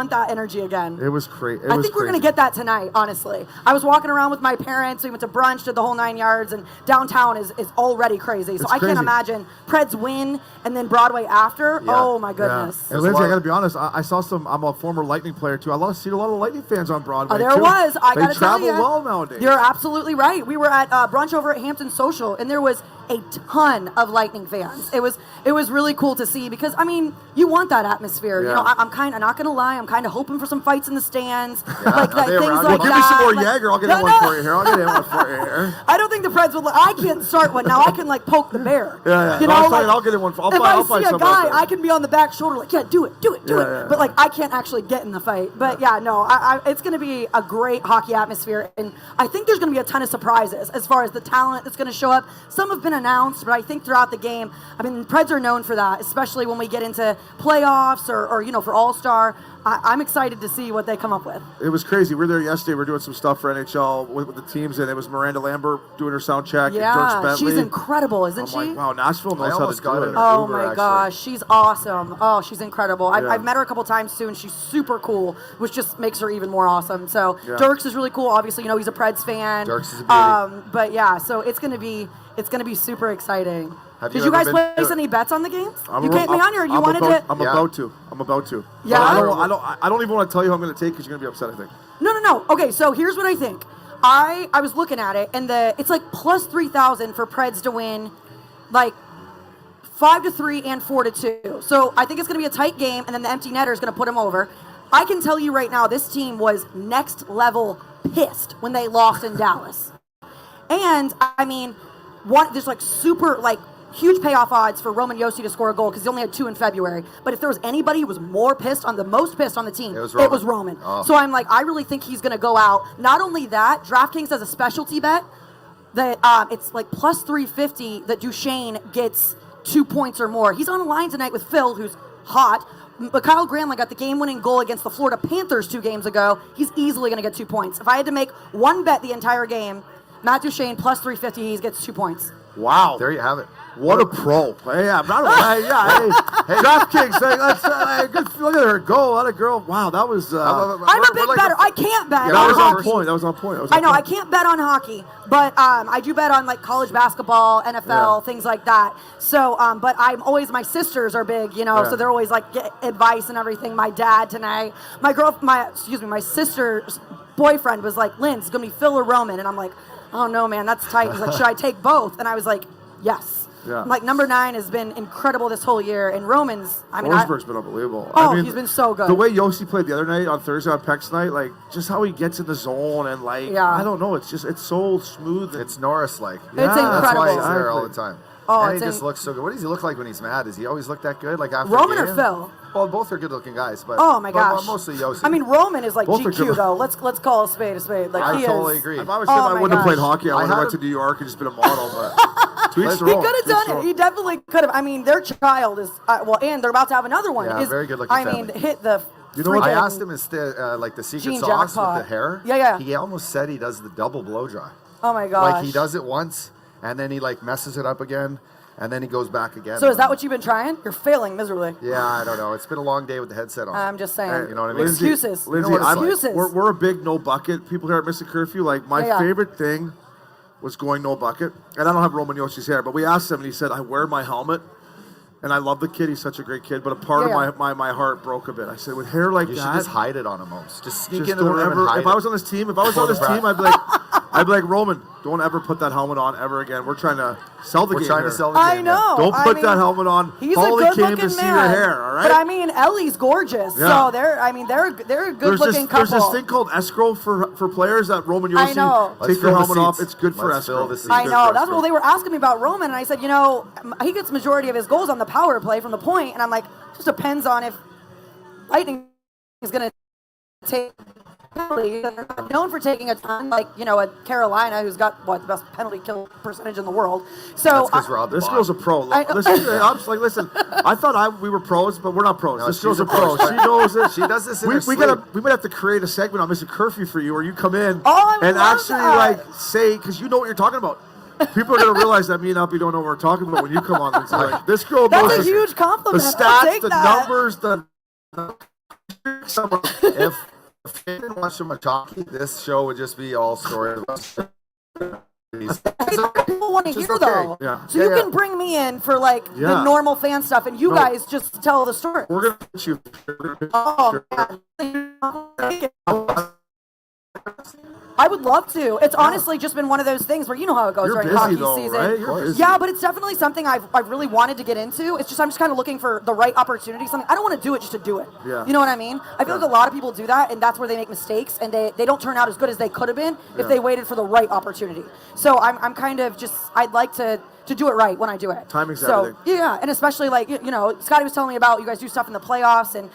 that energy again. It was crazy. I think we're going to get that tonight, honestly. I was walking around with my parents. We went to brunch, did the whole 9 yards, and downtown is already crazy. So It's I can't crazy. imagine Preds win and then Broadway after. Yeah. Oh, my goodness. And Lindsay, I got to be honest, I saw I'm a former Lightning player, too. seen a lot of Lightning fans on Broadway, Oh, there too. was. I got They to tell travel you. well nowadays. You're absolutely right. We were at brunch over at Hampton Social, and there was a ton of Lightning fans. It was really cool to see because, I mean, you want that atmosphere. Yeah. You know, I'm kind of, not going to lie, I'm kind of hoping for some fights in the stands. Yeah, like are that, they things around? like Well, give that. me some more Like- Jaeger. I'll get No, in one no. for you here. I'll get in one for you here. I don't think the Preds would. I can't start one now. I can like poke the bear. Yeah. You No, know, it's fine. like, I'll get in one. I'll if find I see a some guy, out there. I can be on the back shoulder like, yeah, do it. Yeah. But like, I can't actually get in the fight. But yeah, no, it's going to be a great hockey atmosphere, and I think there's going to be a ton of surprises as far as the talent that's going to show up. Some have been announced, but I think throughout the game, I mean, Preds are known for that, especially when we get into playoffs or for All-Star. I'm excited to see what they come up with. It was crazy. We were there yesterday. We were doing some stuff for NHL with the teams, and it was Miranda Lambert doing her sound check. And Dirk Yeah, Bentley. she's incredible, isn't I'm she? like, wow, Nashville I knows how to almost got do it. it. Oh Uber, my actually. gosh, she's awesome. Oh, she's incredible. Yeah. I've met her a couple times too, and she's super cool, which just makes her even more awesome. So Yeah. Dirks is really cool. Obviously, he's a Preds fan. Dirks is a beauty. But yeah, so it's gonna be super exciting. Have Did you you ever guys been- place any bets on the games? I'm You a- can't be on here. You I'm wanted about, to? I'm Yeah. about to. I'm about to. Yeah? I don't even want to tell you who I'm going to take because you're going to be upset, I think. No. Okay, so here's what I think. I was looking at it, and it's like plus 3,000 for Preds to win, like 5-3 and 4-2. So I think it's going to be a tight game, and then the empty netter is going to put them over. I can tell you right now, this team was next level pissed when they lost in Dallas. And I mean, there's like super huge payoff odds for Roman Josi to score a goal because he only had 2 in February. But if there was anybody who was most pissed on the team, It was Roman. Oh. So I'm like, I really think he's going to go out. Not only that, DraftKings has a specialty bet that it's like plus 350 that Duchesne gets 2 points or more. He's on a line tonight with Phil, who's hot. But Kyle Granlund got the game-winning goal against the Florida Panthers 2 games ago. He's easily going to get 2 points. If I had to make one bet the entire game, Matt Duchene plus 350. He gets 2 points. Wow. There you have it. What a pro. Hey, I'm not hey, DraftKings, hey, let's, look at her go. What a girl. Wow, that was... I'm a big better. I can't bet that on was hockey. on point. That was on point. I know, I can't bet on hockey, but I do bet on like college basketball, NFL, things like that. So, but I'm always, my sisters are big, you know, so they're always like get advice and everything. My dad tonight, my sister's boyfriend was like, Linz, it's gonna be Phil or Roman, and I'm like, oh no, man, that's tight. He's like, should I take both? And I was like, yes. Yeah. I'm like, number 9 has been incredible this whole year, and Roman's, I mean, Forsberg's been unbelievable. Oh, I mean, he's been so good. The way Yossi played the other night on Thursday on Peck's night, like just how he gets in the zone and like I don't know, it's so smooth. It's Norris-like. It's incredible. That's why he's there all the time. Oh, and he just looks so good. What does he look like when he's mad? Does he always look that good? Like after Roman a or game? Phil? Well, both are good-looking guys, but oh my gosh, mostly Yossi. I mean, Roman is like Both are GQ good. though. Let's call a spade a spade. Like I he totally is. agree. If I was him, I wouldn't have played hockey. I would have went to New York and just been a model. But He could have done it. He definitely could have. I mean, their child is and they're about to have another one. Yeah, is, very good-looking I mean, family. hit the. You know what? I freaking asked him instead, like the secret Gene sauce jackpot. with the hair. Yeah. He almost said he does the double blow dry. Oh my gosh. Like he does it once, and then he like messes it up again, and then he goes back again. So is that what you've been trying? You're failing miserably. Yeah, I don't know. It's been a long day with the headset on. I'm just saying. You know what I mean? Excuses. Lindsay, You know what it's Excuses. we're a big no bucket people here at Missin Curfew. Like my Yeah. favorite thing was going no bucket, and I don't have Roman Yossi's hair, but we asked him, and he said, "I wear my helmet." And I love the kid. He's such a great kid. But a part of my heart broke a bit. I said, with hair like You that, should just hide it on him, almost. Just sneak just into the don't room ever. and hide If I was on this team, I'd be like, Roman, don't ever put that helmet on ever again. We're trying to sell the game. We're trying here. to sell the I game. know. Don't I put mean, that helmet on. He's Paulie a good came looking to see man. your hair. All right. But I mean, Ellie's gorgeous. Yeah. So they're a good looking couple. There's this thing called escrow for players that Roman I know. Yossi take your helmet off. It's good for escrow. I know. That's what they were asking me about Roman, and I said, you know, he gets majority of his goals on the power play from the point, and I'm like, just depends on if Lightning is going to take penalty. They're not known for taking a ton, like, you know, a Carolina who's got the best penalty kill percentage in the world. So this girl's a pro. Listen, I thought we were pros, but we're not pros. No, this girl's she's a pro. She knows it. She does this in we her sleep. we might have to create a segment on Missin Curfew for you, where you come in I and love actually that. like say, because you know what you're talking about. People are gonna realize that me and Uppy don't know what we're talking about when you come on. And say, like, this girl knows That's a huge compliment. the I'll stats, take the that. numbers, if you didn't watch so much hockey, this show would just be all story. People want to hear okay. though. Yeah. So you can bring me in for like the Yeah. normal fan stuff, and you No. guys just tell the story. We're gonna get you. Oh, man. I would love to. It's honestly just been one of those things where you know how it goes You're during busy hockey though, season. right? You're busy. Yeah, but it's definitely something I've really wanted to get into. It's just I'm just kind of looking for the right opportunity. Something I don't want to do it just to do it. Yeah. You know what I mean? I feel like a lot of people do that, and that's where they make mistakes, and they don't turn out as good as they could have been if they waited for the right opportunity. So I'm kind of just I'd like to do it right when I do it. Timing's so, everything. Yeah, and especially like you know, Scotty was telling me about you guys do stuff in the playoffs, and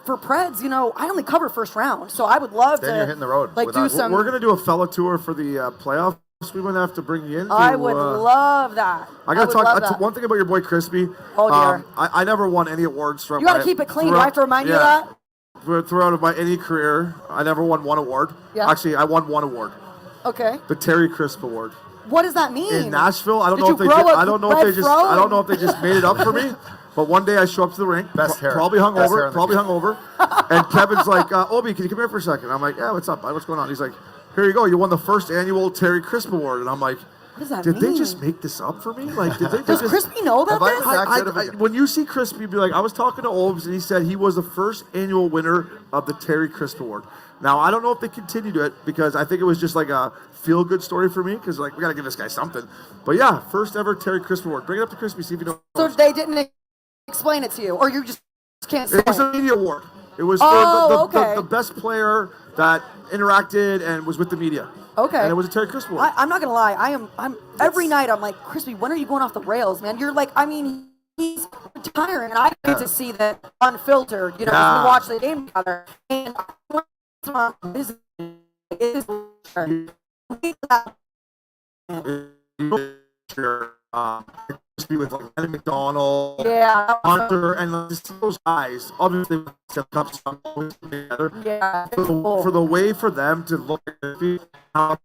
for Preds, you know, I only cover first round, so I would love Then to you're hitting the road. like do some. We're gonna do a fella tour for the playoffs. We might have to bring you in. I would love that. I gotta would love talk. that. One thing about your boy Crispy. Oh, dear. I never won any awards. You got to keep it clean. Do I have to remind you of that? Throughout my any career, I never won one award. Yeah. Actually, I won one award. Okay. The Terry Crisp Award. What does that mean? In Nashville, I don't Did know you if they grow did, a I don't know if red they just fro? I don't know if they just made it up for me. But one day I show up to the rink, Best hair. probably Best hair in hungover, the and Kevin's like, Obie, can you come here for a second? I'm like, yeah, what's up, bud? What's going on? He's like, here you go, you won the first annual Terry Crisp Award, and I'm like, What does that did mean? they just make this up for me? Like, did they Does just? Crispy know about this? When you see Crispy, be like, I was talking to Obes, and he said he was the first annual winner of the Terry Crisp Award. Now, I don't know if they continued it, because I think it was just like a feel-good story for me, because like, we got to give this guy something. But yeah, first ever Terry Crisp Award. Bring it up to Crispy, see if you know. So they didn't explain it to you, or you just can't say It was a media award. It was okay. the best player that interacted and was with the media. Okay. And it was a Terry Crisp Award. I'm not gonna lie. I'm every night I'm like, Crispy, when are you going off the rails, man? You're like, I mean, he's retiring, and I get to see that unfiltered. You know, Yeah. we watch the game together, and be with like Lenny McDonald, Yeah. Hunter, and like, just those guys. Obviously, together. Yeah. For the way for them to look at it, how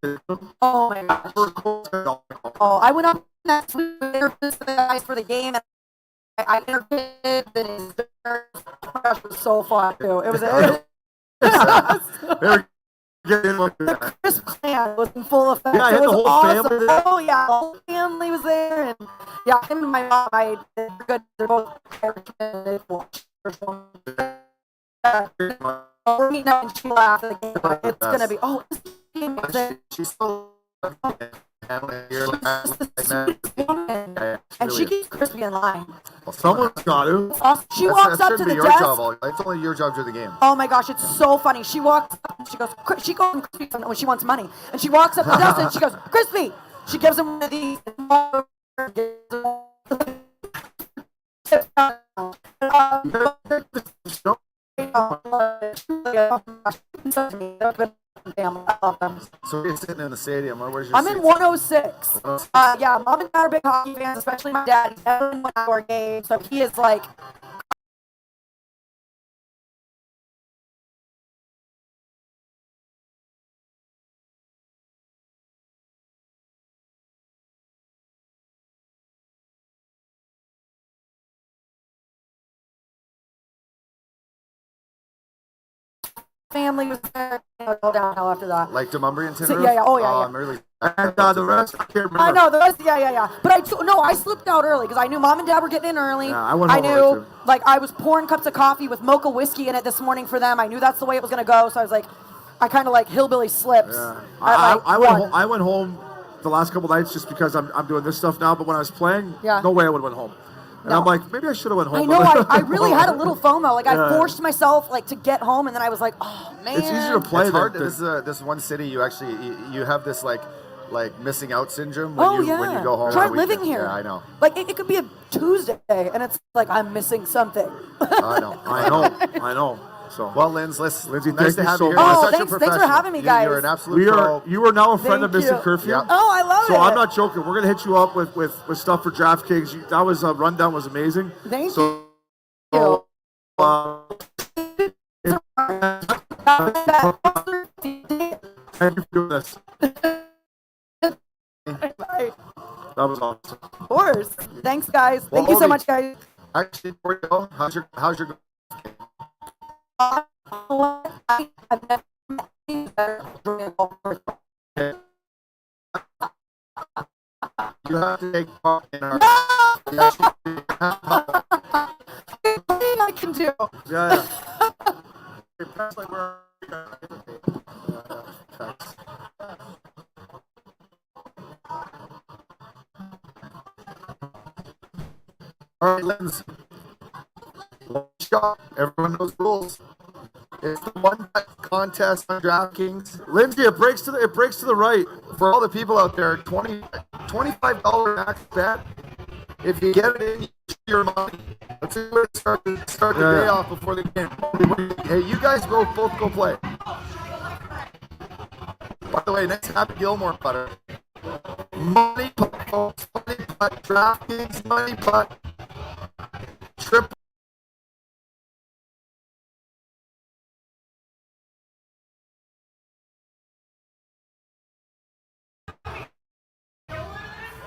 oh my gosh. Oh, I went up next week with the guys for the game, and I interviewed the oh my gosh, it was so fun too. It was the crisp clan was in full effect. Yeah, I had it was the whole awesome. family there. Oh yeah, the whole family was there, and yeah, him and my mom, they're good. They're both Irish. We're meeting up and she laughed. It's gonna be she's so and she keeps Crispy in line. Well, someone's got to. She walks up to the desk. Job. It's only your job to the game. Oh my gosh, it's so funny. She walks up and she goes Crispy when she wants money. And she walks up to the desk and she goes, Crispy! She gives him one of these. So you're sitting in the stadium. Where's your I'm seats? in 106. Yeah, mom and dad are big hockey fans, especially my dad. He's never been to our game, so he is like. Family was there. Go downhill after that. Like Demumbrian Tin So, Roof? yeah. Oh, yeah. I'm really. And the rest, I can't remember. I know the rest. Yeah. But I slipped out early because I knew mom and dad were getting in early. Yeah, I went home early, knew, too. like, I was pouring cups of coffee with mocha whiskey in it this morning for them. I knew that's the way it was gonna go. So I was like, I kind of like hillbilly slips. Yeah. at, like, I went home the last couple nights just because I'm doing this stuff now. But when I was playing, Yeah. no way I would have went home. And No. I'm like, maybe I should have went home. I know. I really had a little FOMO. Like I Yeah. forced myself like to get home, and then I was like, oh man. It's easier to play. It's hard. than- This one city, you actually you have this like missing out syndrome Oh when you yeah. when you go home. Try on the living weekend. here. Yeah, I know. Like it could be a Tuesday, and it's like I'm missing something. I know. I know. So well, Lindsay, Lindsay, nice thank to you have so you here. much. You're Oh, such a thanks for professional. having me, guys. You're an absolute pro. you are now a friend of Thank Missin you. Curfew. Yep. Oh, I love it. So I'm not joking. We're gonna hit you up with stuff for DraftKings. That was rundown was amazing. Thank so, you. So, thank you for doing this. Bye. That was awesome. Of course. Thanks, guys. Well, Thank you so Obie, much, guys. Actually, before you go, how's your I've never met any better during a golf course. you have to take part in our Anything I can do. Yeah. All right, Lindsay. Shot. Everyone knows the rules. It's the one bet contest on DraftKings. Lindsay, it breaks to the right. For all the people out there, $25 max bet. If you get it in, you get your money. Let's see where to start the day off before the game. Hey, you guys both go play. By the way, next Happy Gilmore putter. Money putt, folks. Money putt. DraftKings money putt. Triple.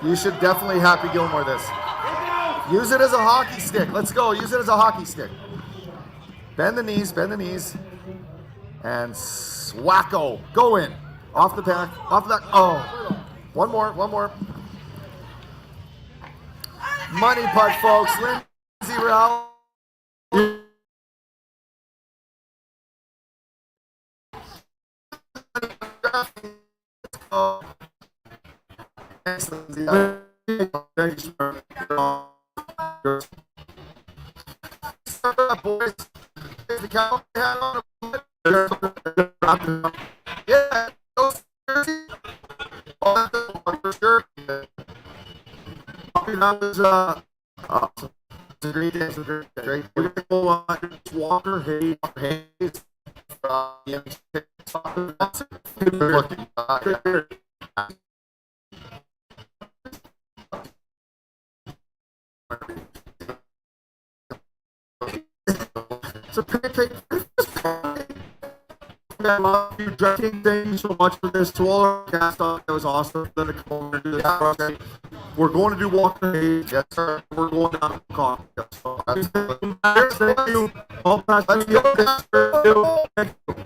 You should definitely Happy Gilmore this. Use it as a hockey stick. Let's go. Use it as a hockey stick. Bend the knees. And swacko. Go in. Off the back. Off the back. Oh. One more. Money putt, folks. Lindsay Ell. Thanks, Lindsay. Thanks, man. Boys. Is the cowboy hat on? Yeah. Go for sure. That was It's a great day. Great. we're gonna go Walker Hayes. Looking. So pancake. I love you, King. Thank you so much for this. To all our cast off, that was awesome. Then to come over and do this. We're going to do Walk the Haze. Yes, sir. We're going down to coffee. Thank you. All past. Thank you.